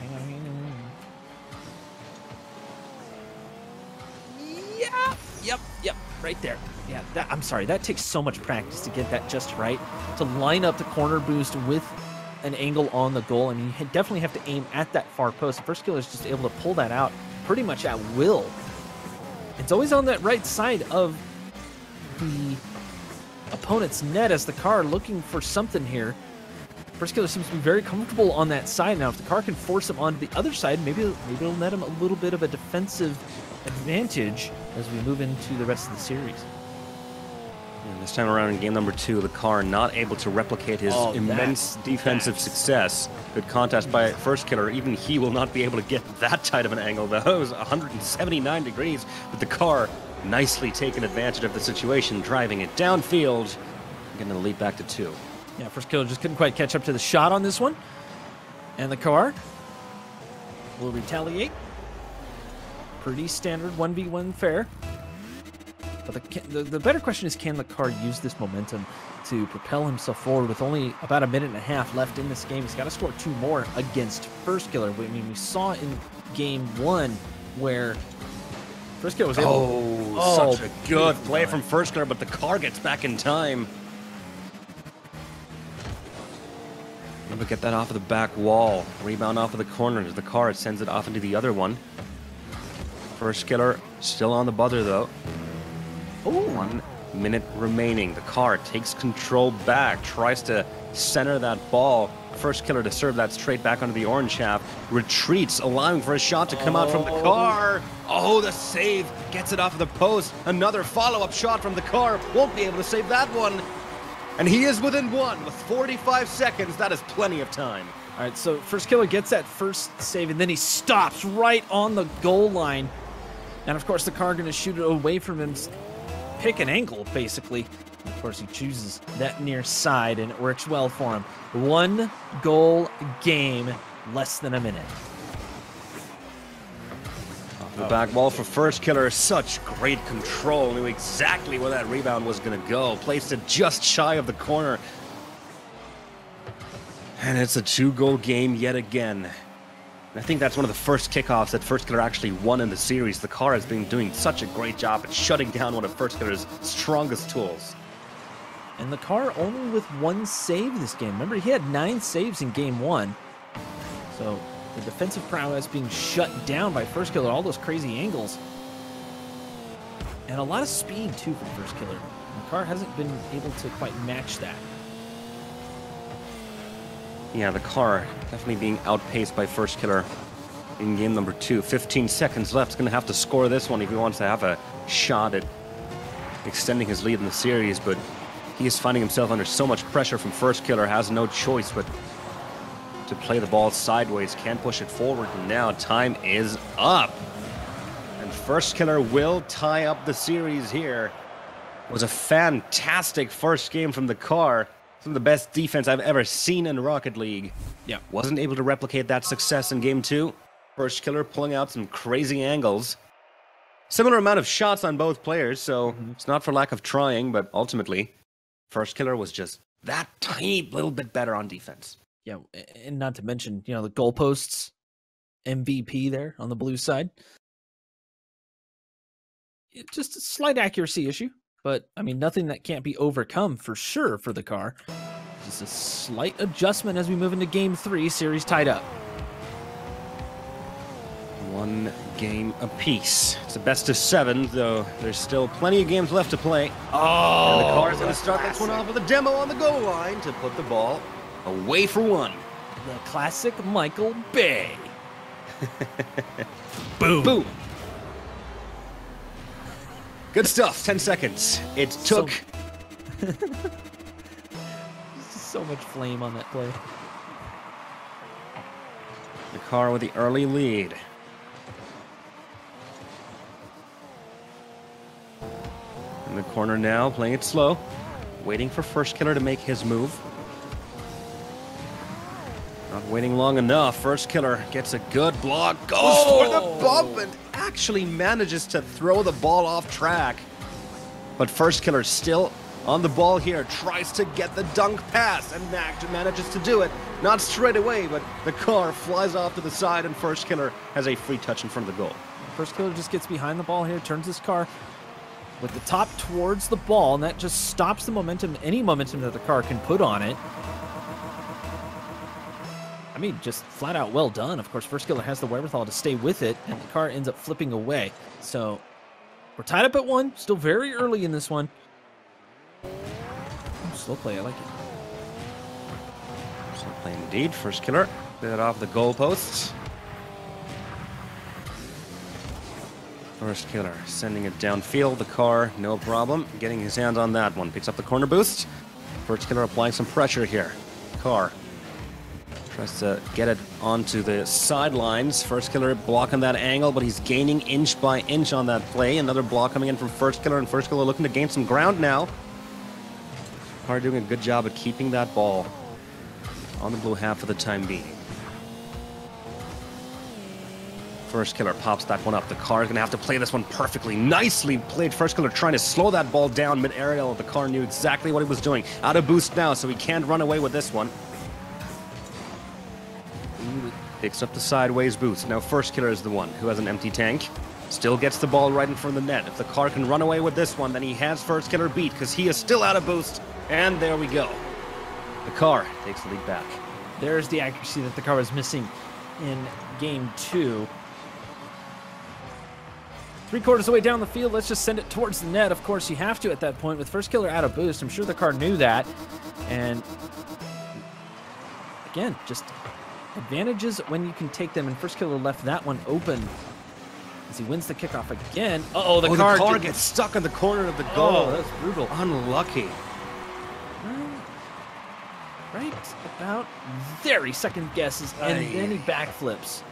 Yep, right there. Yeah, I'm sorry, that takes so much practice to get that just right. To line up the corner boost with an angle on the goal. I mean, you definitely have to aim at that far post. First Killer is just able to pull that out pretty much at will. It's always on that right side of the opponent's net as the car looking for something here. First Killer seems to be very comfortable on that side. Now, if the car can force him onto the other side, maybe it'll net him a little bit of a defensive advantage as we move into the rest of the series. And this time around in game number 2, the car not able to replicate his immense defensive success. Good contest by First Killer. Even he will not be able to get that tight of an angle, though. It was 179 degrees, but the car nicely taken advantage of the situation, driving it downfield, getting the lead back to 2. Yeah, First Killer just couldn't quite catch up to the shot on this one. And the car will retaliate. Pretty standard 1v1 fare. But the better question is, can the car use this momentum to propel himself forward with only about a minute and a half left in this game? He's got to score 2 more against First Killer. I mean, we saw in game 1 where First Killer was able... Such a good play from First Killer, but the car gets back in time. Able to get that off of the back wall. Rebound off of the corner. The car sends it off into the other one. First Killer still on the buzzer, though. 1 minute remaining. The car takes control back, tries to center that ball. First Killer to serve that straight back onto the orange half. Retreats, allowing for a shot to come out from the car. Oh, the save. Gets it off of the post. Another follow-up shot from the car. Won't be able to save that one. And he is within 1 with 45 seconds. That is plenty of time. All right, so First Killer gets that first save, and then he stops right on the goal line. And, of course, the car going to shoot it away from him. Pick an angle, basically. And of course, he chooses that near side, and it works well for him. 1 goal game, less than a minute. The back wall for First Killer, such great control. Knew exactly where that rebound was going to go. Placed it just shy of the corner. And it's a 2-goal game yet again. I think that's one of the first kickoffs that First Killer actually won in the series. The car has been doing such a great job at shutting down one of First Killer's strongest tools. And the car only with 1 save this game. Remember, he had 9 saves in game 1. So the defensive prowess being shut down by First Killer, all those crazy angles. And a lot of speed, too, from First Killer. The car hasn't been able to quite match that. Yeah, the car definitely being outpaced by First Killer in game number 2. 15 seconds left. He's going to have to score this one if he wants to have a shot at extending his lead in the series, but he is finding himself under so much pressure from First Killer, has no choice but to play the ball sideways, can't push it forward, and now time is up. And First Killer will tie up the series here. It was a fantastic first game from the car. Some of the best defense I've ever seen in Rocket League. Yeah. Wasn't able to replicate that success in game 2. First Killer pulling out some crazy angles. Similar amount of shots on both players, so it's not for lack of trying, but ultimately, First Killer was just that tiny little bit better on defense. Yeah, and not to mention, you know, the goalposts, MVP there on the blue side. Just a slight accuracy issue, but I mean, nothing that can't be overcome for sure for the car. Just a slight adjustment as we move into game 3, series tied up. 1 game apiece. It's a best of 7, though there's still plenty of games left to play. Oh, and the car's going to start this one off with a demo on the goal line to put the ball away for 1. The classic Michael Bay. Boom. Boom. Good stuff. 10 seconds. It took... So much flame on that play. The car with the early lead. In the corner now, playing it slow. Waiting for First Killer to make his move. Not waiting long enough. First Killer gets a good block. Goes for the bump and actually manages to throw the ball off track. But First Killer still on the ball here. Tries to get the dunk pass and manages to do it. Not straight away, but the car flies off to the side and First Killer has a free touch in front of the goal. First Killer just gets behind the ball here, turns his car with the top towards the ball, and that just stops the momentum, any momentum that the car can put on it. I mean, just flat out well done. Of course, First Killer has the wherewithal to stay with it, and the car ends up flipping away. So we're tied up at 1, still very early in this one. Slow play, I like it. Slow play indeed. First Killer bit it off the goalposts. First Killer sending it downfield. The car, no problem. Getting his hands on that one. Picks up the corner boost. First Killer applying some pressure here. Car Tries to get it onto the sidelines. First Killer blocking that angle, but he's gaining inch by inch on that play. Another block coming in from First Killer, and First Killer looking to gain some ground now. Car doing a good job at keeping that ball on the blue half for the time being. First Killer pops that one up. The car is going to have to play this one perfectly. Nicely played. First Killer trying to slow that ball down mid-aerial. The car knew exactly what he was doing. Out of boost now, so he can't run away with this one. Picks up the sideways boost. Now First Killer is the one who has an empty tank. Still gets the ball right in front of the net. If the car can run away with this one, then he has First Killer beat because he is still out of boost. And there we go. The car takes the lead back. There's the accuracy that the car was missing in game 2. 3/4 of the way down the field, let's just send it towards the net. Of course, you have to at that point. With First Killer out of boost, I'm sure the car knew that. And again, just advantages when you can take them. And First Killer left that one open as he wins the kickoff again. Uh-oh, the car gets stuck in the corner of the goal. Oh, that's brutal. Unlucky. Right about there, he second guesses, and then he backflips.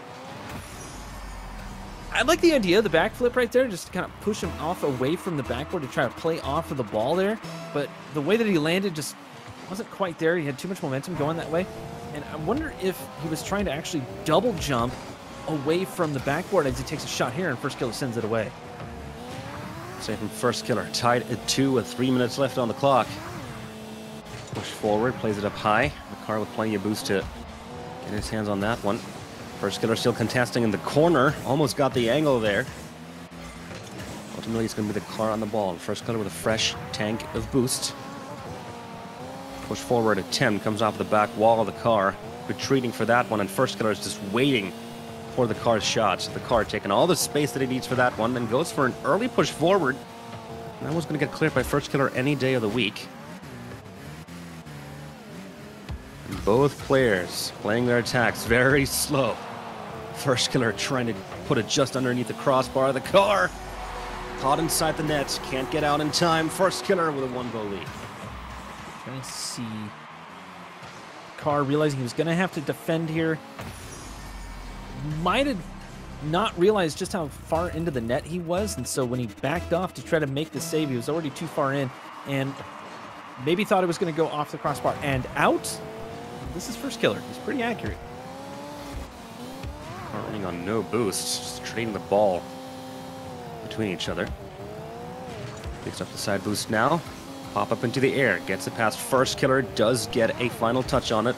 I like the idea of the backflip right there, just to kind of push him off away from the backboard to try to play off of the ball there. But the way that he landed just wasn't quite there. He had too much momentum going that way. And I wonder if he was trying to actually double jump away from the backboard as he takes a shot here, and First Killer sends it away. Save from First Killer. Tied at 2 with 3 minutes left on the clock. Push forward, plays it up high. The car with plenty of boost to get his hands on that one. First Killer still contesting in the corner. Almost got the angle there. Ultimately, it's going to be the car on the ball. First Killer with a fresh tank of boost. Push forward attempt comes off the back wall of the car. Retreating for that one, and First Killer is just waiting for the car's shots. The car taking all the space that he needs for that one, then goes for an early push forward. And that one's going to get cleared by First Killer any day of the week. Both players playing their attacks very slow. First Killer trying to put it just underneath the crossbar. The car caught inside the net. Can't get out in time. First Killer with a 1-goal lead. Trying to see. Car realizing he was going to have to defend here. Might have not realized just how far into the net he was. And so when he backed off to try to make the save, he was already too far in. And maybe thought it was going to go off the crossbar and out. This is First Killer. He's pretty accurate. Running on no boost, just trading the ball between each other. Picks up the side boost now. Pop up into the air. Gets it past First Killer. Does get a final touch on it.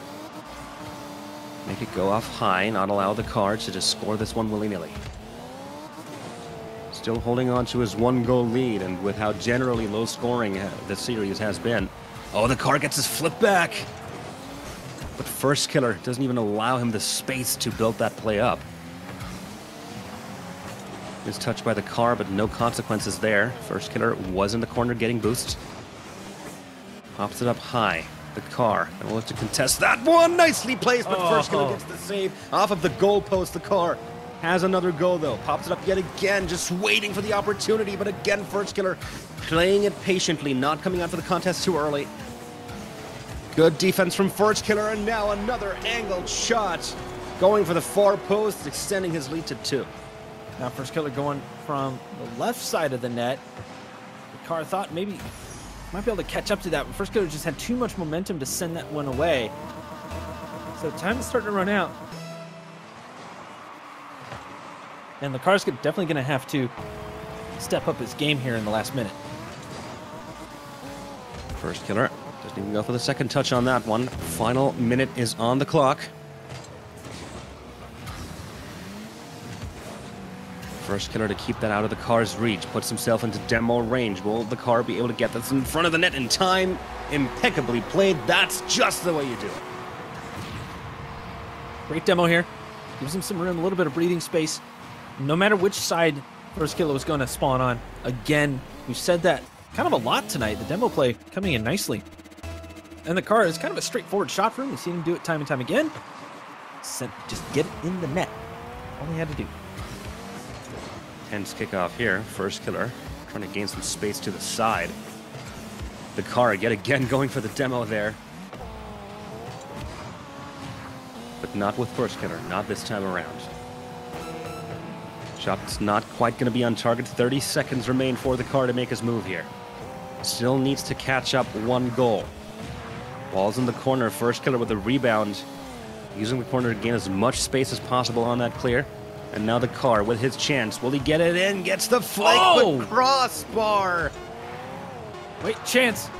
Make it go off high. Not allow the car to just score this one willy-nilly. Still holding on to his 1-goal lead, and with how generally low scoring the series has been. Oh, the car gets his flip back. But First Killer doesn't even allow him the space to build that play up. Is touched by the car, but no consequences there. First Killer was in the corner getting boost. Pops it up high. The car. And we'll look to contest that one. Nicely placed, but First Killer gets the save off of the goal post. The car has another goal, though. Pops it up yet again, just waiting for the opportunity. But again, First Killer playing it patiently, not coming out for the contest too early. Good defense from First Killer, and now another angled shot. Going for the far post, extending his lead to 2. Now First Killer going from the left side of the net. The car thought maybe might be able to catch up to that, but First Killer just had too much momentum to send that one away. So time is starting to run out. And the car's definitely going to have to step up his game here in the last minute. First Killer doesn't even go for the second touch on that one. Final minute is on the clock. First Killer to keep that out of the car's reach. Puts himself into demo range. Will the car be able to get this in front of the net in time? Impeccably played. That's just the way you do it. Great demo here. Gives him some room, a little bit of breathing space. No matter which side First Killer was going to spawn on. Again, we've said that kind of a lot tonight. The demo play coming in nicely. And the car is kind of a straightforward shot for him. We've seen him do it time and time again. Just get it in the net. All he had to do. Tense kickoff here. First Killer trying to gain some space to the side. The car yet again going for the demo there. But but not with First Killer, not this time around. Shot's not quite going to be on target. 30 seconds remain for the car to make his move here. Still needs to catch up one goal. Ball's in the corner. First Killer with a rebound. Using the corner to gain as much space as possible on that clear. And now the car with his chance. Will he get it in? Gets the flank, but crossbar. Wait, chance.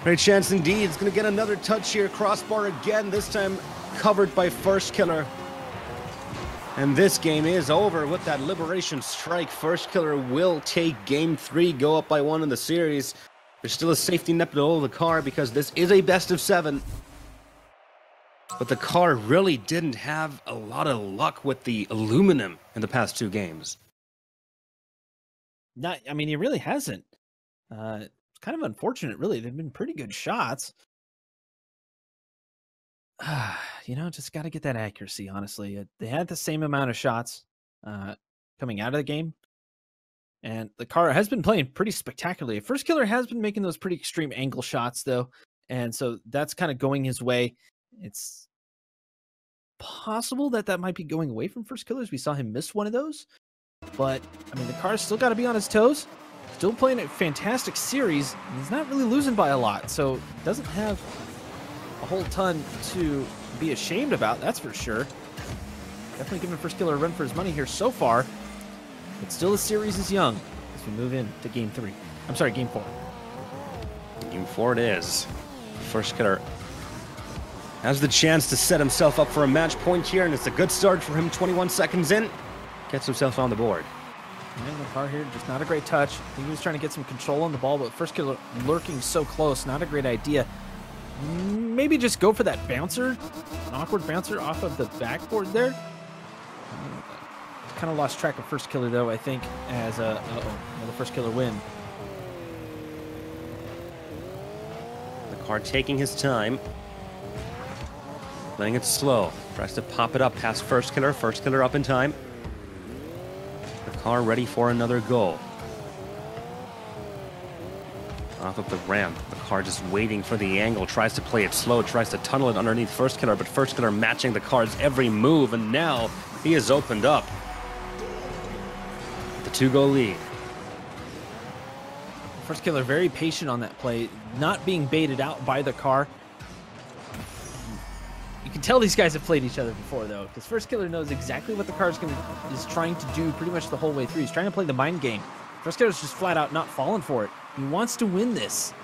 Great chance indeed. It's going to get another touch here. Crossbar again, this time covered by First Killer. And this game is over with that liberation strike. First Killer will take game 3, go up by 1 in the series. There's still a safety net below the car because this is a best of 7. But the car really didn't have a lot of luck with the aluminum in the past 2 games. I mean, he really hasn't. It's kind of unfortunate, really. They've been pretty good shots. You know, just got to get that accuracy, honestly. They had the same amount of shots coming out of the game. And the car has been playing pretty spectacularly. First Killer has been making those pretty extreme angle shots, though. And so that's kind of going his way. It's possible that that might be going away from First Killer, as we saw him miss one of those. But, I mean, the car's still got to be on his toes. Still playing a fantastic series. And he's not really losing by a lot. So doesn't have a whole ton to be ashamed about, that's for sure. Definitely giving First Killer a run for his money here so far. But still, the series is young as we move into game 3. I'm sorry, game 4. Game 4 it is. First Killer has the chance to set himself up for a match point here, and it's a good start for him. 21 seconds in, gets himself on the board. And the car here, just not a great touch. I think he was trying to get some control on the ball, but First Killer lurking so close, not a great idea. Maybe just go for that bouncer, an awkward bouncer off of the backboard there. Kind of lost track of First Killer, though, I think, as the First Killer win. The car taking his time, playing it slow. Tries to pop it up past First Killer. First Killer up in time. The car ready for another goal. Off of the ramp, the car just waiting for the angle, tries to play it slow, tries to tunnel it underneath First Killer, but First Killer matching the car's every move, and now he has opened up the 2-goal lead. First Killer very patient on that play, not being baited out by the car. You can tell these guys have played each other before, though, because First Killer knows exactly what the car is trying to do pretty much the whole way through. He's trying to play the mind game. First Killer's just flat out not falling for it. He wants to win this.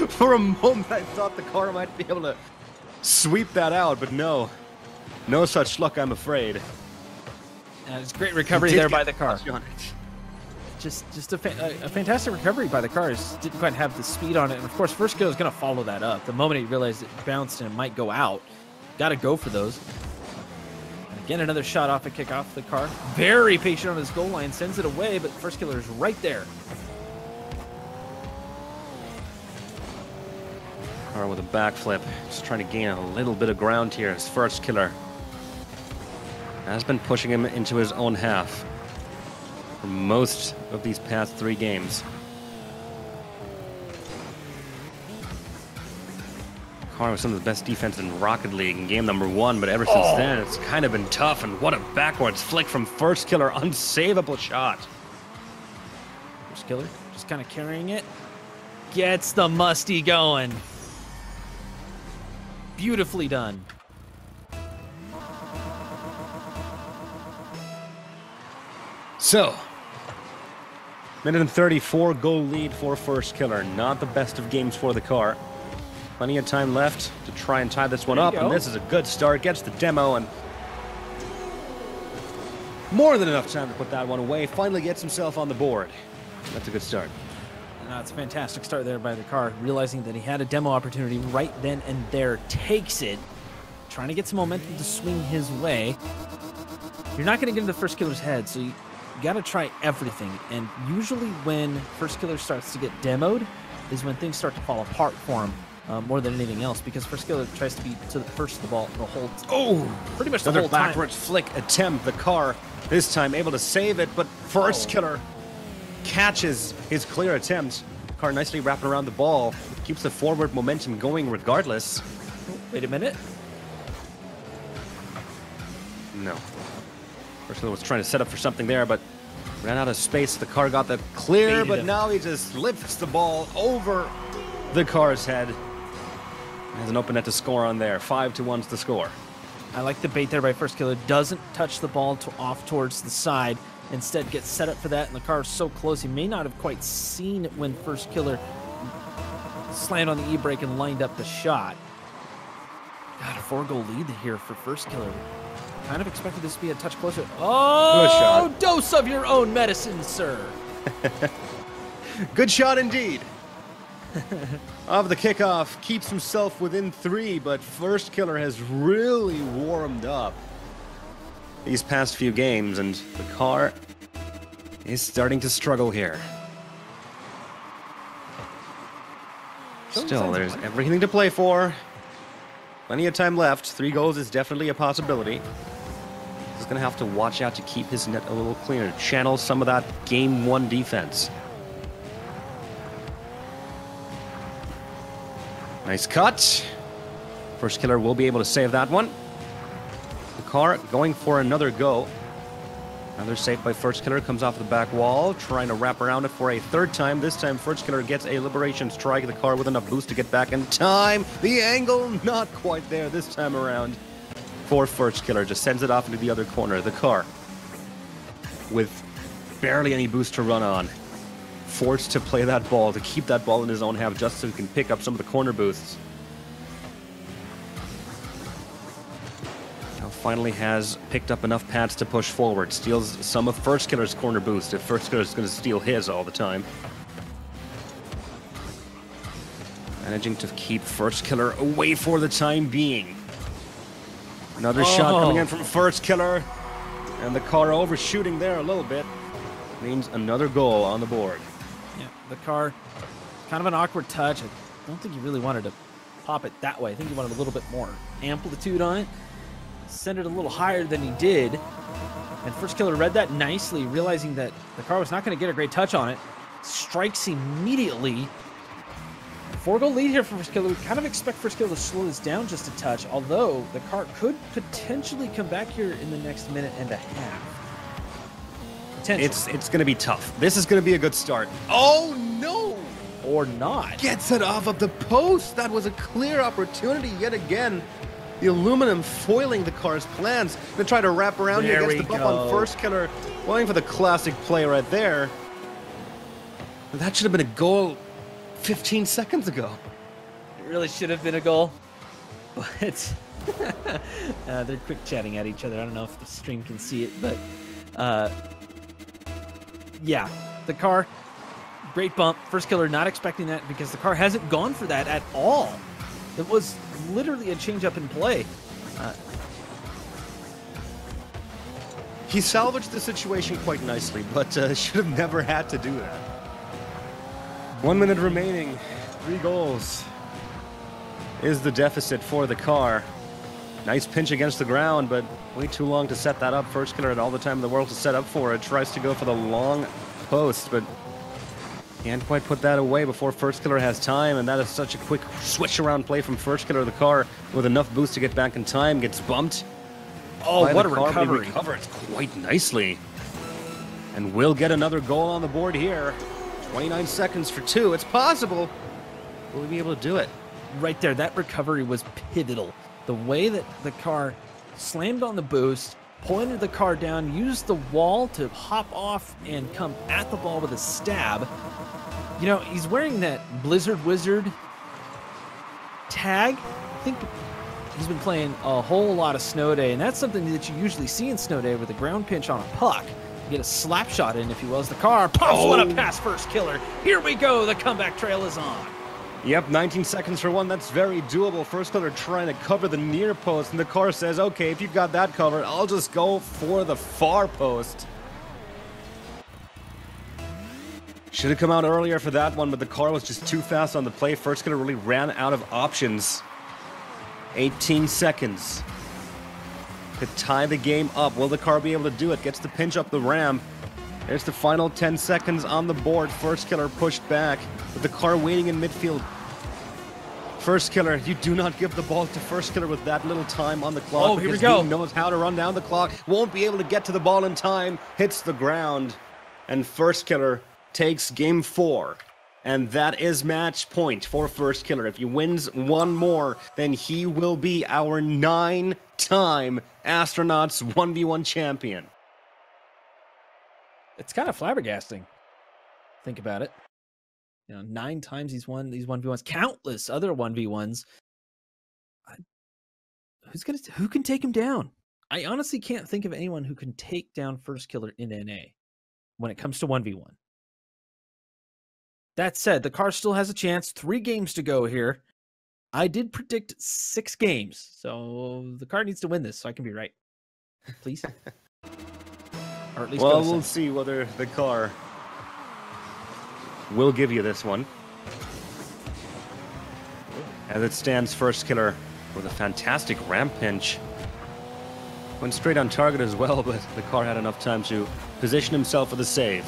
For a moment, I thought the car might be able to sweep that out, but no. No such luck, I'm afraid. It's great recovery there by the car. Just a fantastic recovery by the car. Just didn't quite have the speed on it. And, of course, First Killer is going to follow that up. The moment he realized it bounced and it might go out, got to go for those. Again, another shot off a kick off the car. Very patient on his goal line, sends it away, but First Killer is right there. Car with a backflip, just trying to gain a little bit of ground here as First Killer has been pushing him into his own half for most of these past 3 games. Car with some of the best defense in Rocket League in game number 1, but ever since then, it's kind of been tough, and what a backwards flick from First Killer, unsavable shot. First Killer just kind of carrying it. Gets the musty going. Beautifully done. So, minute and 34 goal lead for First Killer. Not the best of games for the car. Plenty of time left to try and tie this one up, and this is a good start. Gets the demo, and more than enough time to put that one away. Finally gets himself on the board. That's a good start. It's a fantastic start there by the car, realizing that he had a demo opportunity right then and there. Takes it, trying to get some momentum to swing his way. You're not going to get into First Killer's head, so you got to try everything. And usually when First Killer starts to get demoed is when things start to fall apart for him. More than anything else, because First Killer tries to be to the first of the ball the whole pretty much the whole time. Backwards flick attempt. The car this time able to save it, but First Killer catches his clear attempt Car nicely wrapping around the ball. Keeps the forward momentum going regardless. Oh, wait a minute. No. First killer was trying to set up for something there, but ran out of space. The car got the clear, Baited but him. now he just lifts the ball over the car's head. Has an open net to score on there. 5-1's the score. I like the bait there by First Killer. Doesn't touch the ball off towards the side. Instead, gets set up for that, and the car is so close he may not have quite seen it when First Killer slammed on the e-brake and lined up the shot. Got a 4-goal lead here for First Killer. Kind of expected this to be a touch closer. Oh, Good shot. Dose of your own medicine, sir. Good shot indeed. Of the kickoff, keeps himself within 3, but First Killer has really warmed up these past few games, and the car is starting to struggle here. Still, there's everything to play for. Plenty of time left. 3 goals is definitely a possibility. He's going to have to watch out to keep his net a little cleaner, channel some of that Game 1 defense. Nice cut. First Killer will be able to save that one. The car going for another go. Another save by First Killer, comes off the back wall, trying to wrap around it for a 3rd time. This time First Killer gets a liberation strike. The car with enough boost to get back in time. The angle not quite there this time around for First Killer. Just sends it off into the other corner. The car with barely any boost to run on, forced to play that ball, to keep that ball in his own half just so he can pick up some of the corner boosts. Now finally has picked up enough pads to push forward. Steals some of First Killer's corner boost if First Killer is going to steal his all the time. Managing to keep First Killer away for the time being. Another shot coming in from First Killer. And the car overshooting there a little bit. Means another goal on the board. Yeah, the car, kind of an awkward touch. I don't think he really wanted to pop it that way. I think he wanted a little bit more amplitude on it. Send it a little higher than he did. And First Killer read that nicely, realizing that the car was not going to get a great touch on it. Strikes immediately. 4-goal lead here for First Killer. We kind of expect First Killer to slow this down just a touch, although the car could potentially come back here in the next minute and a half. It's going to be tough. This is going to be a good start. Oh, no! Or not. Gets it off of the post. That was a clear opportunity yet again. The aluminum foiling the car's plans. They try to wrap around here. Gets the bump on First Killer. Going for the classic play right there. That should have been a goal 15 seconds ago. It really should have been a goal. But they're quick chatting at each other. I don't know if the stream can see it, but yeah, the car, great bump. First Killer not expecting that because the car hasn't gone for that at all. It was literally a change-up in play. He salvaged the situation quite nicely, but should have never had to do that. 1 minute remaining. 3 goals is the deficit for the car. Nice pinch against the ground, but way too long to set that up. First Killer had all the time in the world to set up for it. Tries to go for the long post, but can't quite put that away before First Killer has time, and that is such a quick switch around play from First Killer. The car with enough boost to get back in time gets bumped. Oh, what a recovery. Recovers quite nicely. And will get another goal on the board here. 29 seconds for 2. It's possible. Will he be able to do it? Right there, that recovery was pivotal. The way that the car slammed on the boost, pointed the car down, used the wall to hop off and come at the ball with a stab. You know, he's wearing that Blizzard Wizard tag. I think he's been playing a whole lot of Snow Day, and that's something that you usually see in Snow Day with a ground pinch on a puck. You get a slap shot in, if you will, as the car pops one up past First Killer. Here we go, the comeback trail is on. Yep, 19 seconds for 1. That's very doable. First Killer trying to cover the near post, and the car says, okay, if you've got that covered, I'll just go for the far post. Should have come out earlier for that one, but the car was just too fast on the play. First Killer really ran out of options. 18 seconds to tie the game up. Will the car be able to do it? Gets the pinch up the ramp. There's the final 10 seconds on the board. First Killer pushed back. with the car waiting in midfield. First Killer, you do not give the ball to First Killer with that little time on the clock. Oh, here we because go. He knows how to run down the clock, won't be able to get to the ball in time, hits the ground, and First Killer takes game 4. And that is match point for First Killer. If he wins one more, then he will be our 9-time Astronauts 1v1 champion. It's kind of flabbergasting. Think about it. 9 times he's won these 1v1s, countless other 1v1s. Who can take him down? I honestly can't think of anyone who can take down First Killer in NA when it comes to 1v1. That said, the car still has a chance. 3 games to go here. I did predict 6 games, so the car needs to win this so I can be right. Please. Or at least well, we'll see whether the car will give you this one. As it stands, First Killer with a fantastic ramp pinch. Went straight on target as well, but the car had enough time to position himself for the save.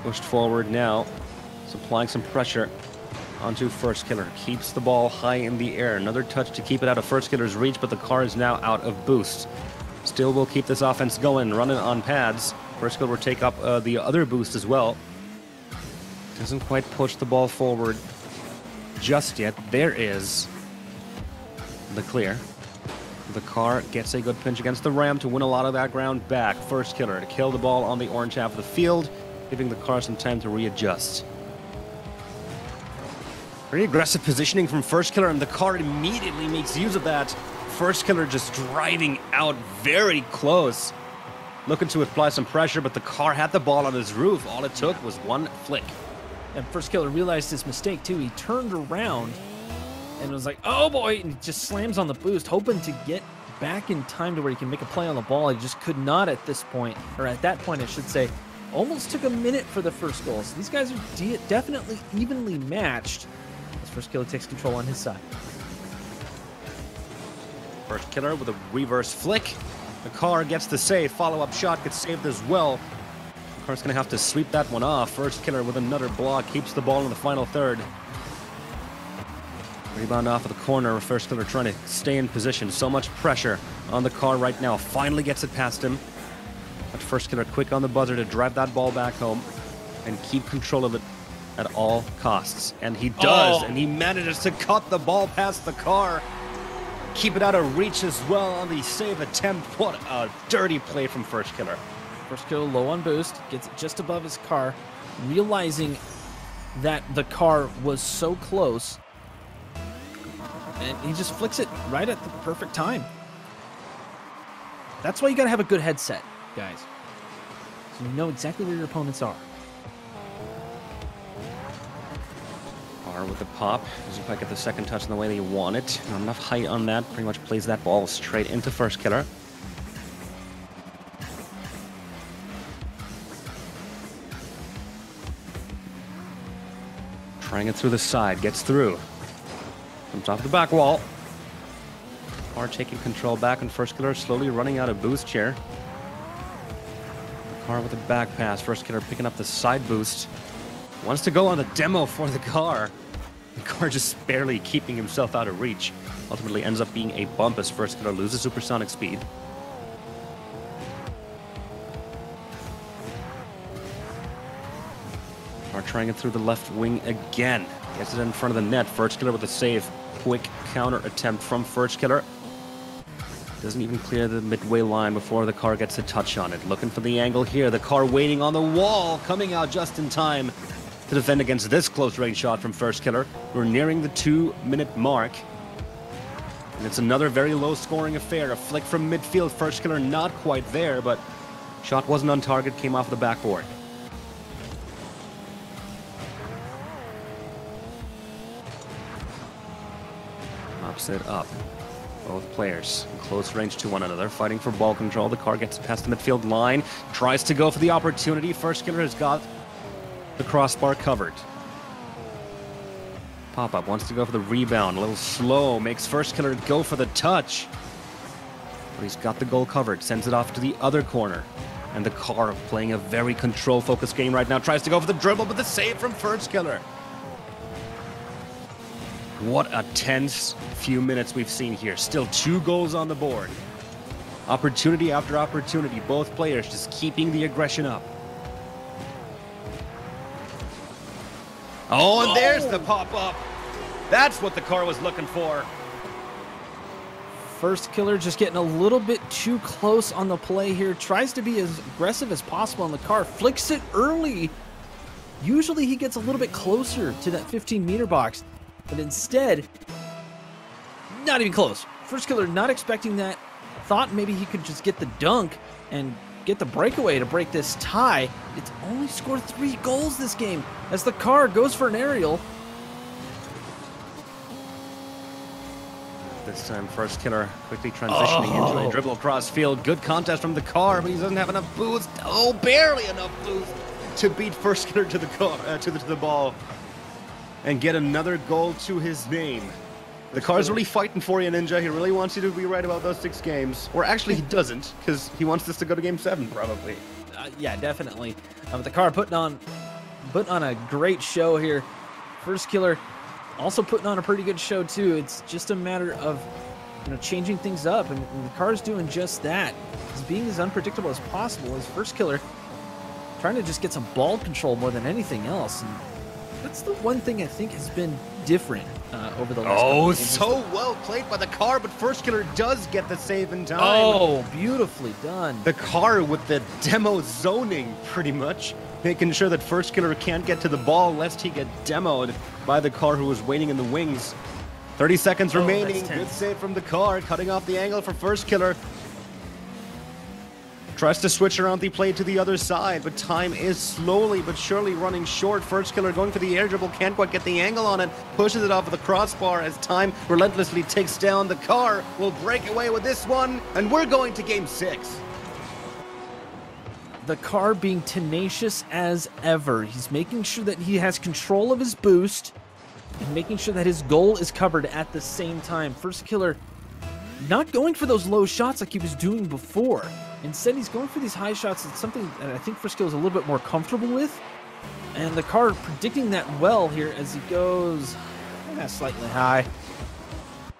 Pushed forward now, supplying some pressure onto First Killer. Keeps the ball high in the air. Another touch to keep it out of First Killer's reach, but the car is now out of boost. Still will keep this offense going, running on pads. First Killer will take up the other boost as well. Doesn't quite push the ball forward just yet. There is the clear. The car gets a good pinch against the ram to win a lot of that ground back. First Killer to kill the ball on the orange half of the field, giving the car some time to readjust. Very aggressive positioning from First Killer, and the car immediately makes use of that. First Killer just driving out very close, looking to apply some pressure, but the car had the ball on his roof. All it took was one flick. And First Killer realized his mistake too. He turned around and was like, oh boy, and he just slams on the boost, hoping to get back in time to where he can make a play on the ball. He just could not at this point, or at that point I should say. Almost took a minute for the first goal. So these guys are definitely evenly matched as First Killer takes control on his side. First Killer with a reverse flick. The car gets the save. Follow-up shot gets saved as well. The car's going to have to sweep that one off. First Killer with another block. Keeps the ball in the final third. Rebound off of the corner. First Killer trying to stay in position. So much pressure on the car right now. Finally gets it past him. But First Killer quick on the buzzer to drive that ball back home and keep control of it at all costs. And he does, and he manages to cut the ball past the car. Keep it out of reach as well on the save attempt. What a dirty play from First Killer. First Killer low on boost, gets it just above his car, realizing that the car was so close, and he just flicks it right at the perfect time. That's why you gotta have a good headset, guys, so you know exactly where your opponents are. With the pop, doesn't quite get the second touch in the way that you want it. Not enough height on that. Pretty much plays that ball straight into First Killer. Trying it through the side, gets through. Comes off the back wall. Car taking control back, and First Killer slowly running out of boost here. The car with a back pass. First Killer picking up the side boost. Wants to go on the demo for the car. The car just barely keeping himself out of reach. Ultimately ends up being a bump as First Killer loses supersonic speed. Car trying it through the left wing again. Gets it in front of the net. First Killer with a save. Quick counter attempt from First Killer. Doesn't even clear the midway line before the car gets a touch on it. Looking for the angle here. The car waiting on the wall. Coming out just in time to defend against this close-range shot from First Killer. We're nearing the 2-minute mark. And it's another very low-scoring affair. A flick from midfield. First Killer not quite there, but shot wasn't on target. Came off the backboard. Pops it up. Both players in close range to one another, fighting for ball control. The car gets past the midfield line. Tries to go for the opportunity. First Killer has got the crossbar covered. Pop-up wants to go for the rebound. A little slow. Makes First Killer go for the touch. But he's got the goal covered. Sends it off to the other corner. And the car playing a very control-focused game right now. Tries to go for the dribble, but the save from First Killer. What a tense few minutes we've seen here. Still 2 goals on the board. Opportunity after opportunity. Both players just keeping the aggression up. Oh, and there's the pop-up. That's what the car was looking for. First Killer just getting a little bit too close on the play here. Tries to be as aggressive as possible on the car. Flicks it early. Usually he gets a little bit closer to that 15-meter box. But instead, not even close. First Killer not expecting that. Thought maybe he could just get the dunk and get the breakaway to break this tie. It's only scored 3 goals this game as the car goes for an aerial. This time, First Killer quickly transitioning into a dribble across field. Good contest from the car, but he doesn't have enough boost. Oh, barely enough boost to beat First Killer to the car, to the ball, and get another goal to his name. The car's really fighting for you, Ninja. He really wants you to be right about those 6 games. Or actually, he doesn't, because he wants this to go to Game 7, probably. Yeah, definitely. But the car putting on a great show here. First Killer also putting on a pretty good show too. It's just a matter of changing things up, and the car's doing just that. He's being as unpredictable as possible as First Killer, trying to just get some ball control more than anything else. And that's the one thing I think has been different over the last couple of games. So well played by the car, but First Killer does get the save in time. Oh, beautifully done. The car with the demo zoning, pretty much, making sure that First Killer can't get to the ball lest he get demoed by the car who was waiting in the wings. 30 seconds remaining. Good save from the car, cutting off the angle for First Killer. Tries to switch around the play to the other side, but time is slowly but surely running short. First Killer going for the air dribble, can't quite get the angle on it, pushes it off of the crossbar as time relentlessly takes down. The car will break away with this one, and we're going to Game 6. The car being tenacious as ever. He's making sure that he has control of his boost and making sure that his goal is covered at the same time. First Killer not going for those low shots like he was doing before. Instead, he's going for these high shots. It's something that I think First Killer is a little bit more comfortable with. And the car predicting that well here as he goes slightly high.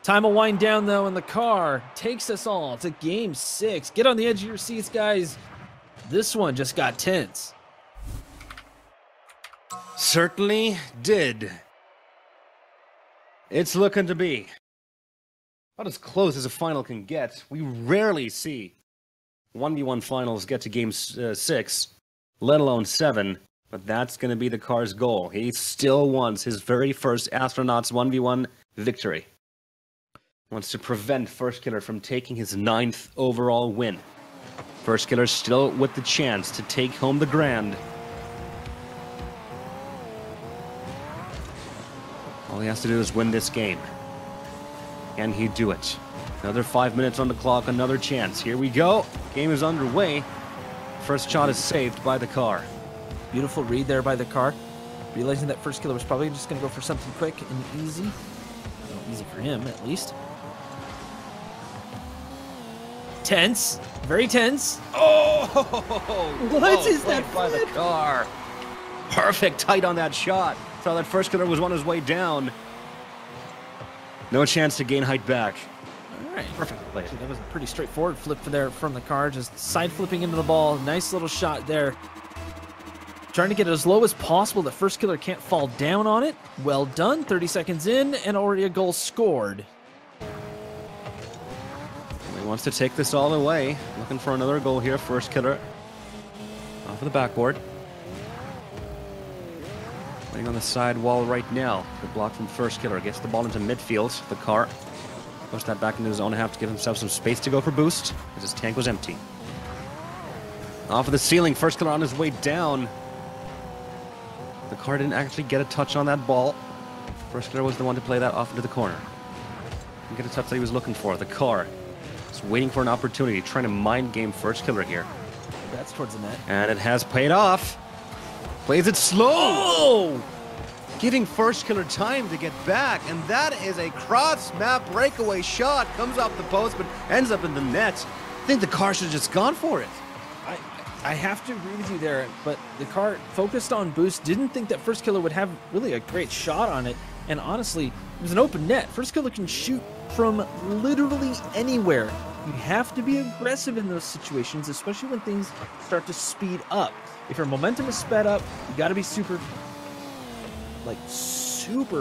Time will wind down, though, and the car takes us all to Game 6. Get on the edge of your seats, guys. This one just got tense. Certainly did. It's looking to be about as close as a final can get. We rarely see 1v1 finals get to Game 6, let alone 7, but that's going to be the car's goal. He still wants his very first Astronauts 1v1 victory. Wants to prevent First Killer from taking his 9th overall win. First Killer still with the chance to take home the grand. All he has to do is win this game. Can he do it? Another 5 minutes on the clock, another chance. Here we go. Game is underway. First shot is saved by the car. Beautiful read there by the car. Realizing that First Killer was probably just going to go for something quick and easy. Well, easy for him, at least. Tense. Very tense. Oh! What is that by the car? Perfect height on that shot. Saw that First Killer was on his way down. No chance to gain height back. All right. Perfect play. That was a pretty straightforward flip there from the car. Just side flipping into the ball. Nice little shot there. Trying to get it as low as possible that First Killer can't fall down on it. Well done. 30 seconds in and already a goal scored. He wants to take this all away. Looking for another goal here. First Killer off of the backboard. Playing on the side wall right now. Good block from First Killer. Gets the ball into midfield. The car push that back into his own half to give himself some space to go for boost, as his tank was empty. Off of the ceiling. First Killer on his way down. The car didn't actually get a touch on that ball. First Killer was the one to play that off into the corner. Didn't get a touch that he was looking for. The car is waiting for an opportunity, trying to mind game First Killer here. That's towards the net. And it has paid off. Plays it slow. Oh! Giving First Killer time to get back. And that is a cross-map breakaway shot. Comes off the post, but ends up in the net. I think the car should have just gone for it. I have to agree with you there, but the car focused on boost, didn't think that First Killer would have really a great shot on it, and honestly, it was an open net. First Killer can shoot from literally anywhere. You have to be aggressive in those situations, especially when things start to speed up. If your momentum is sped up, you got to be super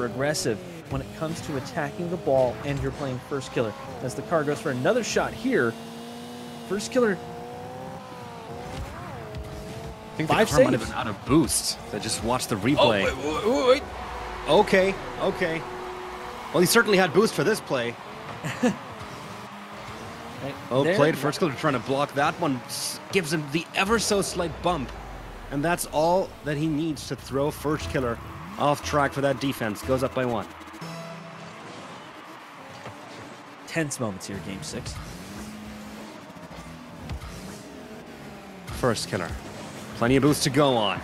aggressive when it comes to attacking the ball and you're playing First Killer. As the car goes for another shot here, First Killer... I think the car might have been out of boost. I just watched the replay. Oh, wait. Okay. Well, he certainly had boost for this play. Right. Played. First Killer trying to block that one. Gives him the ever so slight bump. And that's all that he needs to throw First Killer off track for that defense. Goes up by 1. Tense moments here, Game 6. First Killer. Plenty of boost to go on.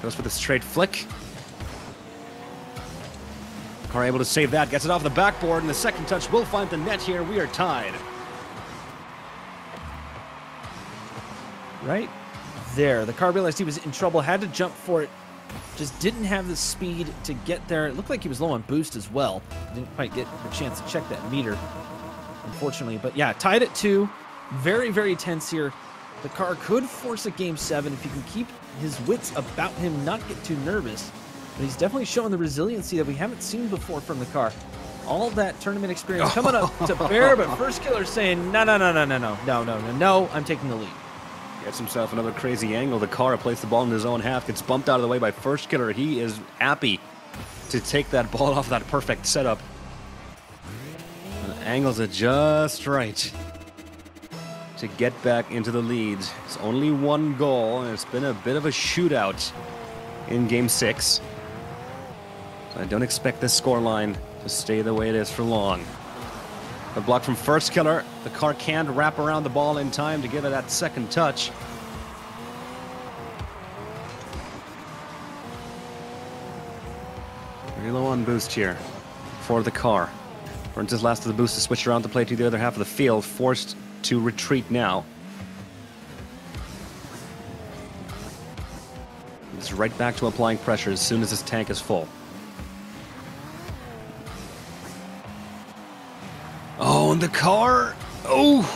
Goes for the straight flick. Car able to save that. Gets it off the backboard, and the second touch will find the net here. We are tied. Right there. The car realized he was in trouble, had to jump for it. Just didn't have the speed to get there. It looked like he was low on boost as well. Didn't quite get the chance to check that meter, unfortunately. But yeah, tied at 2. Very, very tense here. The car could force a Game 7 if he can keep his wits about him, not get too nervous. But he's definitely showing the resiliency that we haven't seen before from the car. All that tournament experience coming up to bear, but First Killer saying, no, I'm taking the lead. Gets himself another crazy angle. The car plays the ball in his own half, gets bumped out of the way by First Killer. He is happy to take that ball off that perfect setup. And angles it just right to get back into the lead. It's only 1 goal, and it's been a bit of a shootout in Game 6. So I don't expect this scoreline to stay the way it is for long. The block from First Killer. The car can't wrap around the ball in time to give it that second touch. Very low on boost here for the car. Burns his last of the boost to switch around to play to the other half of the field. Forced to retreat now. He's right back to applying pressure as soon as his tank is full. Oh, and the car,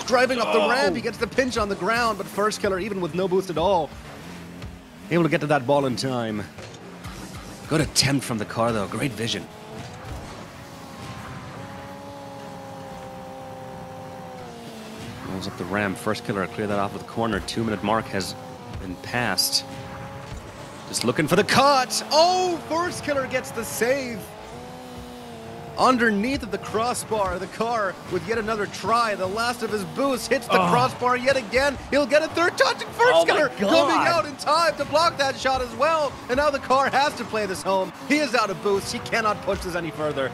driving up the ramp. He gets the pinch on the ground, but First Killer, even with no boost at all, able to get to that ball in time. Good attempt from the car, though. Great vision. Rolls up the ramp. First Killer clear that off with the corner. 2-minute mark has been passed. Just looking for the cut. Oh, First Killer gets the save. Underneath of the crossbar, the car with yet another try. The last of his boost hits the crossbar yet again. He'll get a third touch, and First Killer coming out in time to block that shot as well. And now the car has to play this home. He is out of boost. He cannot push this any further.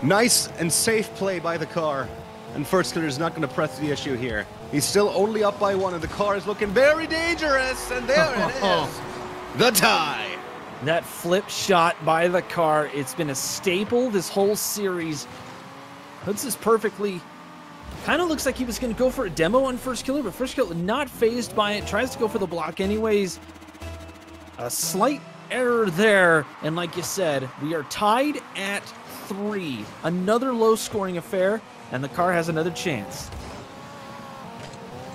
Nice and safe play by the car. And First Killer is not going to press the issue here. He's still only up by 1, and the car is looking very dangerous. And there it is. The tie. That flip shot by the car, it's been a staple this whole series. Puts this perfectly. Kind of looks like he was going to go for a demo on First Killer, but First Killer not phased by it. Tries to go for the block anyways. A slight error there. And like you said, we are tied at 3. Another low-scoring affair, and the car has another chance.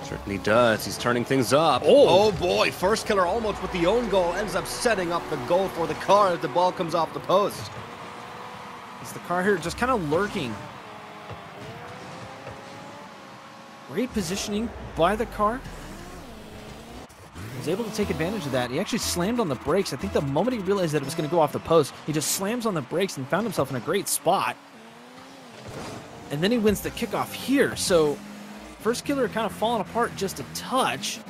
Certainly does. He's turning things up. Oh boy, First Killer almost with the own goal. Ends up setting up the goal for the car as the ball comes off the post. Is the car here just kind of lurking? Great positioning by the car. He was able to take advantage of that. He actually slammed on the brakes. I think the moment he realized that it was going to go off the post, he just slams on the brakes and found himself in a great spot. And then he wins the kickoff here. So First Killer kind of falling apart just a touch.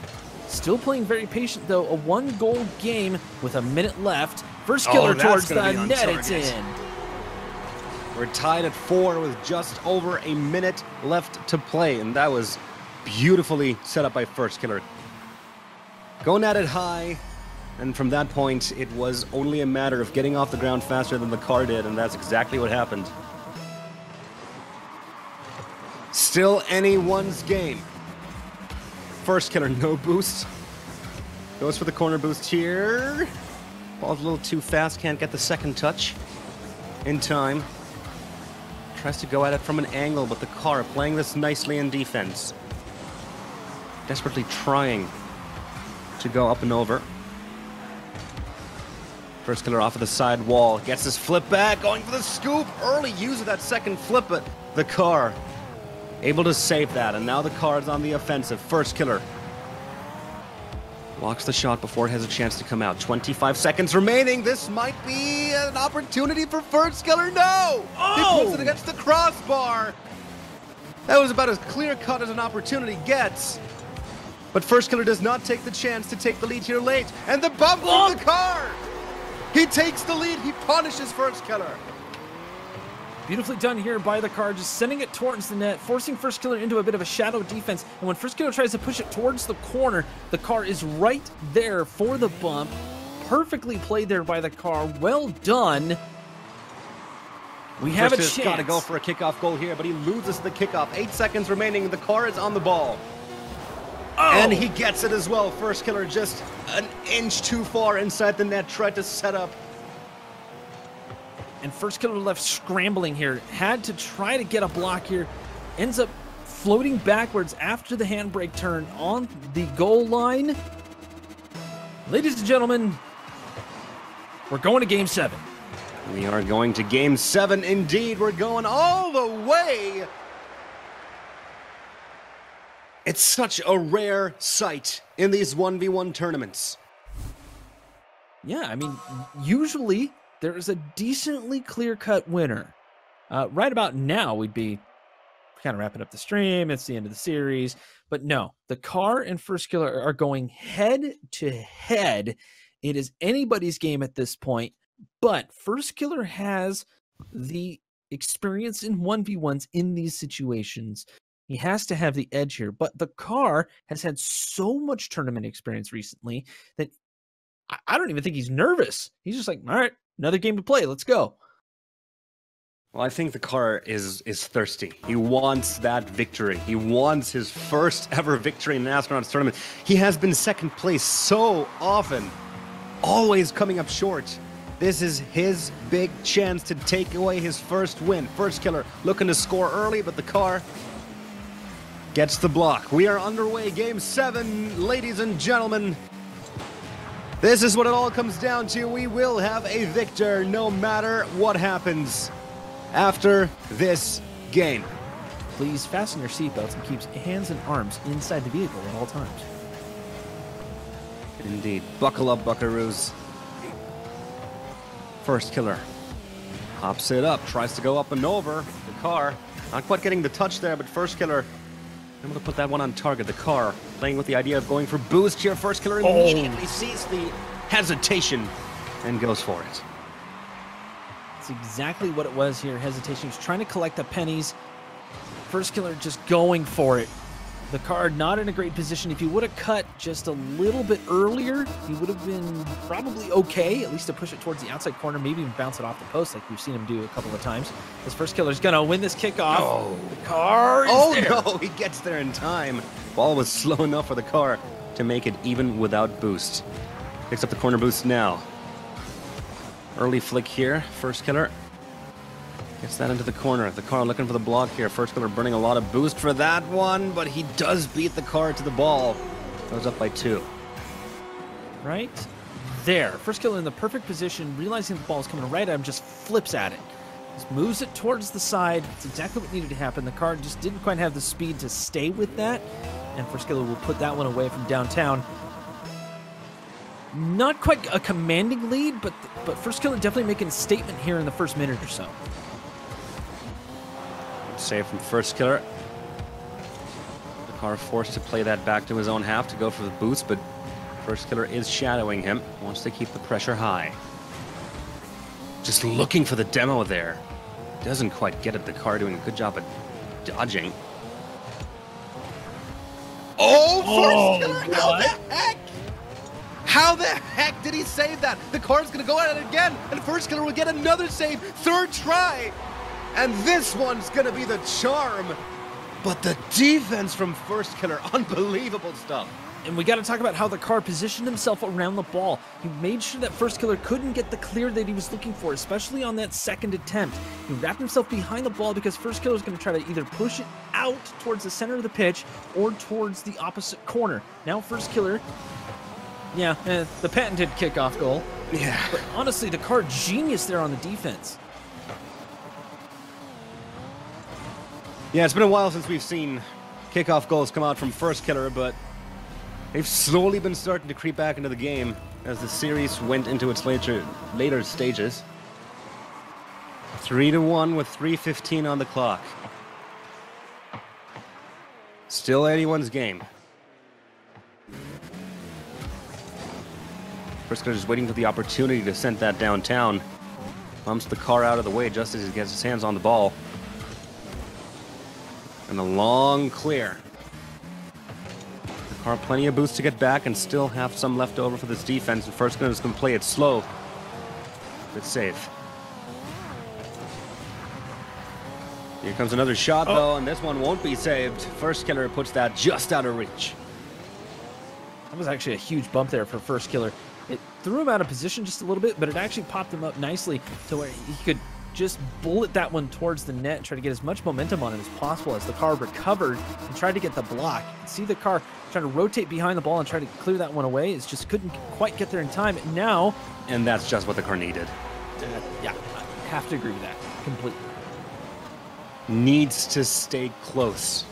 Still playing very patient, though. A 1-goal game with a minute left. First Killer towards the net. It's in. We're tied at 4 with just over a minute left to play, and that was beautifully set up by First Killer. Going at it high, and from that point, it was only a matter of getting off the ground faster than the car did, and that's exactly what happened. Still anyone's game. First killer, no boost. Goes for the corner boost here. Ball's a little too fast, can't get the second touch in time. Tries to go at it from an angle, but the car playing this nicely in defense. Desperately trying to go up and over. First killer off of the side wall, gets his flip back, going for the scoop. Early use of that second flip, but the car able to save that, and now the car is on the offensive. First killer blocks the shot before it has a chance to come out. 25 seconds remaining. This might be an opportunity for First killer. No! Oh! He puts it against the crossbar. That was about as clear cut as an opportunity gets. But First killer does not take the chance to take the lead here late. And the bump from the car! He takes the lead. He punishes First killer. Beautifully done here by the car, just sending it towards the net, forcing First killer into a bit of a shadow defense. And when First killer tries to push it towards the corner, the car is right there for the bump. Perfectly played there by the car. Well done. We have a chance. Got to go for a kickoff goal here, but he loses the kickoff. 8 seconds remaining. The car is on the ball. Oh. And he gets it as well. First killer just an inch too far inside the net, tried to set up. And First killer left scrambling here. Had to try to get a block here. Ends up floating backwards after the handbrake turn on the goal line. Ladies and gentlemen, we're going to Game 7. We are going to Game 7 indeed. We're going all the way. It's such a rare sight in these 1v1 tournaments. Yeah, I mean, usually there is a decently clear-cut winner. Right about now, we'd be kind of wrapping up the stream. It's the end of the series. But no, the car and First killer are going head-to-head. It is anybody's game at this point. But First killer has the experience in 1v1s in these situations. He has to have the edge here. But the car has had so much tournament experience recently that I don't even think he's nervous. He's just like, all right, another game to play. Let's go. Well, I think the car is thirsty. He wants that victory. He wants his first ever victory in an Astronauts tournament. He has been second place so often, always coming up short. This is his big chance to take away his first win. First killer looking to score early, but the car gets the block. We are underway. Game 7, ladies and gentlemen. This is what it all comes down to. We will have a victor no matter what happens after this game. Please fasten your seatbelts and keep hands and arms inside the vehicle at all times. Indeed. Buckle up, buckaroos. First killer hops it up, tries to go up and over the car. Not quite getting the touch there, but First killer able to put that one on target. The car playing with the idea of going for boost here. First killer immediately sees the hesitation and goes for it. It's exactly what it was here. Hesitation. He's trying to collect the pennies. First killer just going for it. The car not in a great position. If he would have cut just a little bit earlier, he would have been probably okay, at least to push it towards the outside corner, maybe even bounce it off the post like we've seen him do a couple of times. This First killer's going to win this kickoff. Oh, the car is there. No, he gets there in time. Ball was slow enough for the car to make it even without boost. Picks up the corner boost now. Early flick here. First killer gets that into the corner. The car looking for the block here. First killer burning a lot of boost for that one, but he does beat the car to the ball. Goes up by 2. Right there. First killer in the perfect position, realizing the ball is coming right at him, just flips at it. Just moves it towards the side. It's exactly what needed to happen. The car just didn't quite have the speed to stay with that, and First killer will put that one away from downtown. Not quite a commanding lead, but First killer definitely making a statement here in the first minute or so. Save from First killer. The car forced to play that back to his own half to go for the boost, but First killer is shadowing him. Wants to keep the pressure high. Just looking for the demo there. Doesn't quite get it. The car doing a good job at dodging. Oh, First killer! How the heck? How the heck did he save that? The car's gonna go at it again, and First killer will get another save. Third try. And this one's going to be the charm But the defense from First Killer, unbelievable stuff. And we got to talk about how the car positioned himself around the ball. He made sure that First Killer couldn't get the clear that he was looking for, especially on that second attempt. He wrapped himself behind the ball because First Killer was going to try to either push it out towards the center of the pitch or towards the opposite corner. Now First Killer, the patented kickoff goal. Yeah. But honestly, the car genius there on the defense. Yeah, it's been a while since we've seen kickoff goals come out from First Killer, but they've slowly been starting to creep back into the game as the series went into its later stages. 3-1 with 3:15 on the clock. Still anyone's game. First Killer just waiting for the opportunity to send that downtown. Bumps the car out of the way just as he gets his hands on the ball. And a long clear. The car plenty of boost to get back and still have some left over for this defense. And First Killer is going to play it slow, but safe. Here comes another shot though, and this one won't be saved. First Killer puts that just out of reach. That was actually a huge bump there for First Killer. It threw him out of position just a little bit, but it actually popped him up nicely to where he could just bullet that one towards the net and try to get as much momentum on it as possible as the car recovered and tried to get the block. You can see the car trying to rotate behind the ball and try to clear that one away. It just couldn't quite get there in time. And that's just what the car needed. Yeah, I have to agree with that completely. Needs to stay close.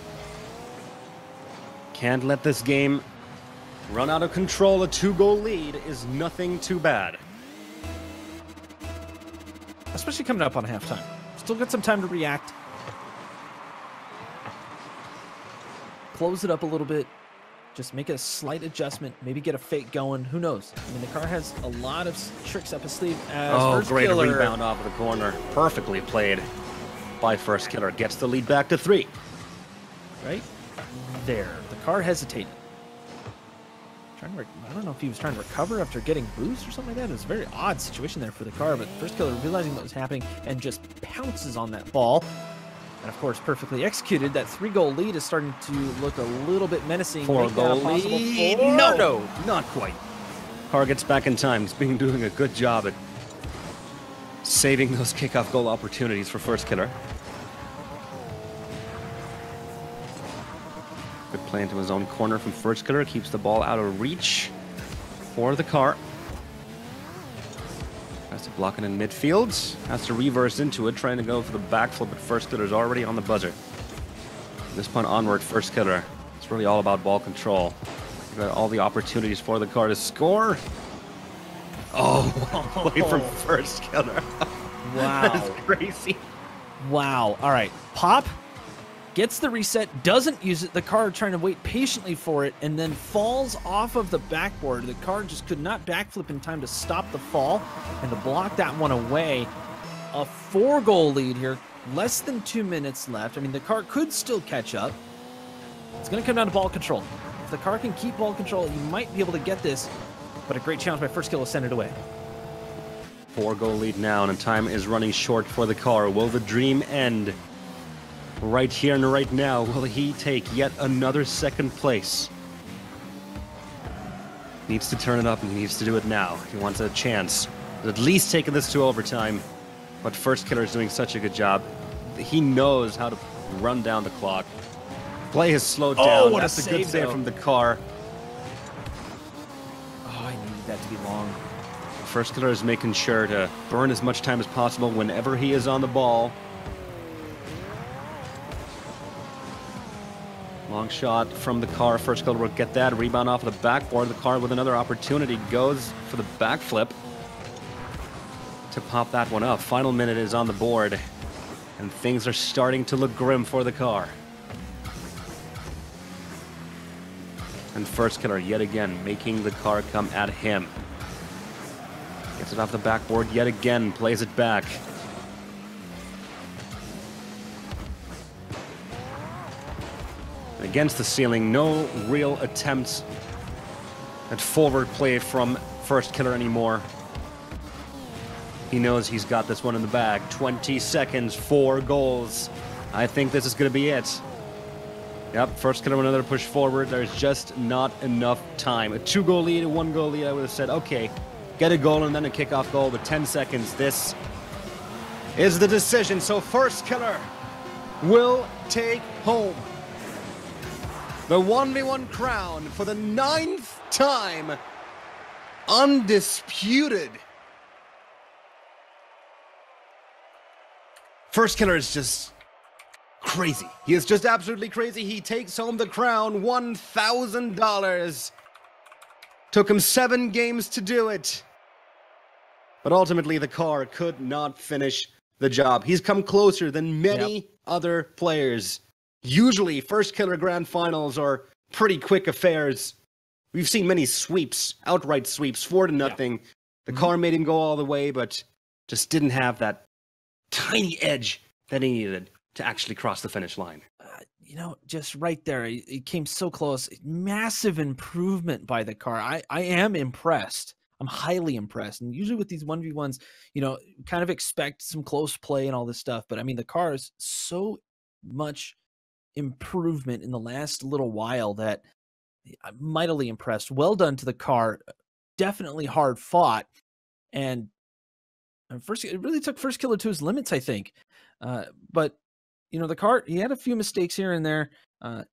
Can't let this game run out of control. A 2-goal lead is nothing too bad. Especially coming up on halftime. Still got some time to react. Close it up a little bit. Just make a slight adjustment. Maybe get a fake going. Who knows? I mean, the car has a lot of tricks up his sleeve. As great Killer, rebound off of the corner. Perfectly played by First Killer. Gets the lead back to 3. Right there. The car hesitated. I don't know if he was trying to recover after getting boost or something like that. It was a very odd situation there for the car, but First Killer realizing what was happening and just pounces on that ball. And of course, perfectly executed. That 3-goal lead is starting to look a little bit menacing. 4-goal lead. No, not quite. Car gets back in time. He's been doing a good job at saving those kickoff goal opportunities for First Killer. Good play into his own corner from First Killer. Keeps the ball out of reach for the car. Has to block it in midfield. Has to reverse into it, trying to go for the backflip, but First Killer's already on the buzzer. From this point onward, First Killer, it's really all about ball control. You've got all the opportunities for the car to score. Oh, away from First Killer. Wow. That's crazy. Wow. All right. Pop gets the reset, doesn't use it. The car trying to wait patiently for it, and then falls off of the backboard. The car just could not backflip in time to stop the fall and to block that one away. A 4-goal lead here. Less than 2 minutes left. I mean, the car could still catch up. It's going to come down to ball control. If the car can keep ball control, you might be able to get this, but a great challenge by First Killer to send it away. 4-goal lead now, and time is running short for the car. Will the dream end right here and right now? Will he take yet another second place? Needs to turn it up, and he needs to do it now. He wants a chance at least taking this to overtime, but First Killer is doing such a good job. He knows how to run down the clock. Play has slowed down. What That's a a good save, save though. from the car. Oh, I needed that to be long. First Killer is making sure to burn as much time as possible whenever he is on the ball. Long shot from the car. First Killer will get that. Rebound off of the backboard. The car with another opportunity goes for the backflip to pop that one up. Final minute is on the board, and things are starting to look grim for the car. And First Killer yet again making the car come at him. Gets it off the backboard yet again. Plays it back. Against the ceiling, no real attempts at forward play from First Killer anymore. He knows he's got this one in the bag. 20 seconds, 4 goals. I think this is going to be it. Yep, first killer, another push forward. There's just not enough time. A 2-goal lead, a 1-goal lead, I would have said, okay, get a goal and then a kickoff goal with 10 seconds. This is the decision. So first killer will take home the 1v1 crown for the 9th time. Undisputed. First killer is just crazy. He is just absolutely crazy. He takes home the crown, $1,000. Took him 7 games to do it. But ultimately, the car could not finish the job. He's come closer than many other players. Usually, first killer grand finals are pretty quick affairs. We've seen many sweeps, outright sweeps, 4-0. The car made him go all the way, but just didn't have that tiny edge that he needed to actually cross the finish line. You know, just right there, it came so close. Massive improvement by the car. I am impressed. I'm highly impressed. And usually with these 1v1s, you know, kind of expect some close play and all this stuff. But I mean, the car is so much improvement in the last little while that I'm mightily impressed. Well done to the car. Definitely hard fought. And first, it really took first killer to his limits, I think. But you know, the car, he had a few mistakes here and there,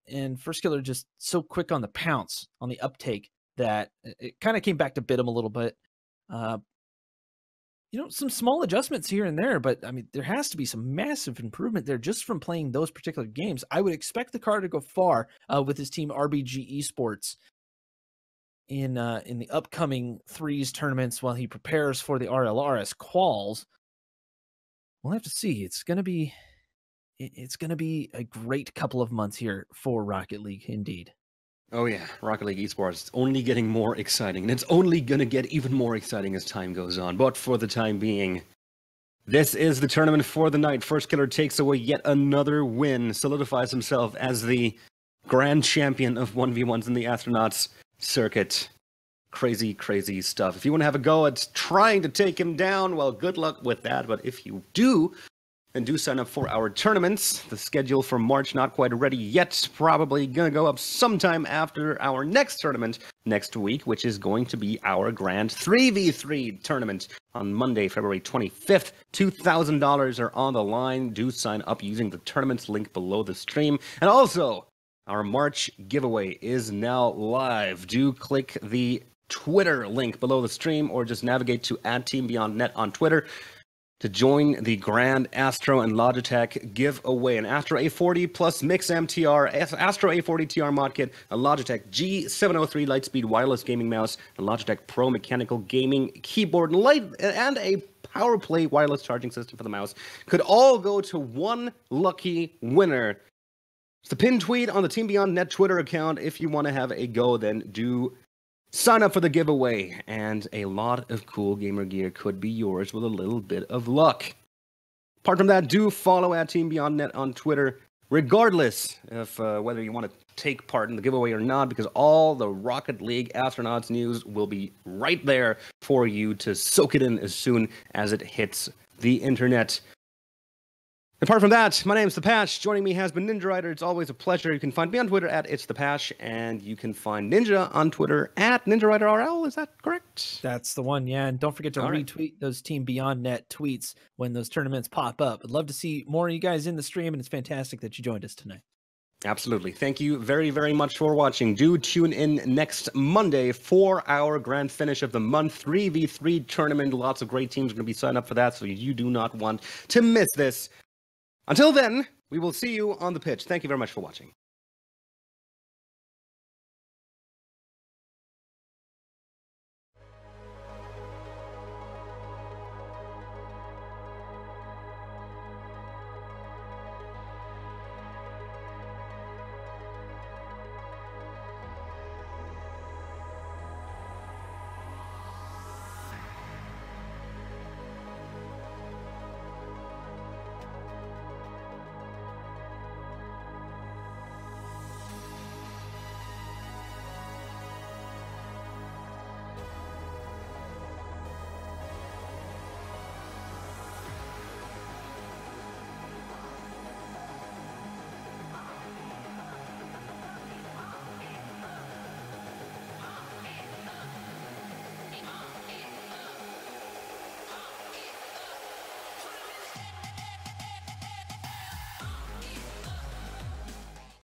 and first killer just so quick on the pounce, on the uptake, that it kind of came back to bit him a little bit. You know, some small adjustments here and there, but I mean, there has to be some massive improvement there just from playing those particular games. I would expect the car to go far with his team RBG Esports in the upcoming threes tournaments while he prepares for the RLRS quals. We'll have to see. It's gonna be a great couple of months here for Rocket League, indeed. Oh yeah, Rocket League Esports, it's only getting more exciting, and it's only going to get even more exciting as time goes on. But for the time being, this is the tournament for the night. First killer takes away yet another win, solidifies himself as the grand champion of 1v1s in the Astronauts circuit. Crazy, crazy stuff. If you want to have a go at trying to take him down, well, good luck with that. But if you do, then do sign up for our tournaments. The schedule for March not quite ready yet. Probably gonna go up sometime after our next tournament next week, which is going to be our grand 3v3 tournament on Monday, February 25th. $2,000 are on the line. Do sign up using the tournaments link below the stream. And also, our March giveaway is now live. Do click the Twitter link below the stream or just navigate to @TeamBeyondNet on Twitter to join the Grand Astro and Logitech giveaway. An Astro A40 plus Mix MTR, Astro A40 TR mod kit, a Logitech G703 Lightspeed wireless gaming mouse, a Logitech Pro mechanical gaming keyboard, and a PowerPlay wireless charging system for the mouse could all go to one lucky winner. It's the pinned tweet on the Team Beyond Net Twitter account. If you want to have a go, then do sign up for the giveaway, and a lot of cool gamer gear could be yours with a little bit of luck. Apart from that, do follow @TeamBeyondNet on Twitter, regardless of whether you want to take part in the giveaway or not, because all the Rocket League Astronauts news will be right there for you to soak it in as soon as it hits the internet. Apart from that, my name's The Patch. Joining me has been Ninja Rider. It's always a pleasure. You can find me on Twitter @It'sThePatch, and you can find Ninja on Twitter @NinjaRiderRL. Is that correct? That's the one, yeah. And don't forget to retweet those Team Beyond Net tweets when those tournaments pop up. I'd love to see more of you guys in the stream, and it's fantastic that you joined us tonight. Absolutely. Thank you very, very much for watching. Do tune in next Monday for our grand finish of the month 3v3 tournament. Lots of great teams are going to be signed up for that, so you do not want to miss this. Until then, we will see you on the pitch. Thank you very much for watching.